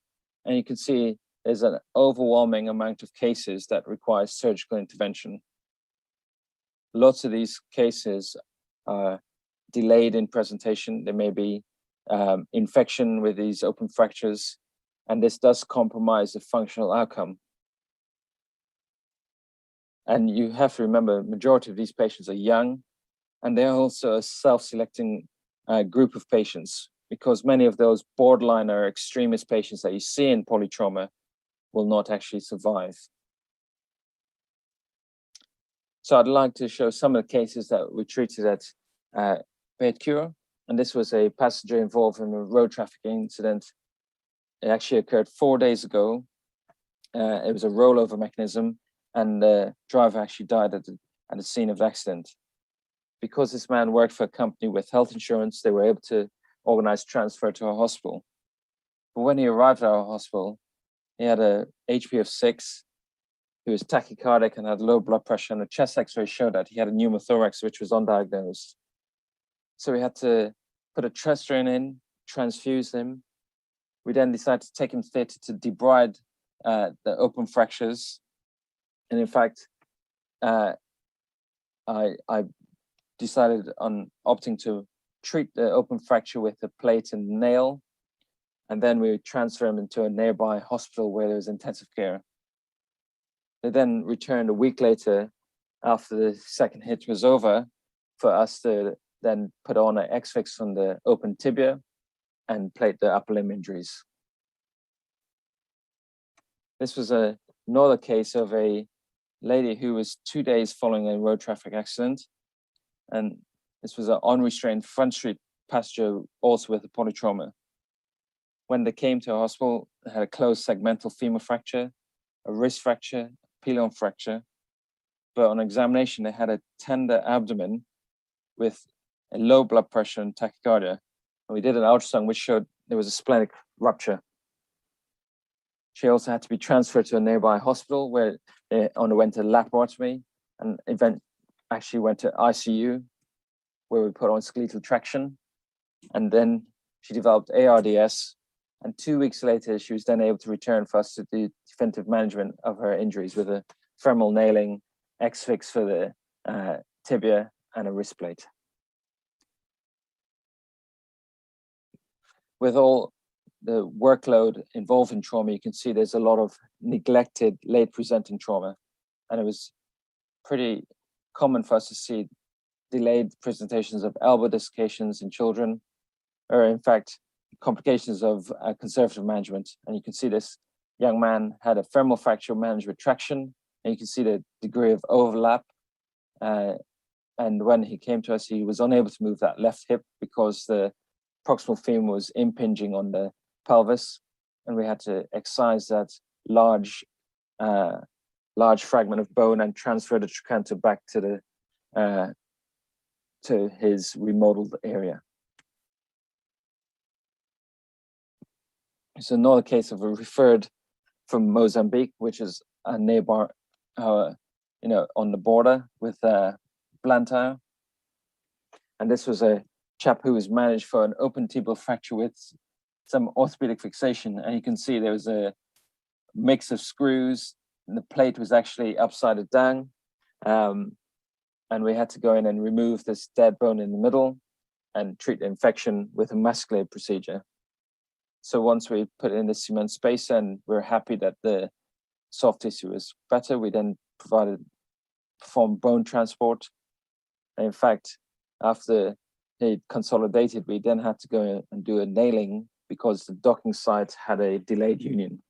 And you can see there's an overwhelming amount of cases that require surgical intervention. Lots of these cases are delayed in presentation. There may be infection with these open fractures, and this does compromise the functional outcome. And you have to remember, majority of these patients are young, and they're also a self-selecting group of patients, because many of those borderline or extremist patients that you see in polytrauma will not actually survive. So I'd like to show some of the cases that we treated at Haiti, and this was a passenger involved in a road traffic incident. It actually occurred 4 days ago. It was a rollover mechanism, and the driver actually died at the scene of the accident. Because this man worked for a company with health insurance, they were able to organize transfer to a hospital. But when he arrived at our hospital, he had a HP of 6, he was tachycardic and had low blood pressure, and the chest x-ray showed that he had a pneumothorax, which was undiagnosed. So we had to put a chest drain in, transfuse him. We then decided to take him to theatre to debride the open fractures. And in fact, I decided on opting to treat the open fracture with a plate and nail, and then we would transfer him into a nearby hospital where there was intensive care. They then returned a week later, after the second hit was over, for us to then put on an X-fix on the open tibia and plate the upper limb injuries. This was another case of a lady who was 2 days following a road traffic accident, and this was an unrestrained front street passenger, also with a polytrauma. When they came to hospital, they had a closed segmental femur fracture, a wrist fracture, a pilon fracture, but on examination, they had a tender abdomen with a low blood pressure and tachycardia. And we did an ultrasound which showed there was a splenic rupture. She also had to be transferred to a nearby hospital where they underwent a laparotomy, and actually went to ICU, where we put on skeletal traction. And then she developed ARDS. And 2 weeks later, she was then able to return for us to do definitive management of her injuries with a femoral nailing, X-fix for the tibia, and a wrist plate. With all the workload involved in trauma, you can see there's a lot of neglected late presenting trauma. And it was pretty common for us to see delayed presentations of elbow dislocations in children, or in fact, complications of conservative management. And you can see this young man had a femoral fracture managed with traction, and you can see the degree of overlap. And when he came to us, he was unable to move that left hip because the proximal femur was impinging on the pelvis, and we had to excise that large fragment of bone and transfer the trochanter back to his remodeled area. It's another case of a referred from Mozambique, which is a neighbor, on the border with Blantyre. And this was a chap who was managed for an open tibial fracture with some orthopedic fixation. And you can see there was a mix of screws, and the plate was actually upside down. And we had to go in and remove this dead bone in the middle and treat the infection with a masculine procedure. So once we put in the cement spacer and we're happy that the soft tissue was better, we then performed bone transport. And in fact, after it consolidated, we then had to go and do a nailing because the docking site had a delayed union.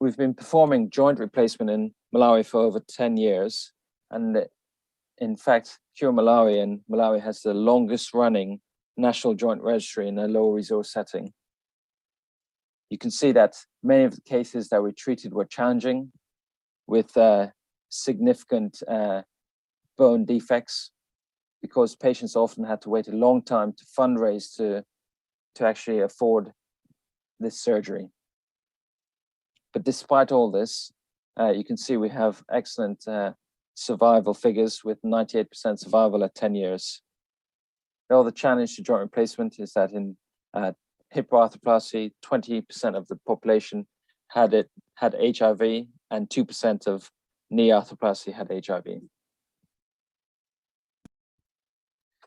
We've been performing joint replacement in Malawi for over 10 years. And in fact, Cure Malawi, and Malawi has the longest running national joint registry in a low resource setting. You can see that many of the cases that we treated were challenging with significant bone defects, because patients often had to wait a long time to fundraise to actually afford this surgery. But despite all this, you can see we have excellent survival figures with 98% survival at 10 years. The other challenge to joint replacement is that in hip arthroplasty, 20% of the population had HIV, and 2% of knee arthroplasty had HIV.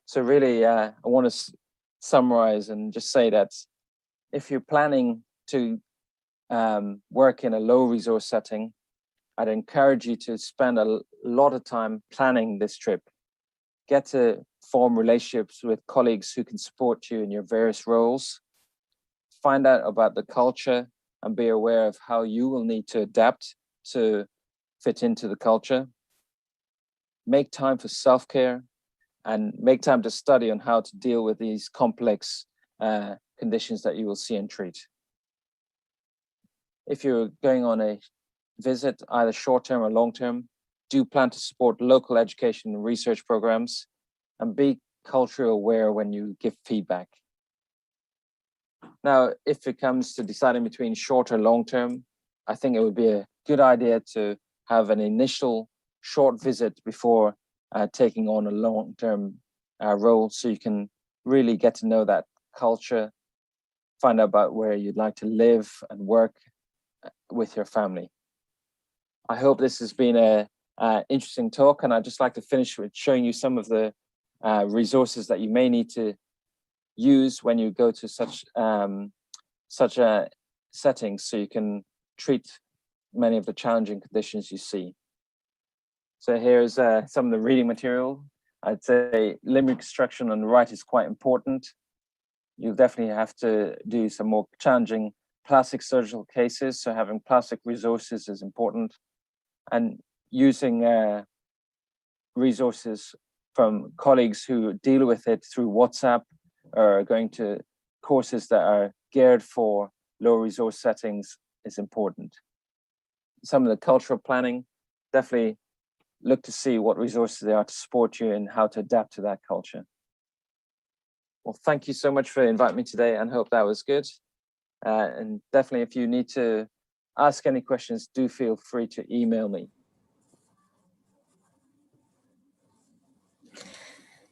So really, I want to summarize and just say that if you're planning to work in a low resource setting, I'd encourage you to spend a lot of time planning this trip. Get to form relationships with colleagues who can support you in your various roles. Find out about the culture and be aware of how you will need to adapt to fit into the culture. Make time for self-care and make time to study on how to deal with these complex conditions that you will see and treat. If you're going on a visit, either short-term or long-term, do plan to support local education and research programs and be culturally aware when you give feedback. Now, if it comes to deciding between short or long-term, I think it would be a good idea to have an initial short visit before taking on a long-term role, so you can really get to know that culture, find out about where you'd like to live and work with your family. I hope this has been a interesting talk, and I'd just like to finish with showing you some of the resources that you may need to use when you go to such a setting, so you can treat many of the challenging conditions you see. So here's some of the reading material. I'd say limb reconstruction on the right is quite important. You'll definitely have to do some more challenging plastic surgical cases, so having plastic resources is important. And using resources from colleagues who deal with it through WhatsApp, or going to courses that are geared for low resource settings is important. Some of the cultural planning, definitely look to see what resources there are to support you and how to adapt to that culture. Well, thank you so much for inviting me today, and hope that was good. And definitely, if you need to ask any questions, do feel free to email me.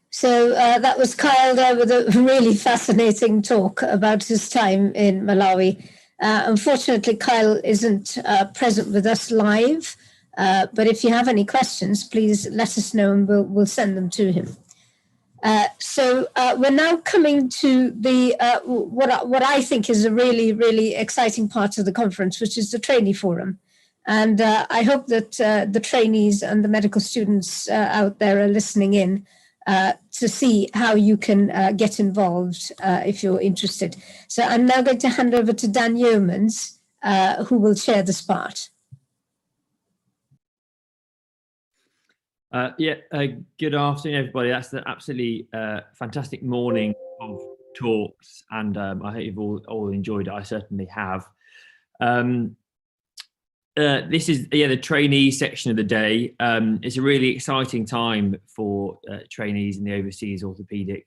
So that was Kyle there with a really fascinating talk about his time in Malawi. Unfortunately, Kyle isn't present with us live, but if you have any questions, please let us know and we'll send them to him. So we're now coming to the what I think is a really, really exciting part of the conference, which is the trainee forum. And I hope that the trainees and the medical students out there are listening in to see how you can get involved if you're interested. So I'm now going to hand over to Dan Yeomans, who will share this part. Good afternoon, everybody. That's an absolutely fantastic morning of talks, and I hope you've all enjoyed it. I certainly have. This is the trainee section of the day. It's a really exciting time for trainees in the overseas orthopaedic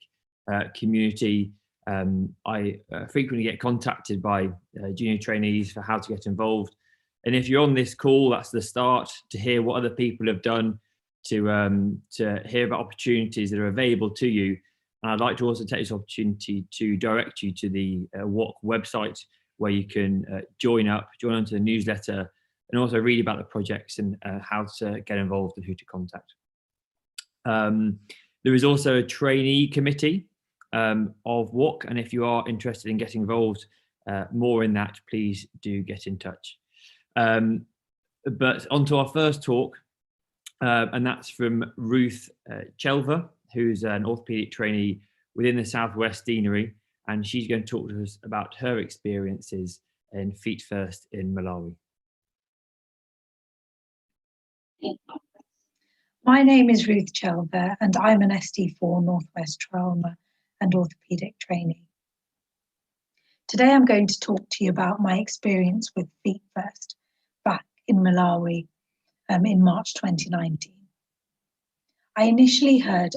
community. I frequently get contacted by junior trainees for how to get involved. And if you're on this call, that's the start to hear what other people have done, to hear about opportunities that are available to you. And I'd like to also take this opportunity to direct you to the WOC website, where you can join onto the newsletter, and also read about the projects and how to get involved and who to contact. There is also a trainee committee of WOC, and if you are interested in getting involved more in that, please do get in touch. But on to our first talk, and that's from Ruth Chelver, who's an orthopaedic trainee within the Southwest Deanery, and she's going to talk to us about her experiences in Feet First in Malawi. My name is Ruth Chelver, and I'm an SD4 Northwest Trauma and Orthopaedic trainee. Today I'm going to talk to you about my experience with Feet First back in Malawi in March 2019. I initially heard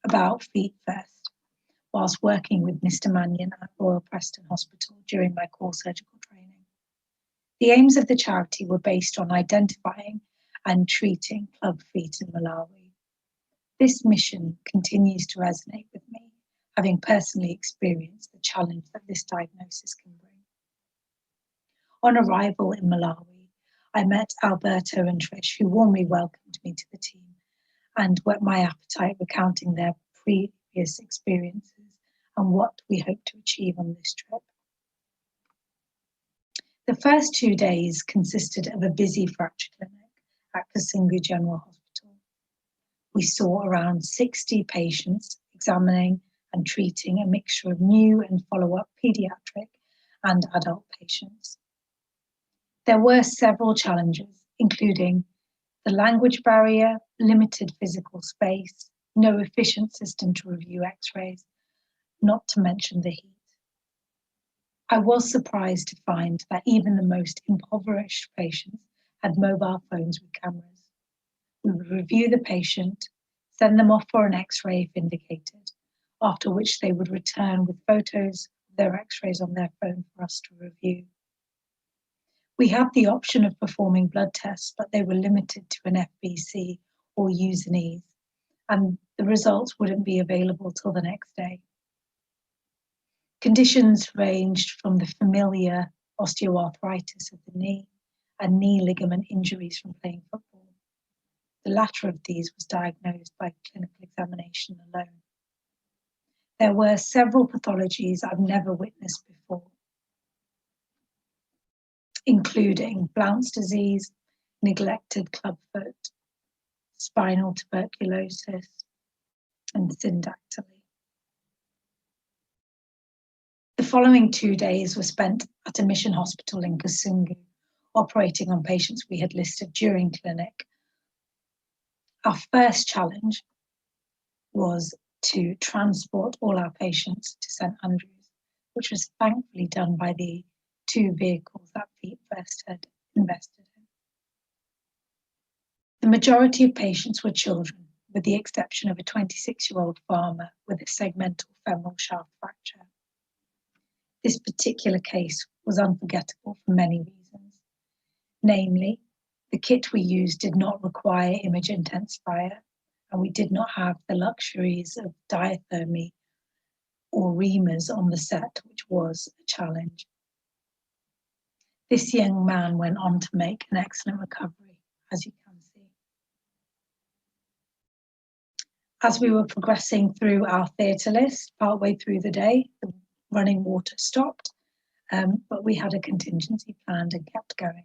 about Feet First whilst working with Mr. Mannion at Royal Preston Hospital during my core surgical training. The aims of the charity were based on identifying and treating club feet in Malawi. This mission continues to resonate with me, having personally experienced the challenge that this diagnosis can bring. On arrival in Malawi, I met Alberto and Trish, who warmly welcomed me to the team and whet my appetite, recounting their previous experiences and what we hope to achieve on this trip. The first 2 days consisted of a busy fracture clinic at Kasungu General Hospital. We saw around 60 patients, examining and treating a mixture of new and follow-up paediatric and adult patients. There were several challenges, including the language barrier, limited physical space, no efficient system to review x-rays, not to mention the heat. I was surprised to find that even the most impoverished patients had mobile phones with cameras. We would review the patient, send them off for an x-ray if indicated, after which they would return with photos of their x-rays on their phone for us to review. We had the option of performing blood tests, but they were limited to an FBC or Usinese, and the results wouldn't be available till the next day. Conditions ranged from the familiar osteoarthritis of the knee and knee ligament injuries from playing football. The latter of these was diagnosed by clinical examination alone. There were several pathologies I've never witnessed before, including Blount's disease, neglected clubfoot, spinal tuberculosis, and syndactyly. The following 2 days were spent at a mission hospital in Kasungu, operating on patients we had listed during clinic. Our first challenge was to transport all our patients to St Andrews, which was thankfully done by the 2 vehicles that Feet First had invested in. The majority of patients were children, with the exception of a 26-year-old farmer with a segmental femoral shaft fracture. This particular case was unforgettable for many reasons. Namely, the kit we used did not require image intensifier, and we did not have the luxuries of diathermy or reamers on the set, which was a challenge. This young man went on to make an excellent recovery, as you can see. As we were progressing through our theatre list, partway through the day, the running water stopped, but we had a contingency planned and kept going.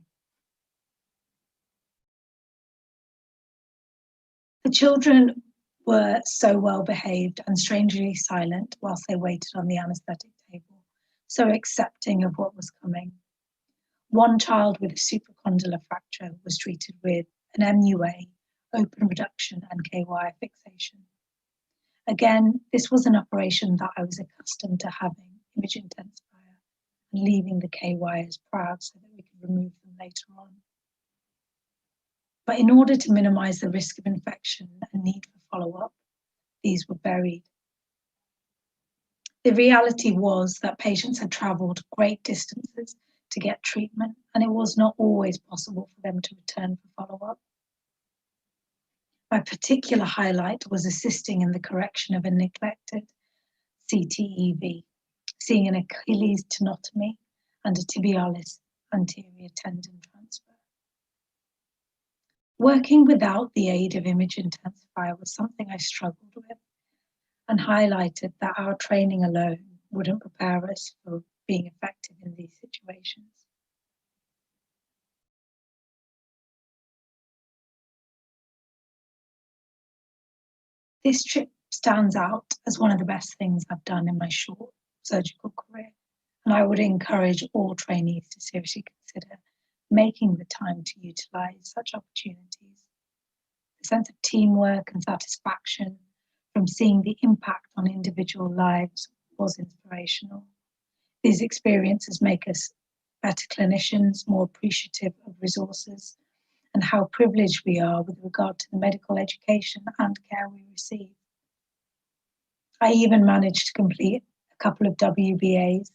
The children were so well behaved and strangely silent whilst they waited on the anaesthetic table, so accepting of what was coming. One child with a supracondylar fracture was treated with an MUA, open reduction, and KY fixation. Again, this was an operation that I was accustomed to having, image intensifier, and leaving the KY as proud so that we could remove them later on. But in order to minimize the risk of infection and need for follow-up, these were buried. The reality was that patients had travelled great distances to get treatment, and it was not always possible for them to return for follow-up. My particular highlight was assisting in the correction of a neglected CTEV, seeing an Achilles tenotomy and a tibialis anterior tendon transfer. Working without the aid of image intensifier was something I struggled with, and highlighted that our training alone wouldn't prepare us for being effective in these situations. This trip stands out as one of the best things I've done in my short surgical career, and I would encourage all trainees to seriously consider making the time to utilise such opportunities. The sense of teamwork and satisfaction from seeing the impact on individual lives was inspirational. These experiences make us better clinicians, more appreciative of resources, and how privileged we are with regard to the medical education and care we receive. I even managed to complete a couple of WBAs.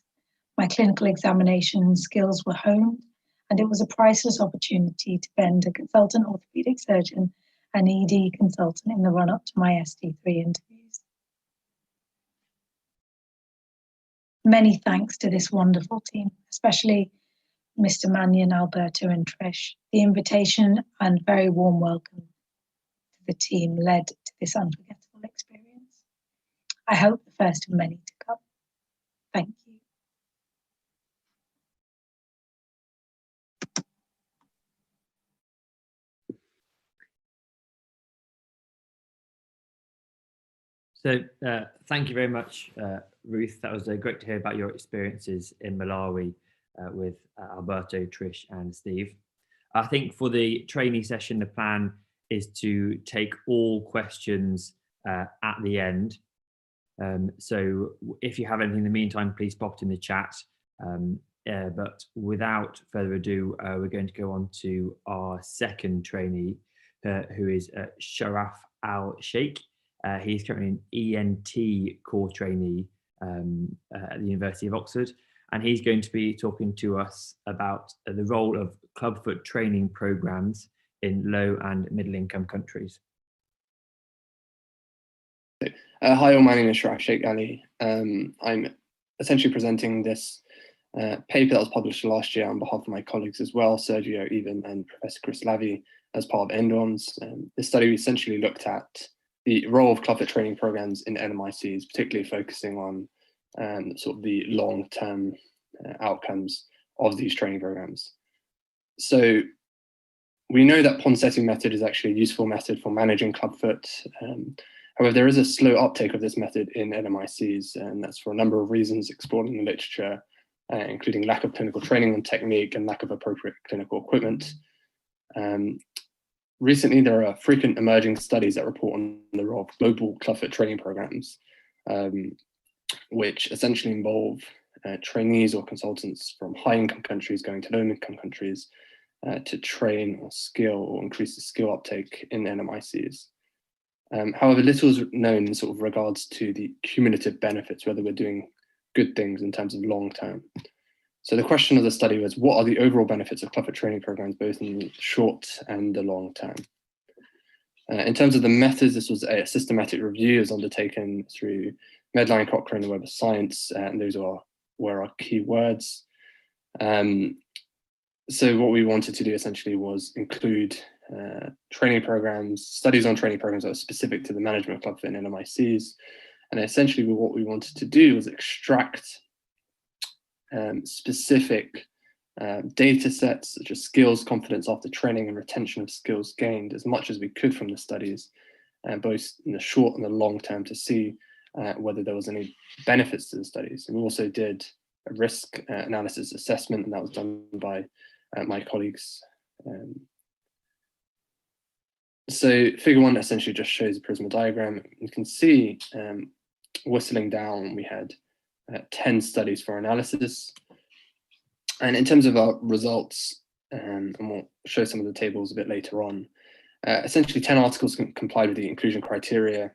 My clinical examination skills were honed, and it was a priceless opportunity to bend a consultant orthopaedic surgeon and ED consultant in the run-up to my ST3 interviews. Many thanks to this wonderful team, especially Mr. Mannion, Alberto, and Trish. The invitation and very warm welcome to the team led to this unforgettable experience. I hope the first of many to come. Thank you. So thank you very much, Ruth. That was great to hear about your experiences in Malawi with Alberto, Trish and Steve. I think for the trainee session, the plan is to take all questions at the end. So if you have anything in the meantime, please pop it in the chat. But without further ado, we're going to go on to our second trainee, who is Sharaf Al-Sheikh. He's currently an ENT core trainee at the University of Oxford, and he's going to be talking to us about the role of clubfoot training programs in low and middle income countries. Hi all, my name is Sharaf Sheikh Ali. I'm essentially presenting this paper that was published last year on behalf of my colleagues as well, Sergio Even and Professor Chris Lavey, as part of ENDONS. This study essentially looked at the role of clubfoot training programs in LMICs, particularly focusing on sort of the long-term outcomes of these training programs. So we know that Ponseti method is actually a useful method for managing clubfoot. However, there is a slow uptake of this method in LMICs, and that's for a number of reasons explored in the literature, including lack of clinical training and technique and lack of appropriate clinical equipment. Recently, there are frequent emerging studies that report on the role of global clubfoot training programs, which essentially involve trainees or consultants from high-income countries going to low-income countries to train or skill or increase the skill uptake in LMICs. However, little is known in sort of regards to the cumulative benefits, whether we're doing good things in terms of long-term. So the question of the study was, what are the overall benefits of clubfoot training programs, both in the short and the long term? In terms of the methods, this was a systematic review. It was undertaken through Medline, Cochrane, and Web of Science, and those were our key words. So what we wanted to do essentially was include training programs, studies on training programs that were specific to the management of clubfoot and LMICs. And essentially what we wanted to do was extract specific data sets such as skills, confidence after training, and retention of skills gained as much as we could from the studies, both in the short and the long term, to see whether there was any benefits to the studies. And we also did a risk analysis assessment, and that was done by my colleagues. So figure one essentially just shows a prisma diagram. You can see, whistling down, we had 10 studies for analysis. And in terms of our results, and we'll show some of the tables a bit later on, essentially 10 articles complied with the inclusion criteria.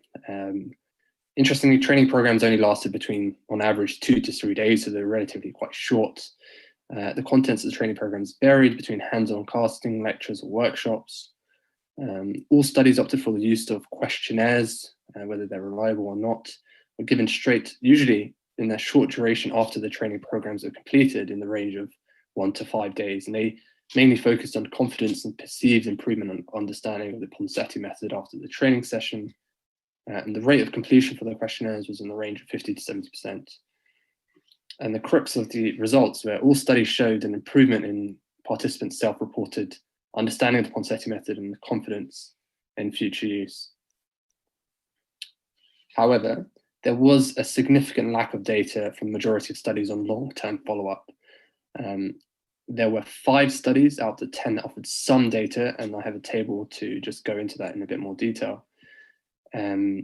Interestingly, training programs only lasted between, on average, 2 to 3 days, so they're relatively quite short. The contents of the training programs varied between hands-on casting, lectures, or workshops. All studies opted for the use of questionnaires, whether they're reliable or not, were given straight, usually in their short duration after the training programs are completed, in the range of 1 to 5 days. And they mainly focused on confidence and perceived improvement and understanding of the Ponseti method after the training session. And the rate of completion for the questionnaires was in the range of 50 to 70%. And the crux of the results were all studies showed an improvement in participants' self-reported understanding of the Ponseti method and the confidence in future use. However, there was a significant lack of data from the majority of studies on long-term follow-up. There were 5 studies out of 10 that offered some data, and I have a table to just go into that in a bit more detail. The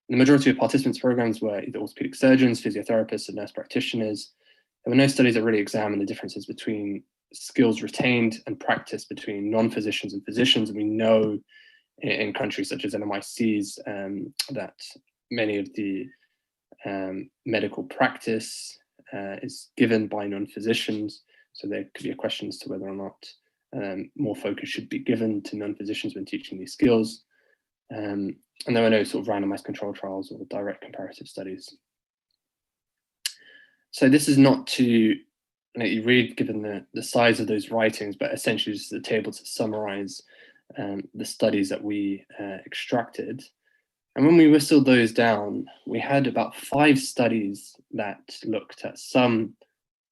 majority of participants' programs were either orthopedic surgeons, physiotherapists, and nurse practitioners. There were no studies that really examined the differences between skills retained and practice between non-physicians and physicians. And we know in countries such as LMICs that many of the medical practice is given by non-physicians. So there could be a question as to whether or not more focus should be given to non-physicians when teaching these skills. And there were no sort of randomized control trials or direct comparative studies. So this is not to let you read given the size of those writings, but essentially just a table to summarize the studies that we extracted. And when we whistled those down, we had about 5 studies that looked at some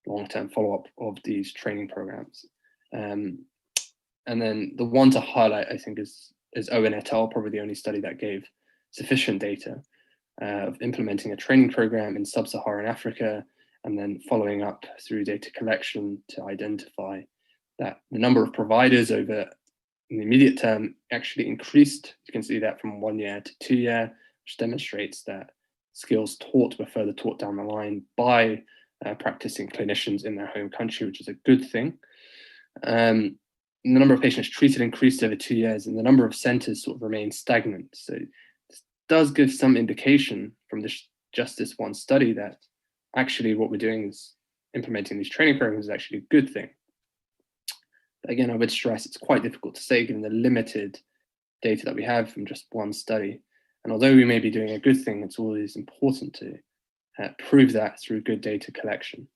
long-term follow-up of these training programs. And then the one to highlight, I think, is Owen et al., probably the only study that gave sufficient data of implementing a training program in sub-Saharan Africa, and then following up through data collection to identify that the number of providers over in the immediate term actually increased. You can see that from 1 year to 2 year, which demonstrates that skills taught were further taught down the line by practicing clinicians in their home country, which is a good thing. The number of patients treated increased over 2 years, and the number of centers sort of remained stagnant. So this does give some indication from just this one study that actually what we're doing is implementing these training programs is actually a good thing. But again, I would stress it's quite difficult to say given the limited data that we have from just one study. And although we may be doing a good thing, it's always important to prove that through good data collection.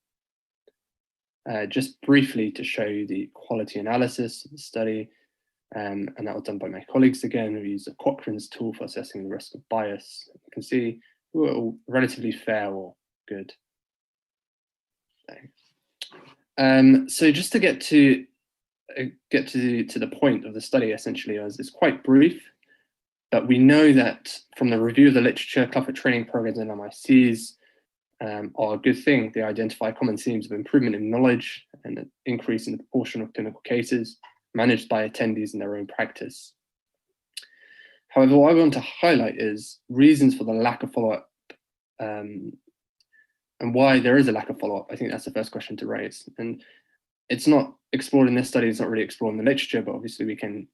Just briefly to show you the quality analysis of the study, and that was done by my colleagues again, who use a Cochrane's tool for assessing the risk of bias. You can see we were all relatively fair or good. So just to get to the point of the study, essentially, as it's quite brief, but we know that from the review of the literature, clubfoot training programs and LMICs are a good thing. They identify common themes of improvement in knowledge and an increase in the proportion of clinical cases managed by attendees in their own practice. However, what I want to highlight is reasons for the lack of follow-up and why there is a lack of follow-up. I think that's the first question to raise. And it's not explored in this study, it's not really explored in the literature, but obviously we can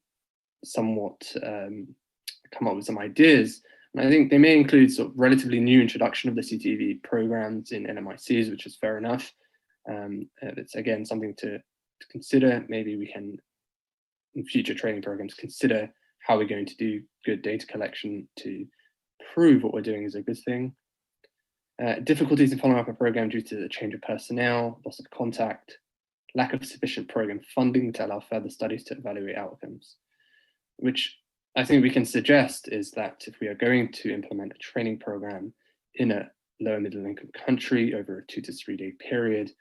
somewhat come up with some ideas. And I think they may include sort of relatively new introduction of the CTV programs in LMICs, which is fair enough. It's again something to consider. Maybe we can, in future training programs, consider how we're going to do good data collection to prove what we're doing is a good thing. Difficulties in following up a program due to the change of personnel, loss of contact, lack of sufficient program funding to allow further studies to evaluate outcomes, which I think we can suggest is that if we are going to implement a training program in a lower middle income country over a 2 to 3 day period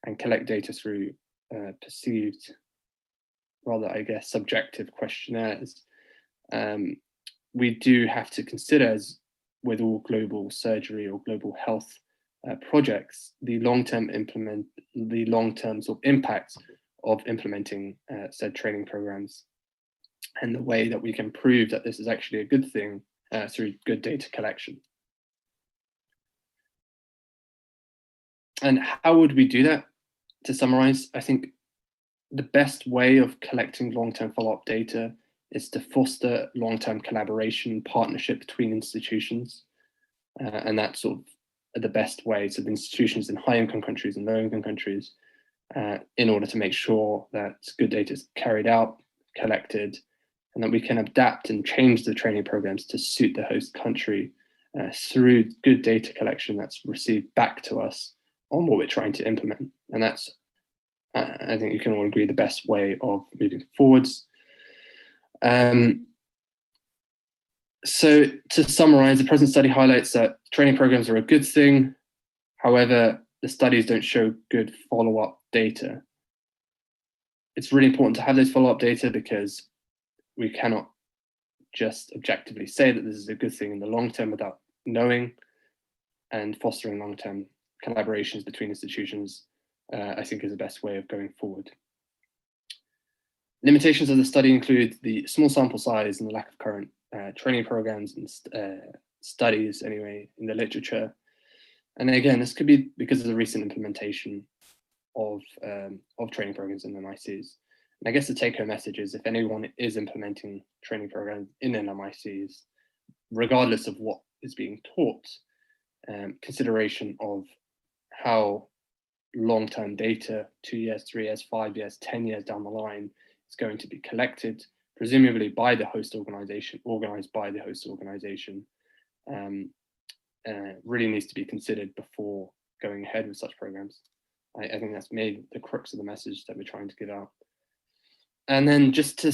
and collect data through perceived, rather, I guess, subjective questionnaires, we do have to consider, as with all global surgery or global health projects, the long-term sort of impacts of implementing said training programs, and the way that we can prove that this is actually a good thing through good data collection. And how would we do that? To summarize, I think the best way of collecting long-term follow-up data is to foster long-term collaboration and partnership between institutions. And that's sort of the best way. So the institutions in high-income countries and low-income countries, in order to make sure that good data is carried out, collected, and that we can adapt and change the training programs to suit the host country through good data collection that's received back to us on what we're trying to implement. And that's, I think you can all agree, the best way of moving forwards. So to summarize, the present study highlights that training programs are a good thing. However, the studies don't show good follow-up data. It's really important to have those follow-up data because we cannot just objectively say that this is a good thing in the long term without knowing, and fostering long-term collaborations between institutions, I think, is the best way of going forward. Limitations of the study include the small sample size and the lack of current training programs and studies, anyway, in the literature. And again, this could be because of the recent implementation of training programs in LMICs. And I guess the take-home message is, if anyone is implementing training programs in LMICs, regardless of what is being taught, consideration of how long-term data, 2 years, 3 years, 5 years, 10 years down the line, is going to be collected, presumably by the host organization, organized by the host organization, really needs to be considered before going ahead with such programs. I think that's maybe the crux of the message that we're trying to give out. And then just to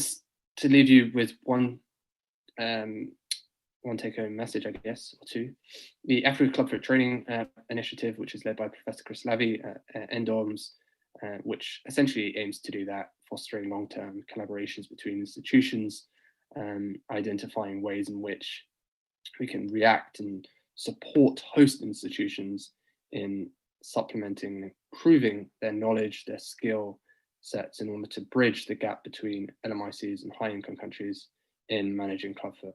leave you with one one take-home message, I guess, or two. The Africa Clubfoot Training Initiative, which is led by Professor Chris Lavey at NDOMS, which essentially aims to do that, fostering long-term collaborations between institutions, identifying ways in which we can react and support host institutions in supplementing and improving their knowledge, their skill sets in order to bridge the gap between LMICs and high-income countries in managing clubfoot.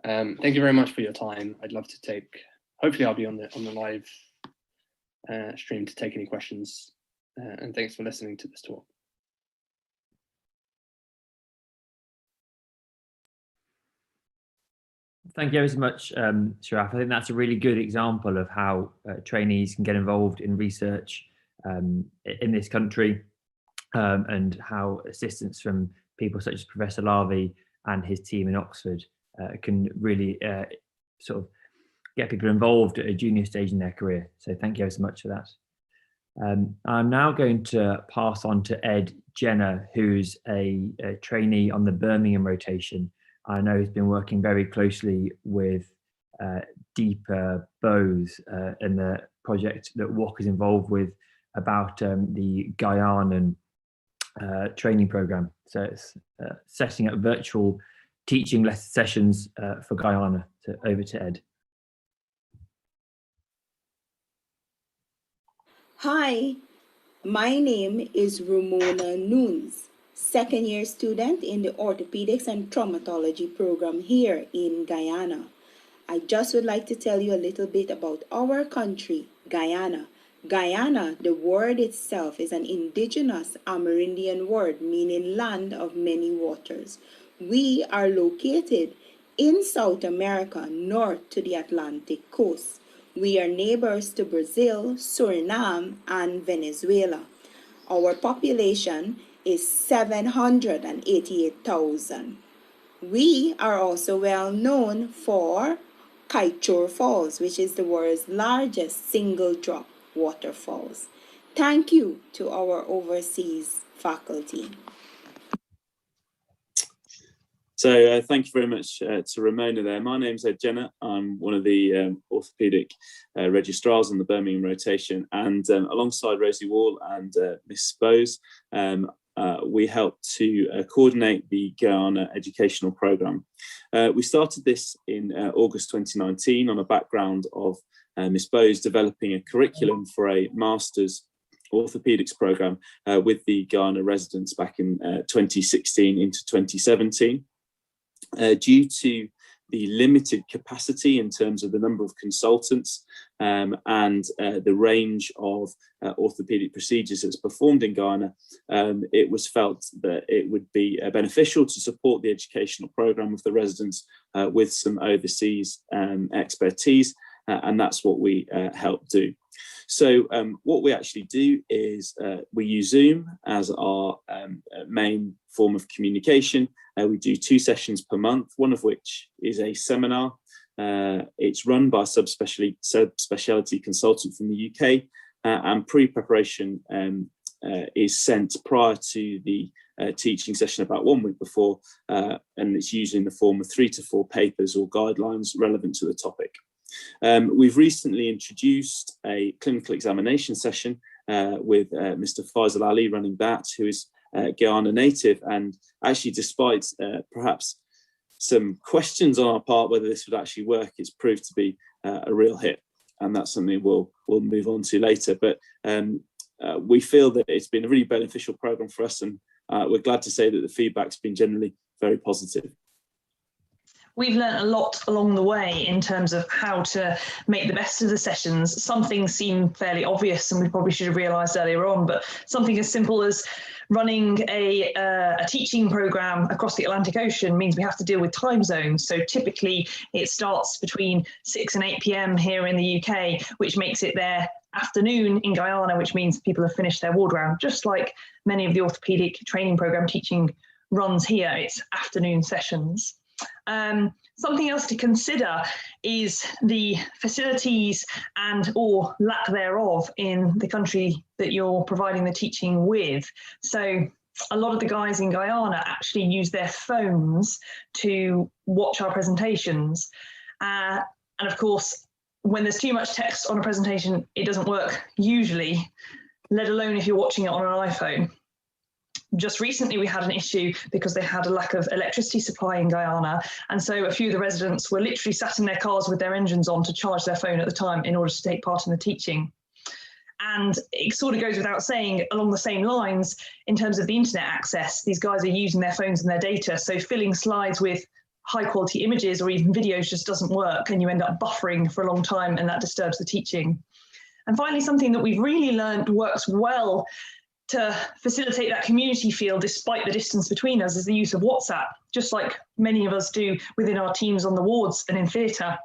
Thank you very much for your time. I'd love to take, hopefully I'll be on the live stream to take any questions, and thanks for listening to this talk. Thank you ever so much, Sharaf. I think that's a really good example of how trainees can get involved in research in this country, and how assistance from people such as Professor Lavey and his team in Oxford can really sort of get people involved at a junior stage in their career. So thank you ever so much for that. I'm now going to pass on to Ed Jenner, who's a trainee on the Birmingham rotation. I know he's been working very closely with Deepa Bose in the project that WOC is involved with about the Guyanan training program. So it's setting up virtual teaching sessions for Guyana. So over to Ed. Hi, my name is Ramona Nunes, second-year student in the Orthopedics and Traumatology program here in Guyana. I just would like to tell you a little bit about our country, Guyana. Guyana, the word itself, is an indigenous Amerindian word meaning land of many waters. We are located in South America, north to the Atlantic coast. We are neighbors to Brazil, Suriname, and Venezuela. Our population is 788,000. We are also well known for Kaichor Falls, which is the world's largest single drop waterfalls. Thank you to our overseas faculty. So thank you very much to Ramona there. My name's Ed Jenner. I'm one of the orthopaedic registrars on the Birmingham rotation, and alongside Rosie Wall and Miss Bose, we help to coordinate the Guyana educational programme. We started this in August 2019 on a background of Miss Bose developing a curriculum for a master's orthopaedics programme with the Guyana residents back in 2016 into 2017. Due to the limited capacity in terms of the number of consultants and the range of orthopaedic procedures that's performed in Guyana, it was felt that it would be beneficial to support the educational programme of the residents with some overseas expertise, and that's what we help do. So what we actually do is we use Zoom as our main form of communication. We do 2 sessions per month, one of which is a seminar. It's run by a subspecialty consultant from the UK, and pre-preparation is sent prior to the teaching session about 1 week before, and it's usually in the form of 3 to 4 papers or guidelines relevant to the topic. We've recently introduced a clinical examination session with Mr. Faisal Ali running that, who is Guyana native, and actually, despite perhaps some questions on our part whether this would actually work, it's proved to be a real hit, and that's something we'll move on to later. But we feel that it's been a really beneficial program for us, and we're glad to say that the feedback's been generally very positive. We've learned a lot along the way in terms of how to make the best of the sessions. Some things seem fairly obvious and we probably should have realised earlier on, but something as simple as running a teaching programme across the Atlantic Ocean means we have to deal with time zones. So typically it starts between 6 and 8 p.m. here in the UK, which makes it their afternoon in Guyana, which means people have finished their ward round. Just like many of the orthopaedic training programme teaching runs here, it's afternoon sessions. Something else to consider is the facilities and or lack thereof in the country that you're providing the teaching with. So a lot of the guys in Guyana actually use their phones to watch our presentations. And of course, when there's too much text on a presentation, it doesn't work usually, let alone if you're watching it on an iPhone. Just recently, we had an issue because they had a lack of electricity supply in Guyana. And so a few of the residents were literally sat in their cars with their engines on to charge their phone at the time in order to take part in the teaching. And it sort of goes without saying, along the same lines, in terms of the internet access, these guys are using their phones and their data. So filling slides with high quality images or even videos just doesn't work, and you end up buffering for a long time, and that disturbs the teaching. And finally, something that we've really learned works well to facilitate that community feel despite the distance between us is the use of WhatsApp, just like many of us do within our teams on the wards and in theatre.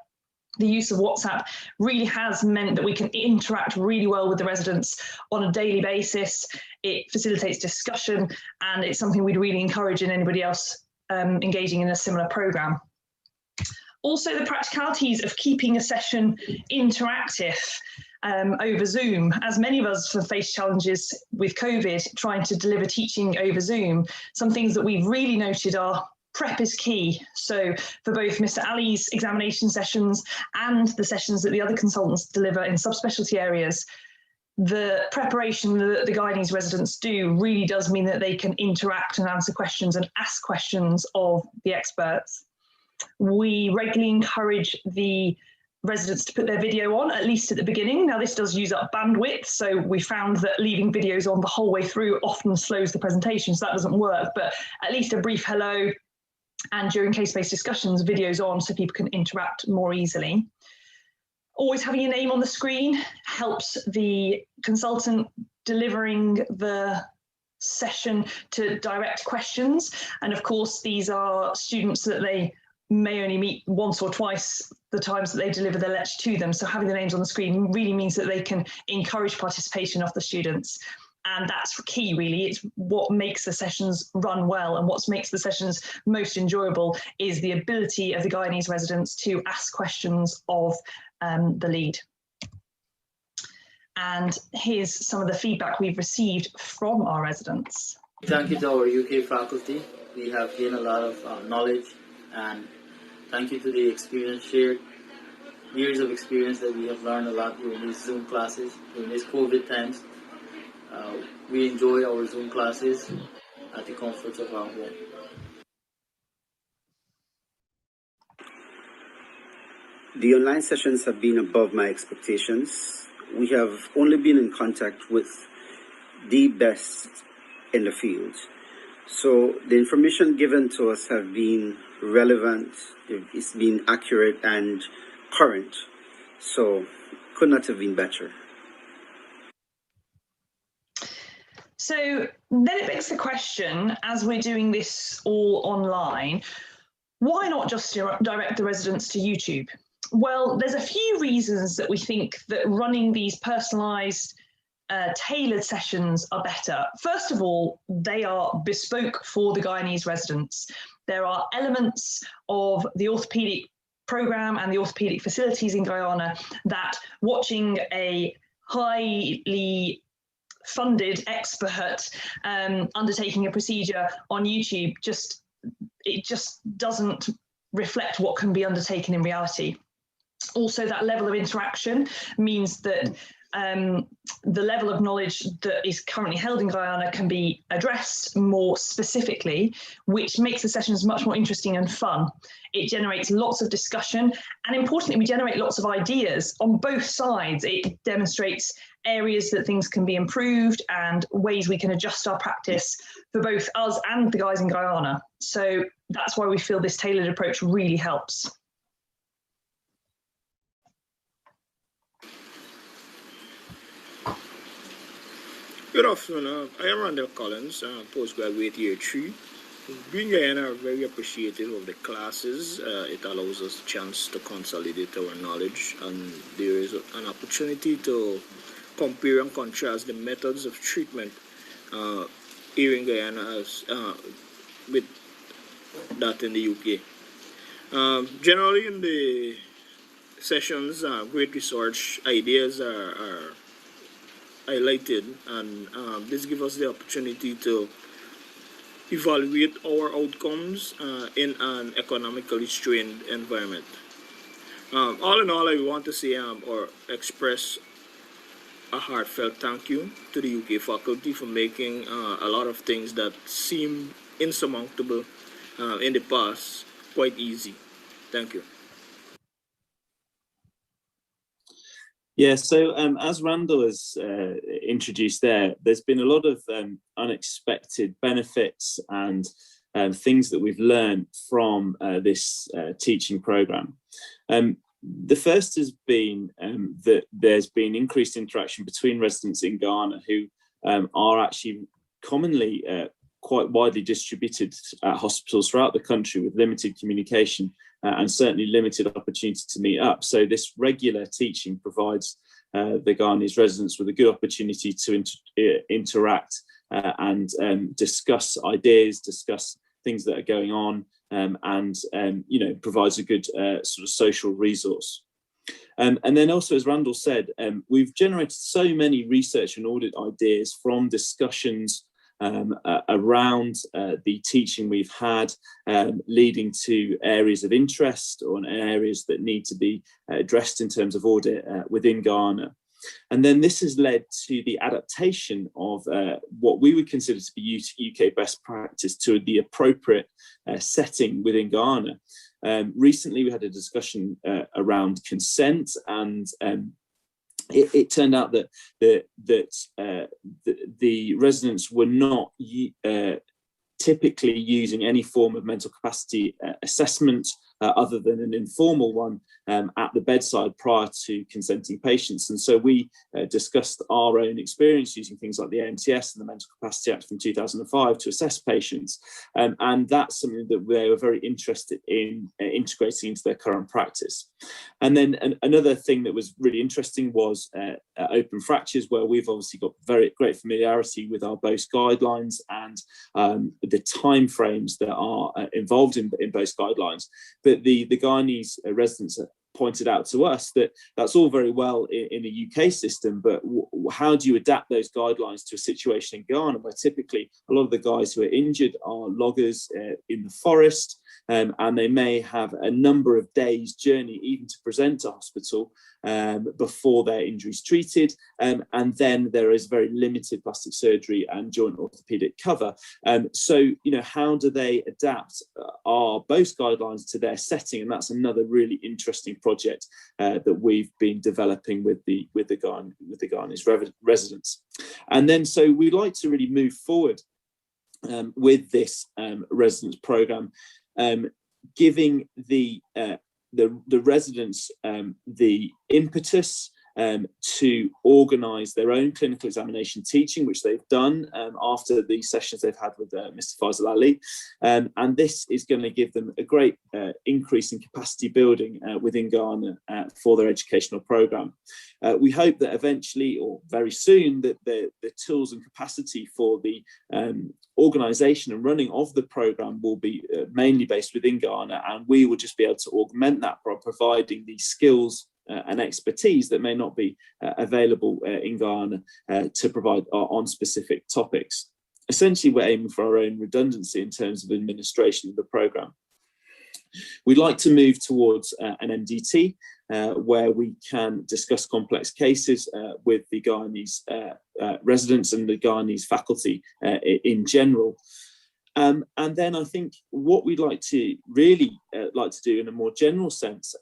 The use of WhatsApp really has meant that we can interact really well with the residents on a daily basis. It facilitates discussion, and it's something we'd really encourage in anybody else engaging in a similar programme. Also, the practicalities of keeping a session interactive over Zoom. As many of us have faced challenges with COVID, trying to deliver teaching over Zoom, some things that we've really noted are prep is key. So for both Mr. Ali's examination sessions and the sessions that the other consultants deliver in subspecialty areas, the preparation that the Guyanese residents do really does mean that they can interact and answer questions and ask questions of the experts. We regularly encourage the residents to put their video on, at least at the beginning. Now, this does use up bandwidth, so we found that leaving videos on the whole way through often slows the presentation, so that doesn't work, but at least a brief hello, and during case-based discussions, videos on so people can interact more easily. Always having your name on the screen helps the consultant delivering the session to direct questions. And of course, these are students that they may only meet once or twice the times that they deliver their lecture to them. So having the names on the screen really means that they can encourage participation of the students. And that's key, really. It's what makes the sessions run well, and what makes the sessions most enjoyable is the ability of the Guyanese residents to ask questions of the lead. And here's some of the feedback we've received from our residents. Thank you to our UK faculty. We have gained a lot of knowledge, and thank you to the experience shared, years of experience that we have learned a lot during these Zoom classes, during these COVID times. We enjoy our Zoom classes at the comfort of our home. The online sessions have been above my expectations. We have only been in contact with the best in the field. So the information given to us have been relevant, it's been accurate and current. So could not have been better. So then it begs the question, as we're doing this all online, why not just direct the residents to YouTube? Well, there's a few reasons that we think that running these personalised, tailored sessions are better. First of all, they are bespoke for the Guyanese residents. There are elements of the orthopaedic programme and the orthopaedic facilities in Guyana that watching a highly funded expert undertaking a procedure on YouTube it just doesn't reflect what can be undertaken in reality. Also, that level of interaction means that the level of knowledge that is currently held in Guyana can be addressed more specifically, which makes the sessions much more interesting and fun. It generates lots of discussion, and importantly, we generate lots of ideas on both sides. It demonstrates areas that things can be improved and ways we can adjust our practice for both us and the guys in Guyana. So that's why we feel this tailored approach really helps. Good afternoon. I am Randall Collins, postgraduate year 3. Being Guyana are very appreciative of the classes. It allows us a chance to consolidate our knowledge, and there is an opportunity to compare and contrast the methods of treatment here in Guyana with that in the UK. Generally in the sessions, great research ideas are highlighted, and this gives us the opportunity to evaluate our outcomes in an economically strained environment. All in all, I want to say or express a heartfelt thank you to the UK faculty for making a lot of things that seem insurmountable in the past quite easy. Thank you. Yeah, so as Randall has introduced there's been a lot of unexpected benefits and things that we've learned from this teaching programme. The first has been that there's been increased interaction between residents in Ghana who are actually commonly quite widely distributed at hospitals throughout the country with limited communication and certainly limited opportunity to meet up. So this regular teaching provides the Ghanese residents with a good opportunity to interact and discuss ideas, discuss things that are going on, and provides a good sort of social resource. And then also, as Randall said, we've generated so many research and audit ideas from discussions around the teaching we've had, leading to areas of interest or areas that need to be addressed in terms of audit within Ghana. And then this has led to the adaptation of what we would consider to be UK best practice to the appropriate setting within Ghana. Recently, we had a discussion around consent, and it turned out that the residents were not typically using any form of mental capacity assessment other than an informal one at the bedside prior to consenting patients. And so we discussed our own experience using things like the AMTS and the Mental Capacity Act from 2005 to assess patients. And that's something that they were very interested in integrating into their current practice. And then another thing that was really interesting was open fractures, where we've obviously got very great familiarity with our BOSE guidelines and the timeframes that are involved in BOSE guidelines. But the Guyanese residents pointed out to us that that's all very well in a UK system, but how do you adapt those guidelines to a situation in Ghana where typically a lot of the guys who are injured are loggers in the forest, and they may have a number of days journey even to present to hospital before their injuries treated, and then there is very limited plastic surgery and joint orthopaedic cover. So, how do they adapt our BOSE guidelines to their setting? And that's another really interesting project that we've been developing with the Guyanese residents. And then, so we'd like to really move forward with this residence program, giving the residents the impetus to organise their own clinical examination teaching, which they've done after the sessions they've had with Mr. Faisal Ali. And this is going to give them a great increase in capacity building within Ghana for their educational programme. We hope that eventually, or very soon, that the tools and capacity for the organisation and running of the programme will be mainly based within Ghana, and we will just be able to augment that by providing the skills and expertise that may not be available in Ghana to provide on specific topics. Essentially, we're aiming for our own redundancy in terms of administration of the programme. We'd like to move towards an MDT where we can discuss complex cases with the Guyanese residents and the Guyanese faculty in general. And then I think what we'd like to really like to do in a more general sense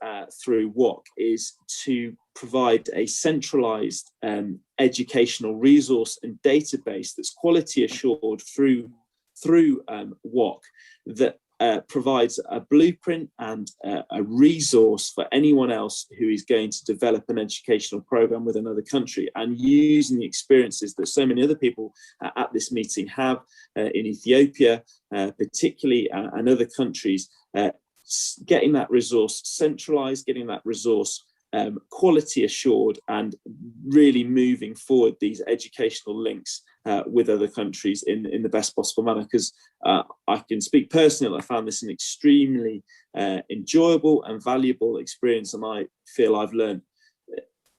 through WOC is to provide a centralised educational resource and database that's quality assured through WOC that provides a blueprint and a resource for anyone else who is going to develop an educational program with another country, and using the experiences that so many other people at this meeting have in Ethiopia, particularly, and other countries, getting that resource centralized, getting that resource quality assured, and really moving forward these educational links with other countries in the best possible manner. Because I can speak personally, I found this an extremely enjoyable and valuable experience, and I feel I've learned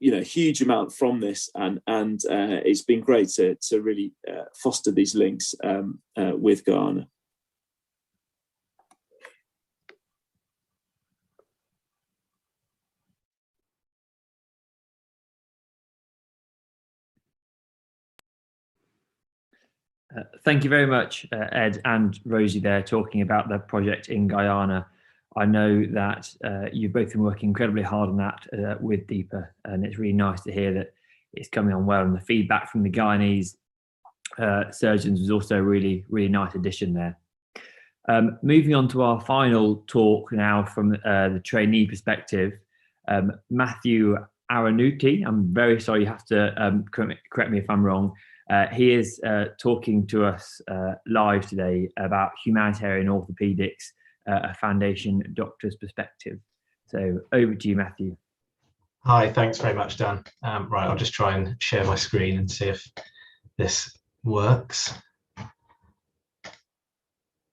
a huge amount from this, and it's been great to really foster these links with Ghana. Thank you very much, Ed and Rosie there, talking about the project in Guyana. I know that you've both been working incredibly hard on that with DEEPA, and it's really nice to hear that it's coming on well, and the feedback from the Guyanese surgeons was also a really, really nice addition there. Moving on to our final talk now from the trainee perspective, Matthew Aranuti, I'm very sorry, you have to correct me if I'm wrong. He is talking to us live today about Humanitarian Orthopaedics, a foundation doctor's perspective. So over to you, Matthew. Hi, thanks very much, Dan. Right, I'll just try and share my screen and see if this works.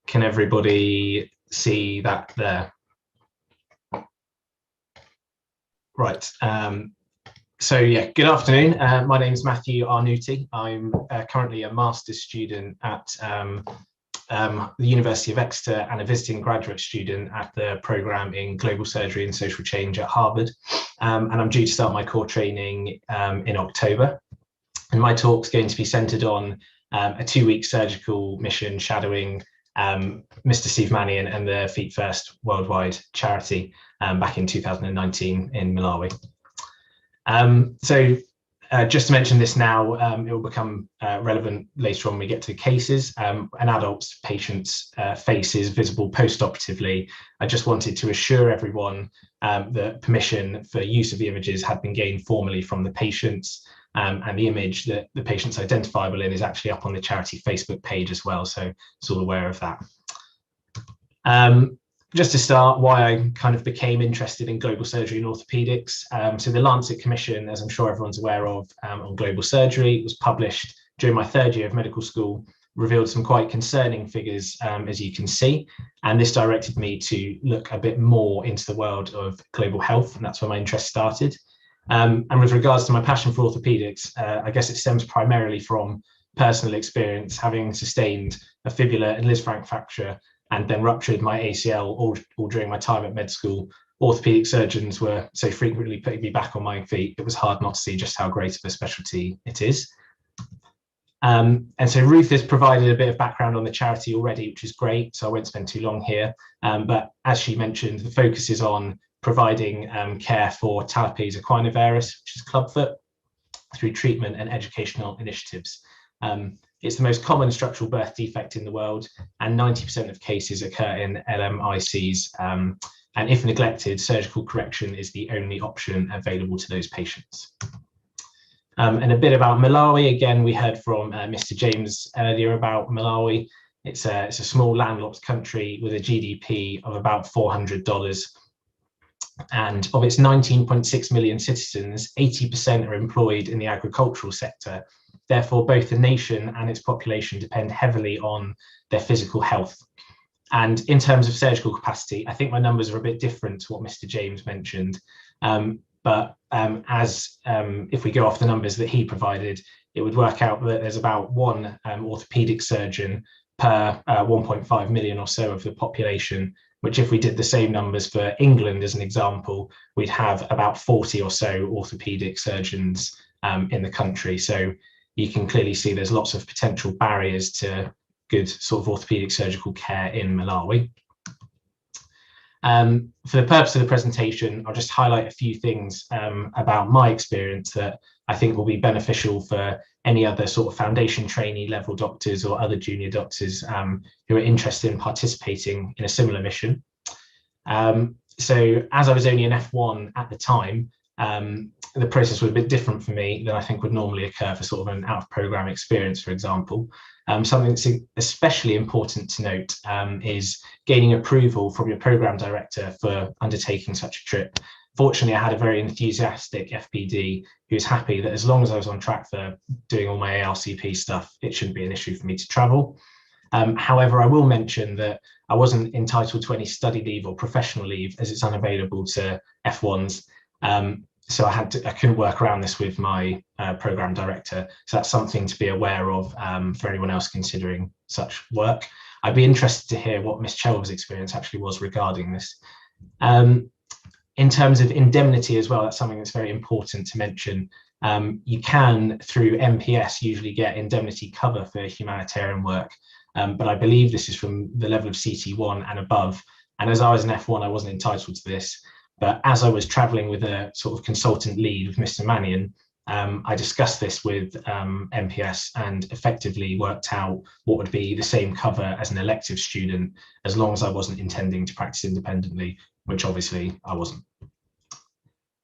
Can everybody see that there? Right. So yeah, good afternoon. My name is Matthew Arnuti. I'm currently a master's student at the University of Exeter and a visiting graduate student at the programme in Global Surgery and Social Change at Harvard. And I'm due to start my core training in October. And my talk's going to be centred on a 2-week surgical mission shadowing Mr. Steve Mannion and the Feet First worldwide charity back in 2019 in Malawi. Just to mention this now, it will become relevant later on when we get to cases. An adult patient's face is visible post-operatively. I just wanted to assure everyone that permission for use of the images had been gained formally from the patients, and the image that the patient's identifiable in is actually up on the charity Facebook page as well, so it's all aware of that. Just to start, why I kind of became interested in global surgery and orthopaedics. So the Lancet Commission, as I'm sure everyone's aware of, on global surgery was published during my 3rd year of medical school, revealed some quite concerning figures, as you can see. And this directed me to look a bit more into the world of global health, and that's where my interest started. And with regards to my passion for orthopaedics, I guess it stems primarily from personal experience, having sustained a fibula and Lisfranc fracture and then ruptured my ACL all during my time at med school. Orthopaedic surgeons were so frequently putting me back on my feet, it was hard not to see just how great of a specialty it is. And so Ruth has provided a bit of background on the charity already, which is great, so I won't spend too long here. But as she mentioned, the focus is on providing care for Talipes equinovarus, which is clubfoot, through treatment and educational initiatives. It's the most common structural birth defect in the world, and 90% of cases occur in LMICs. And if neglected, surgical correction is the only option available to those patients. And a bit about Malawi. Again, we heard from Mr. James earlier about Malawi. It's a small landlocked country with a GDP of about $400. And of its 19.6 million citizens, 80% are employed in the agricultural sector. Therefore, both the nation and its population depend heavily on their physical health. And in terms of surgical capacity, I think my numbers are a bit different to what Mr. James mentioned. If we go off the numbers that he provided, it would work out that there's about one orthopaedic surgeon per 1.5 million or so of the population, which if we did the same numbers for England as an example, we'd have about 40 or so orthopaedic surgeons in the country. So you can clearly see there's lots of potential barriers to good sort of orthopaedic surgical care in Malawi. For the purpose of the presentation, I'll just highlight a few things about my experience that I think will be beneficial for any other sort of foundation trainee level doctors or other junior doctors who are interested in participating in a similar mission. So as I was only an F1 at the time, the process was a bit different for me than I think would normally occur for sort of an out of program experience, for example. Something that's especially important to note is gaining approval from your program director for undertaking such a trip. Fortunately, I had a very enthusiastic FPD who was happy that as long as I was on track for doing all my ARCP stuff, it shouldn't be an issue for me to travel. However, I will mention that I wasn't entitled to any study leave or professional leave as it's unavailable to F1s. So I couldn't work around this with my program director. So that's something to be aware of for anyone else considering such work. I'd be interested to hear what Ms. Chelva's experience actually was regarding this. In terms of indemnity as well, that's something that's very important to mention. You can, through MPS, usually get indemnity cover for humanitarian work, but I believe this is from the level of CT1 and above. And as I was an F1, I wasn't entitled to this. But as I was traveling with a sort of consultant lead with Mr. Mannion, I discussed this with MPS and effectively worked out what would be the same cover as an elective student, as long as I wasn't intending to practice independently, which obviously I wasn't.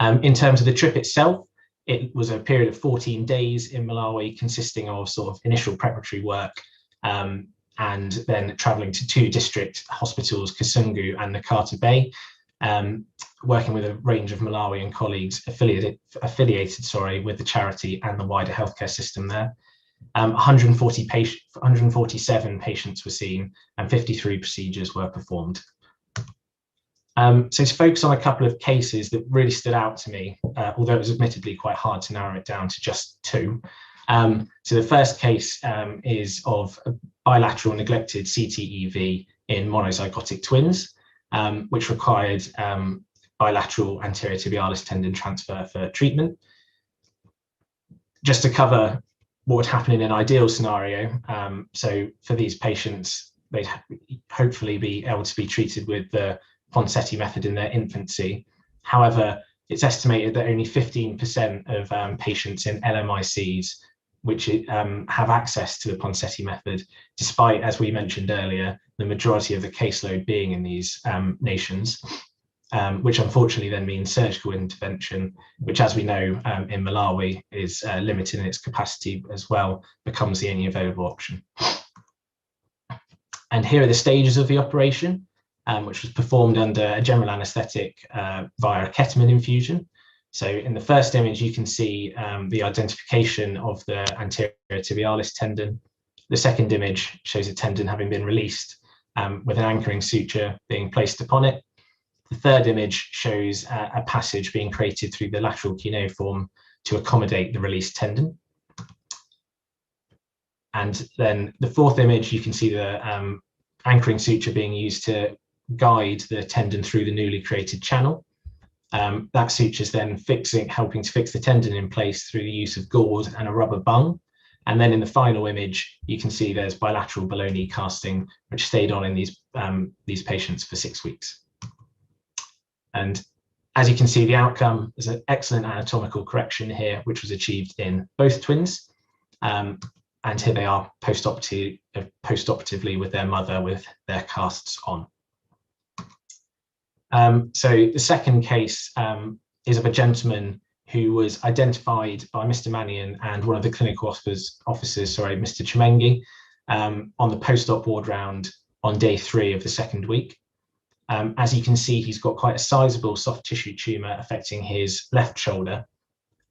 In terms of the trip itself, it was a period of 14 days in Malawi, consisting of sort of initial preparatory work, and then traveling to 2 district hospitals, Kasungu and Nakata Bay, working with a range of Malawian colleagues affiliated with the charity and the wider healthcare system there. 147 patients were seen and 53 procedures were performed. So to focus on a couple of cases that really stood out to me, although it was admittedly quite hard to narrow it down to just 2. So the first case is of a bilateral neglected CTEV in monozygotic twins, which required bilateral anterior tibialis tendon transfer for treatment. Just to cover what would happen in an ideal scenario, so for these patients, they'd hopefully be able to be treated with the Ponseti method in their infancy. However, it's estimated that only 15% of patients in LMICs which have access to the Ponseti method, despite, as we mentioned earlier, the majority of the caseload being in these nations, which unfortunately then means surgical intervention, which, as we know, in Malawi is limited in its capacity as well, becomes the only available option. And here are the stages of the operation, which was performed under a general anaesthetic via a ketamine infusion. So in the first image, you can see the identification of the anterior tibialis tendon. The second image shows a tendon having been released with an anchoring suture being placed upon it. The third image shows a passage being created through the lateral cuneiform to accommodate the released tendon. And then the fourth image, you can see the anchoring suture being used to guide the tendon through the newly created channel. That suture is then helping to fix the tendon in place through the use of gauze and a rubber bung. And then in the final image, you can see there's bilateral below knee casting, which stayed on in these patients for 6 weeks. And as you can see, the outcome is an excellent anatomical correction here, which was achieved in both twins. And here they are post-operatively with their mother with their casts on. So the second case is of a gentleman who was identified by Mr. Mannion and one of the clinical officers, Mr. Chimengi, on the post-op ward round on day 3 of the second week. As you can see, he's got quite a sizable soft tissue tumour affecting his left shoulder,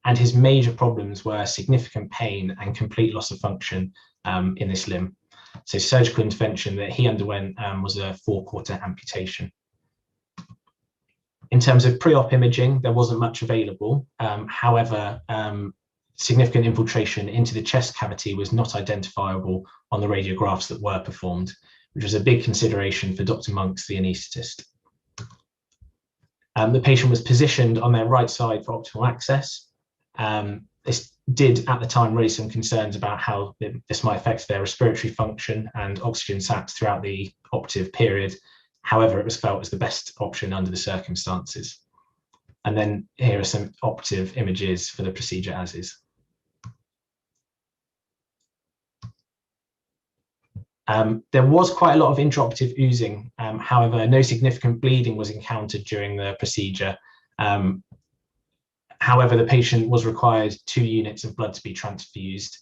and his major problems were significant pain and complete loss of function in this limb. So surgical intervention that he underwent was a 4-quarter amputation. In terms of pre-op imaging, there wasn't much available. However, significant infiltration into the chest cavity was not identifiable on the radiographs that were performed, which was a big consideration for Dr. Monks, the anaesthetist. The patient was positioned on their right side for optimal access. This did at the time raise some concerns about how this might affect their respiratory function and oxygen sats throughout the operative period. However, it was felt as the best option under the circumstances. And then here are some operative images for the procedure as is. There was quite a lot of intraoperative oozing. However, no significant bleeding was encountered during the procedure. However, the patient was required 2 units of blood to be transfused,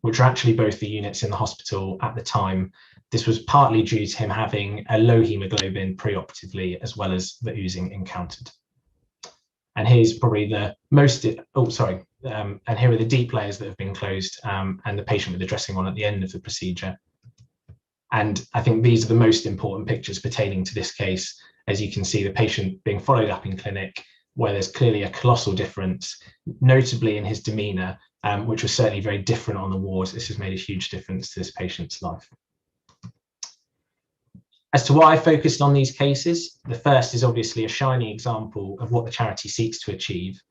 which are actually both the units in the hospital at the time. This was partly due to him having a low hemoglobin preoperatively, as well as the oozing encountered. And here's probably the most, and here are the deep layers that have been closed, and the patient with the dressing on at the end of the procedure. And I think these are the most important pictures pertaining to this case. As you can see, the patient being followed up in clinic, where there's clearly a colossal difference, notably in his demeanour, which was certainly very different on the ward. This has made a huge difference to this patient's life. As to why I focused on these cases, the first is obviously a shining example of what the charity seeks to achieve.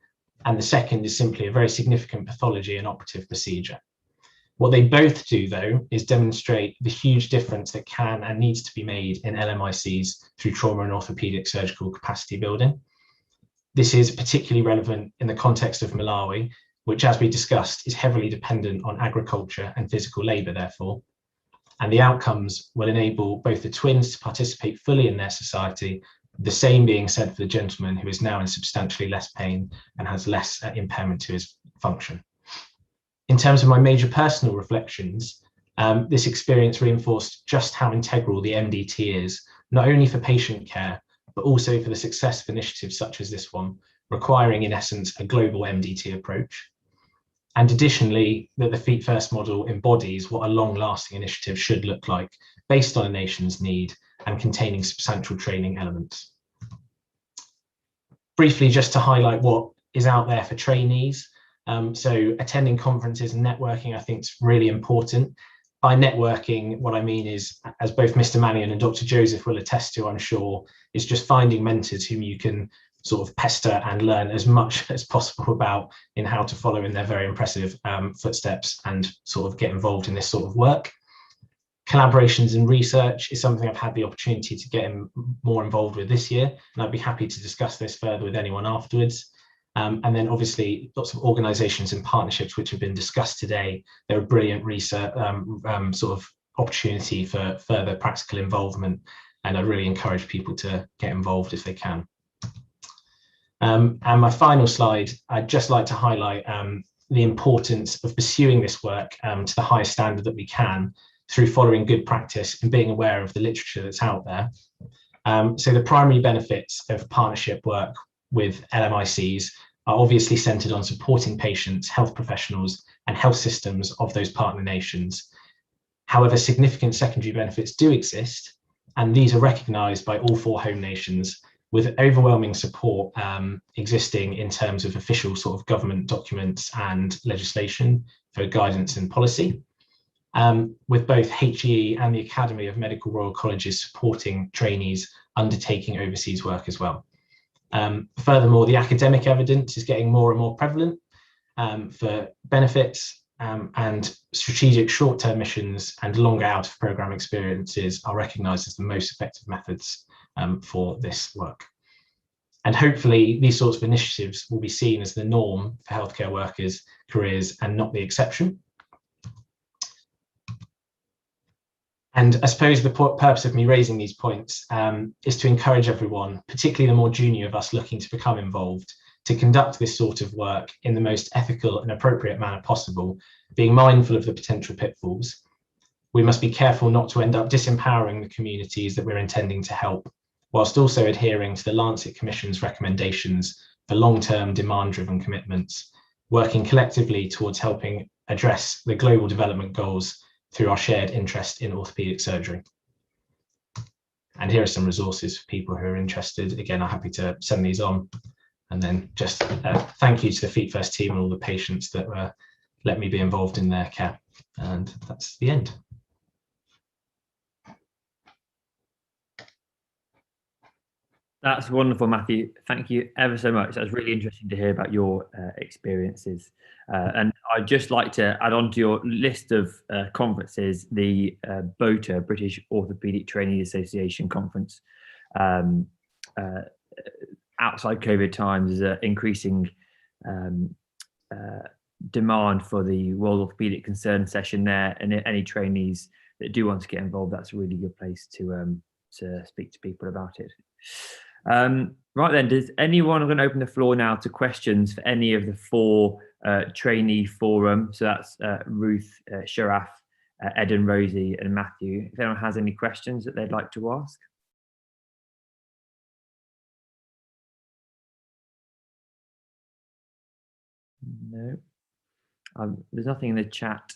and the second is simply a very significant pathology and operative procedure. What they both do, though, is demonstrate the huge difference that can and needs to be made in LMICs through trauma and orthopaedic surgical capacity building. This is particularly relevant in the context of Malawi, which, as we discussed, is heavily dependent on agriculture and physical labour, therefore. And the outcomes will enable both the twins to participate fully in their society, the same being said for the gentleman who is now in substantially less pain and has less impairment to his function. In terms of my major personal reflections, this experience reinforced just how integral the MDT is, not only for patient care, but also for the success of initiatives such as this one, requiring in essence a global MDT approach. And additionally, that the Feet First model embodies what a long-lasting initiative should look like, based on a nation's need and containing substantial training elements. Briefly, just to highlight what is out there for trainees. So attending conferences and networking, I think, is really important. By networking, what I mean is, as both Mr. Mannion and Dr. Joseph will attest to, I'm sure, is just finding mentors whom you can sort of pester and learn as much as possible about in how to follow in their very impressive footsteps and sort of get involved in this sort of work. Collaborations and research is something I've had the opportunity to get more involved with this year, and I'd be happy to discuss this further with anyone afterwards. And then obviously lots of organisations and partnerships which have been discussed today. They're a brilliant research sort of opportunity for further practical involvement, and I really encourage people to get involved if they can. And my final slide, I'd just like to highlight the importance of pursuing this work to the highest standard that we can through following good practice and being aware of the literature that's out there. So the primary benefits of partnership work with LMICs are obviously centred on supporting patients, health professionals and health systems of those partner nations. However, significant secondary benefits do exist, and these are recognised by all 4 home nations, with overwhelming support existing in terms of official sort of government documents and legislation for guidance and policy, with both HEE and the Academy of Medical Royal Colleges supporting trainees undertaking overseas work as well. Furthermore, the academic evidence is getting more and more prevalent for benefits, and strategic short-term missions and longer out-of-programme experiences are recognised as the most effective methods for this work. And hopefully these sorts of initiatives will be seen as the norm for healthcare workers' careers and not the exception. And I suppose the purpose of me raising these points is to encourage everyone, particularly the more junior of us looking to become involved, to conduct this sort of work in the most ethical and appropriate manner possible, being mindful of the potential pitfalls. We must be careful not to end up disempowering the communities that we're intending to help, whilst also adhering to the Lancet Commission's recommendations for long-term demand-driven commitments, working collectively towards helping address the global development goals through our shared interest in orthopaedic surgery. And here are some resources for people who are interested. Again, I'm happy to send these on. And then just thank you to the Feet First team and all the patients that let me be involved in their care. And that's the end. That's wonderful, Matthew. Thank you ever so much. That's really interesting to hear about your experiences. And I'd just like to add on to your list of conferences, the BOTA, British Orthopaedic Training Association conference. Outside COVID times, there's increasing demand for the World Orthopaedic Concern session there, and any trainees that do want to get involved, that's a really good place to speak to people about it. Right then, does anyone, I'm going to open the floor now to questions for any of the 4 trainee forum. So that's Ruth, Sharaf, Ed and Rosie and Matthew. If anyone has any questions that they'd like to ask. No, there's nothing in the chat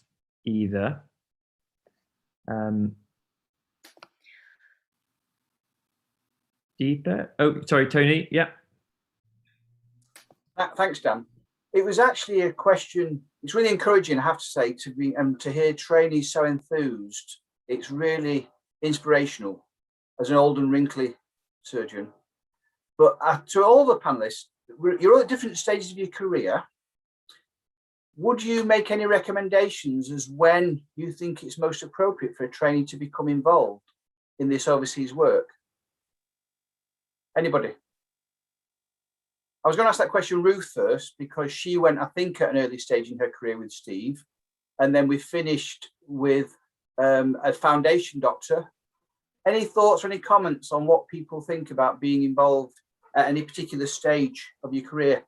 either. Deeper. Oh, sorry, Tony. Yeah. Thanks, Dan. It was actually a question. It's really encouraging, I have to say, to be to hear trainees so enthused. It's really inspirational as an old and wrinkly surgeon. But to all the panelists, you're all at different stages of your career. Would you make any recommendations as when you think it's most appropriate for a trainee to become involved in this overseas work? Anybody? I was going to ask that question Ruth first, because she went, I think, at an early stage in her career with Steve. And then we finished with a foundation doctor. Any thoughts or any comments on what people think about being involved at any particular stage of your career?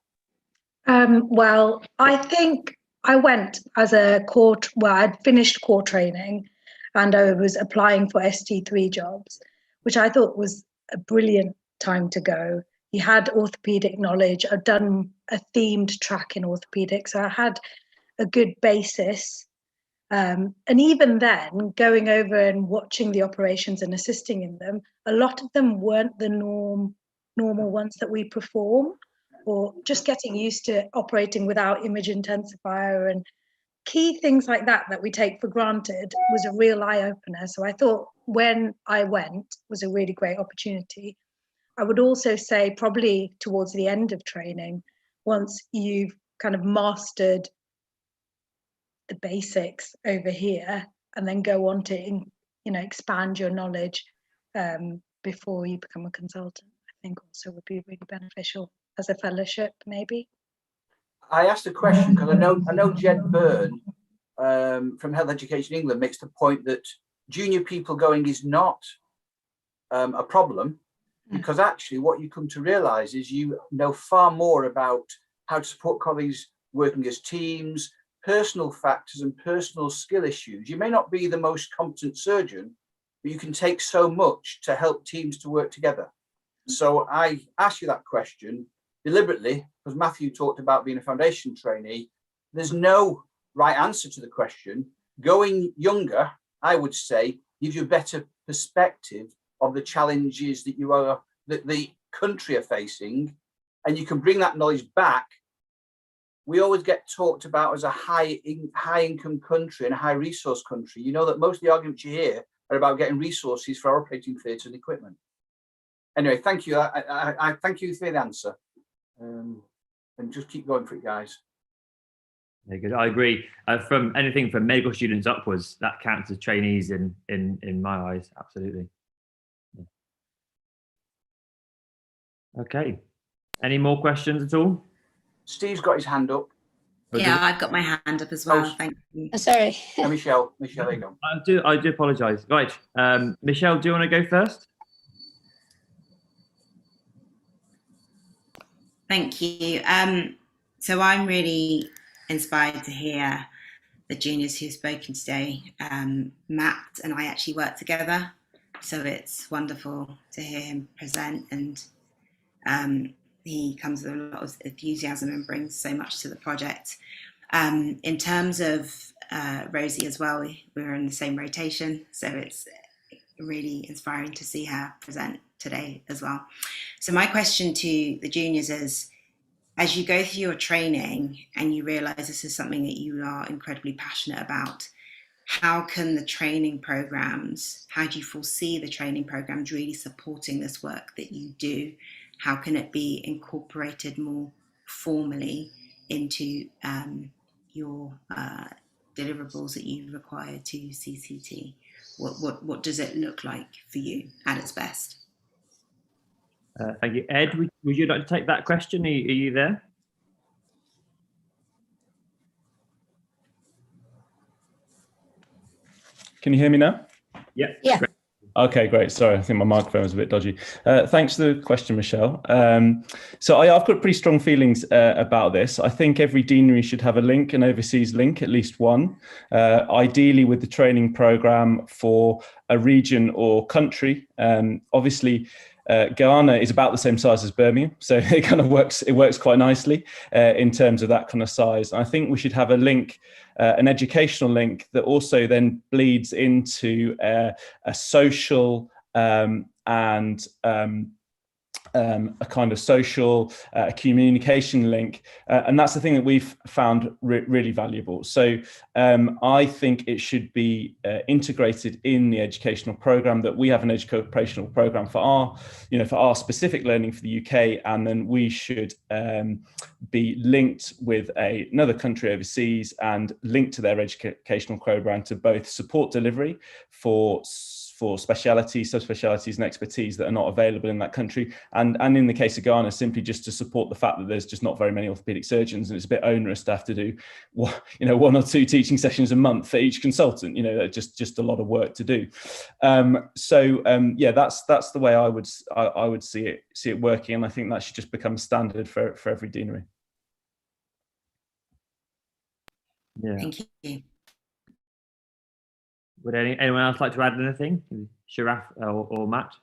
Well, I think I went as a core, well, I'd finished core training and I was applying for ST3 jobs, which I thought was a brilliant time to go. You had orthopedic knowledge. I'd done a themed track in orthopedics, so I had a good basis. And even then, going over and watching the operations and assisting in them, a lot of them weren't the normal ones that we perform, or just getting used to operating without image intensifier and key things like that we take for granted was a real eye-opener. So I thought when I went was a really great opportunity. I would also say probably towards the end of training, once you've kind of mastered the basics over here, and then go on to expand your knowledge before you become a consultant, I think also would be really beneficial as a fellowship, maybe. I asked a question because I know Jed Byrne from Health Education England makes the point that junior people going is not a problem, because actually what you come to realise is you know far more about how to support colleagues working as teams, personal factors and personal skill issues. You may not be the most competent surgeon, but you can take so much to help teams to work together. So I asked you that question deliberately because Matthew talked about being a foundation trainee. There's no right answer to the question. Going younger, I would say, gives you a better perspective of the challenges that the country are facing, and you can bring that knowledge back. We always get talked about as a high income country and a high resource country. You know that most of the arguments you hear are about getting resources for our operating theatre and equipment. Anyway, thank you. I thank you for the answer. And just keep going for it, guys. Very good. I agree. From anything from medical students upwards, that counts as trainees in my eyes. Absolutely. Yeah. Okay. Any more questions at all? Steve's got his hand up. Yeah, I've got my hand up as well. Thank you. Sorry. Michelle, there you go. I do apologise. Right, Michelle, do you want to go first? Thank you. So I'm really inspired to hear the juniors who've spoken today. Matt and I actually work together, so it's wonderful to hear him present, and he comes with a lot of enthusiasm and brings so much to the project. In terms of Rosie as well, we're in the same rotation, so it's really inspiring to see her present today as well. So my question to the juniors is, as you go through your training and you realise this is something that you are incredibly passionate about, how can the training programs, how do you foresee the training programs really supporting this work that you do? How can it be incorporated more formally into your deliverables that you require to CCT? What does it look like for you at its best? Thank you. Ed, would you like to take that question? Are you there? Can you hear me now? Yeah. Yeah. Great. Okay, great. Sorry, I think my microphone was a bit dodgy. Thanks for the question, Michelle. So I've got pretty strong feelings about this. I think every deanery should have a link, an overseas link, at least one, ideally with the training program for a region or country. Obviously, Guyana is about the same size as Birmingham, so it kind of works quite nicely in terms of that kind of size. And I think we should have a link, an educational link that also then bleeds into a social and a kind of social communication link, and that's the thing that we've found really valuable. So I think it should be integrated in the educational program, that we have an educational program for our specific learning for the UK, and then we should be linked with another country overseas and linked to their educational program to both support delivery for specialities, subspecialties and expertise that are not available in that country. And in the case of Ghana, simply just to support the fact that there's just not very many orthopaedic surgeons, and it's a bit onerous to have to do, one or two teaching sessions a month for each consultant. Just a lot of work to do. Yeah, that's the way I would see it working, and I think that should just become standard for every deanery. Yeah. Thank you. Would anyone else like to add anything? Sharaf or Matt?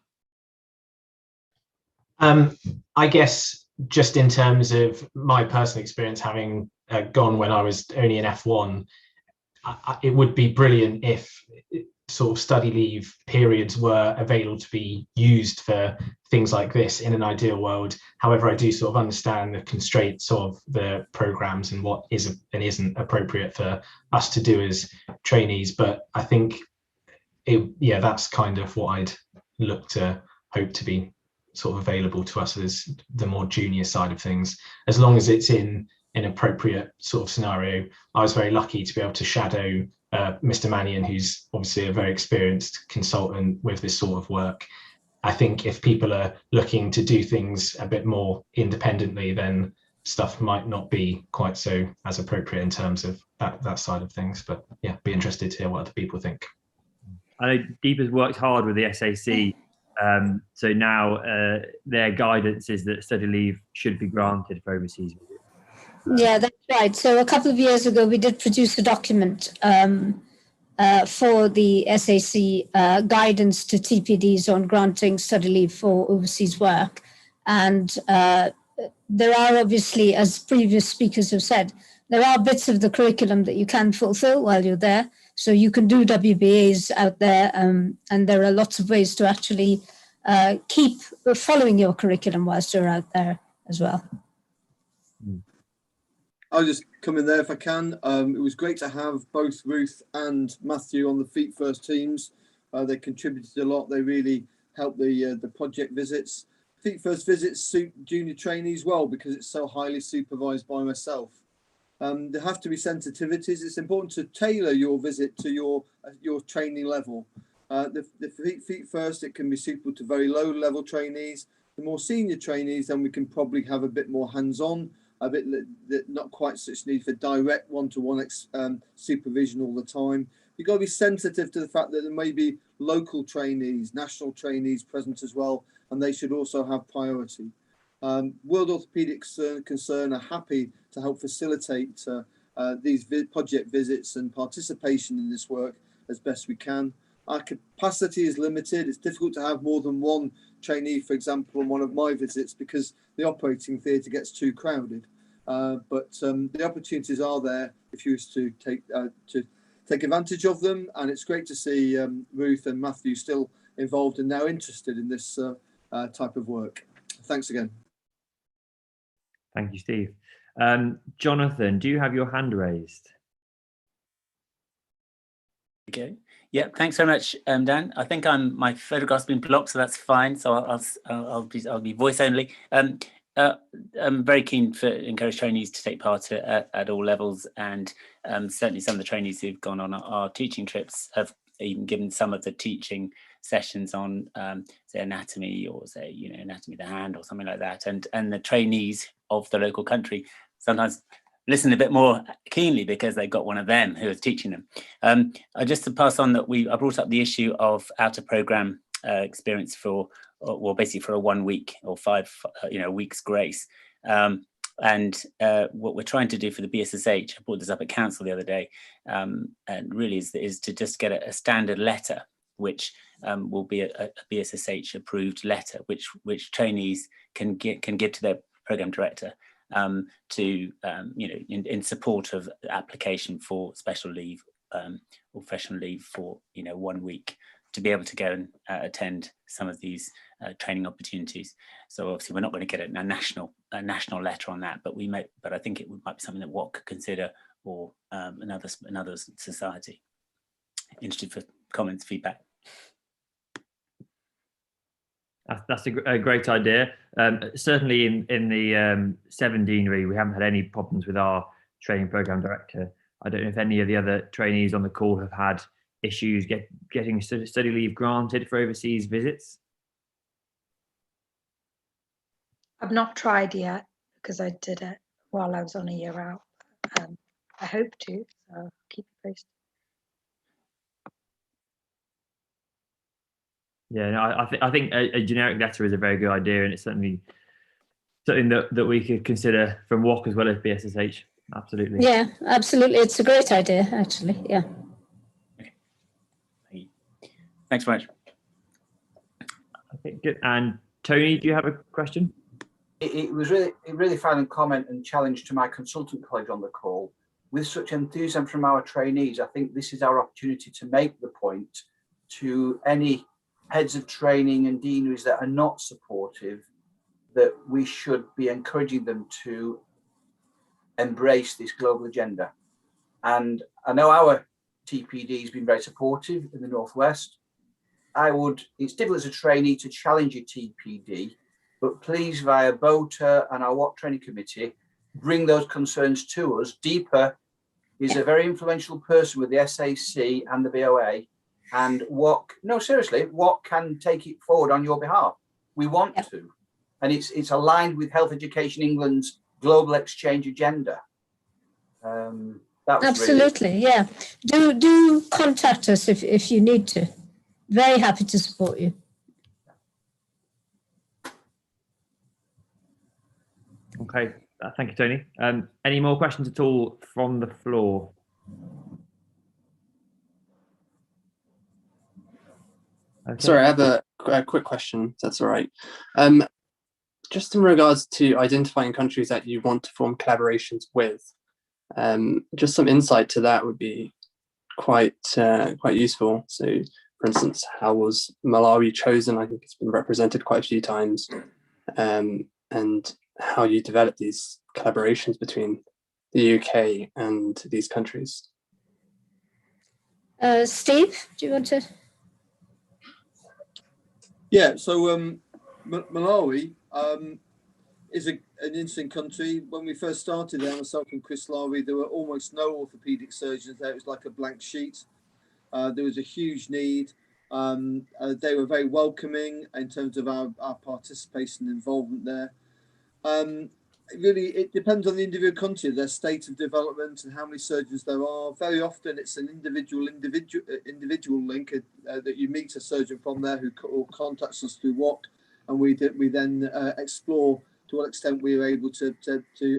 I guess just in terms of my personal experience, having gone when I was only in F1, it would be brilliant if sort of study leave periods were available to be used for things like this in an ideal world. However, I do sort of understand the constraints of the programs and what is and isn't appropriate for us to do as trainees. But I think that's kind of what I'd hope to be sort of available to us as the more junior side of things, as long as it's in an appropriate sort of scenario. I was very lucky to be able to shadow Mr. Mannion, who's obviously a very experienced consultant with this sort of work. I think if people are looking to do things a bit more independently, then stuff might not be quite so as appropriate in terms of that side of things. But yeah, be interested to hear what other people think. I know Deep has worked hard with the SAC, so now their guidance is that study leave should be granted for overseas visits. Yeah, that's right. So a couple of years ago, we did produce a document for the SAC guidance to TPDs on granting study leave for overseas work. And there are obviously, as previous speakers have said, there are bits of the curriculum that you can fulfill while you're there. So you can do WBAs out there, and there are lots of ways to actually keep following your curriculum whilst you're out there as well. I'll just come in there if I can. It was great to have both Ruth and Matthew on the Feet First teams. They contributed a lot. They really helped the project visits. Feet First visits suit junior trainees well because it's so highly supervised by myself. There have to be sensitivities. It's important to tailor your visit to your training level. The Feet First, it can be suitable to very low level trainees. The more senior trainees, then we can probably have a bit more hands-on, a bit not quite such need for direct one-to-one supervision all the time. You've got to be sensitive to the fact that there may be local trainees, national trainees present as well, and they should also have priority. World Orthopaedic Concern are happy to help facilitate these project visits and participation in this work as best we can. Our capacity is limited. It's difficult to have more than one trainee, for example, on one of my visits because the operating theatre gets too crowded. But the opportunities are there if you wish to take advantage of them. And it's great to see Ruth and Matthew still involved and now interested in this type of work. Thanks again. Thank you, Steve. Jonathan, do you have your hand raised? Okay. Yeah, thanks very much, Dan. I think my photograph's been blocked, so that's fine. So I'll be voice only. I'm very keen to encourage trainees to take part at all levels, and certainly some of the trainees who've gone on our teaching trips have even given some of the teaching sessions on say anatomy or say anatomy of the hand or something like that, and the trainees of the local country sometimes listen a bit more keenly because they've got one of them who is teaching them. Just to pass on that I brought up the issue of out of program experience for basically for a 1 week or 5 weeks grace. And what we're trying to do for the BSSH, I brought this up at council the other day, and really is to just get a standard letter, which will be a BSSH approved letter, which trainees can give to their program director to in support of the application for special leave or professional leave for 1 week to be able to go and attend some of these training opportunities. So obviously we're not going to get a national letter on that, but I think it might be something that WOC could consider, or another society. Interested for comments, feedback. That's a great idea. Certainly in the 7 deanery, we haven't had any problems with our training program director. I don't know if any of the other trainees on the call have had issues getting study leave granted for overseas visits. I've not tried yet because I did it while I was on a year out. I hope to, so I'll keep you posted. Yeah, no, I think a generic letter is a very good idea, and it's certainly something that we could consider from WOC as well as BSSH. Absolutely. Yeah, absolutely. It's a great idea, actually. Yeah. Okay. Thanks very much. Okay, good. And Tony, do you have a question? It was really final comment and challenge to my consultant colleague on the call. With such enthusiasm from our trainees, I think this is our opportunity to make the point to any heads of training and deaneries that are not supportive, that we should be encouraging them to embrace this global agenda. And I know our TPD has been very supportive in the Northwest. It's difficult as a trainee to challenge your TPD, but please, via BOTA and our WOC training committee, bring those concerns to us. Deepa is a very influential person with the SAC and the BOA, and WOC can take it forward on your behalf. We want to, and it's aligned with Health Education England's global exchange agenda. Absolutely, yeah. Do contact us if you need to. Very happy to support you. Okay, thank you, Tony. Any more questions at all from the floor? Okay. Sorry, I have a quick question, if that's all right. Just in regards to identifying countries that you want to form collaborations with, just some insight to that would be quite useful. So, for instance, how was Malawi chosen? I think it's been represented quite a few times, and how you develop these collaborations between the UK and these countries. Steve, do you want to? Yeah, so Malawi is an interesting country. When we first started there, myself and Chris Lowry, there were almost no orthopaedic surgeons there. It was like a blank sheet. There was a huge need. They were very welcoming in terms of our participation and involvement there. Really, it depends on the individual country, their state of development and how many surgeons there are. Very often it's an individual link that you meet a surgeon from there who contacts us through WOC, and we then explore to what extent we are able to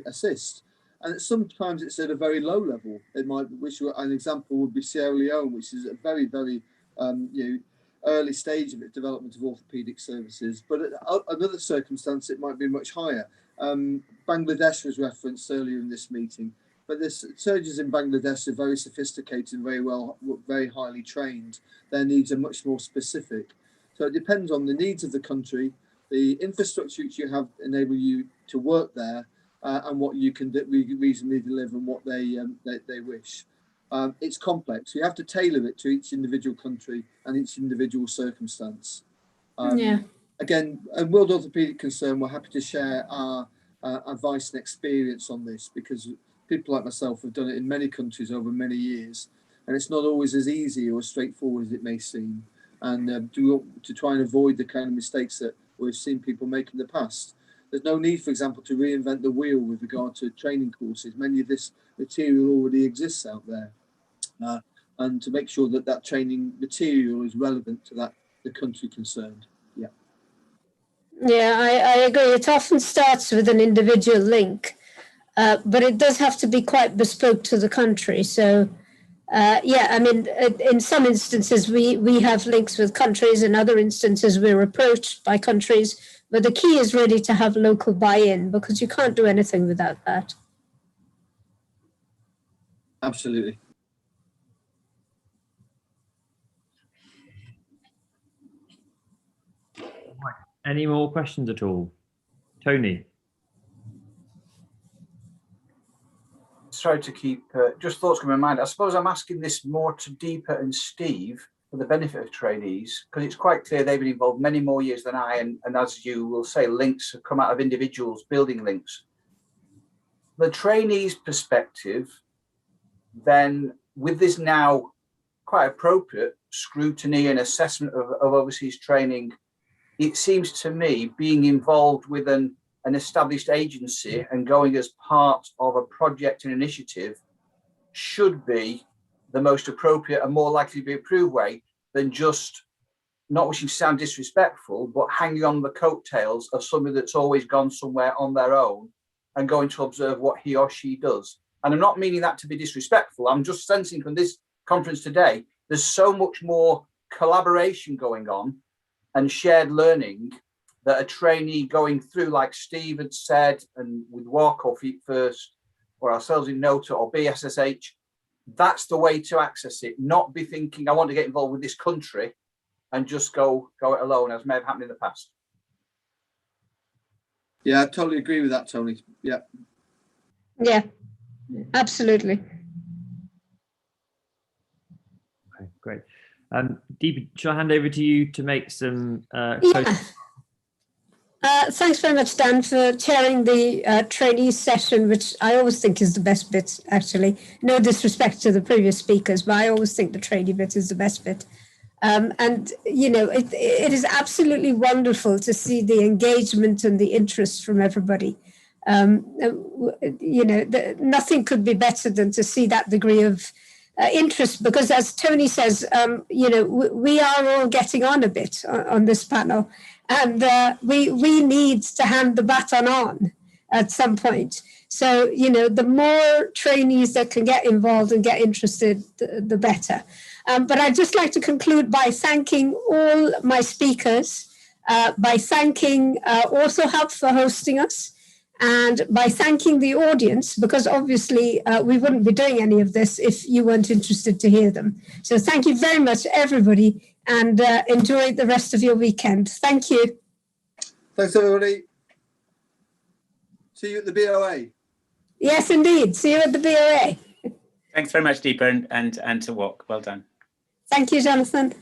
assist. And sometimes it's at a very low level. An example would be Sierra Leone, which is a very, very early stage of its development of orthopaedic services. But at another circumstance, it might be much higher. Bangladesh was referenced earlier in this meeting, but the surgeons in Bangladesh are very sophisticated, very highly trained. Their needs are much more specific. So it depends on the needs of the country, the infrastructure which you have enable you to work there, and what you can reasonably deliver and what they wish. It's complex. You have to tailor it to each individual country and each individual circumstance. Again, at World Orthopaedic Concern, we're happy to share our advice and experience on this, because people like myself have done it in many countries over many years, and it's not always as easy or as straightforward as it may seem. And to try and avoid the kind of mistakes that we've seen people make in the past. There's no need, for example, to reinvent the wheel with regard to training courses. Many of this material already exists out there, and to make sure that training material is relevant to the country concerned. Yeah, I agree. It often starts with an individual link, but it does have to be quite bespoke to the country. So, I mean, in some instances, we have links with countries. In other instances, we're approached by countries. But the key is really to have local buy-in, because you can't do anything without that. Absolutely. Any more questions at all? Tony? Sorry to keep, just thoughts coming to mind. I suppose I'm asking this more to Deepa and Steve for the benefit of trainees, because it's quite clear they've been involved many more years than I, and as you will say, links have come out of individuals building links. The trainees' perspective, then with this now quite appropriate scrutiny and assessment of overseas training, it seems to me being involved with an established agency and going as part of a project and initiative should be the most appropriate and more likely to be approved way than just, not wishing to sound disrespectful, but hanging on the coattails of somebody that's always gone somewhere on their own and going to observe what he or she does. And I'm not meaning that to be disrespectful. I'm just sensing from this conference today, there's so much more collaboration going on and shared learning that a trainee going through, like Steve had said, and with Walk or Feet First, or ourselves in NOTA or BSSH, that's the way to access it. Not be thinking, I want to get involved with this country and just go it alone, as may have happened in the past. Yeah, I totally agree with that, Tony. Yeah. Yeah, absolutely. Okay, great. Deepa, shall I hand over to you to make some Thanks very much, Dan, for chairing the trainees session, which I always think is the best bit, actually. No disrespect to the previous speakers, but I always think the trainee bit is the best bit. And, you know, it is absolutely wonderful to see the engagement and the interest from everybody. You know, nothing could be better than to see that degree of interest, because as Tony says, you know, we are all getting on a bit on this panel, and we need to hand the baton on at some point. So, you know, the more trainees that can get involved and get interested, the better. But I'd just like to conclude by thanking all my speakers, by thanking OrthoHub for hosting us, and by thanking the audience, because obviously we wouldn't be doing any of this if you weren't interested to hear them. So thank you very much, everybody, and enjoy the rest of your weekend. Thank you. Thanks, everybody. See you at the BOA. Yes, indeed. See you at the BOA. Thanks very much, Deepa, and to Walk. Well done. Thank you, Jonathan.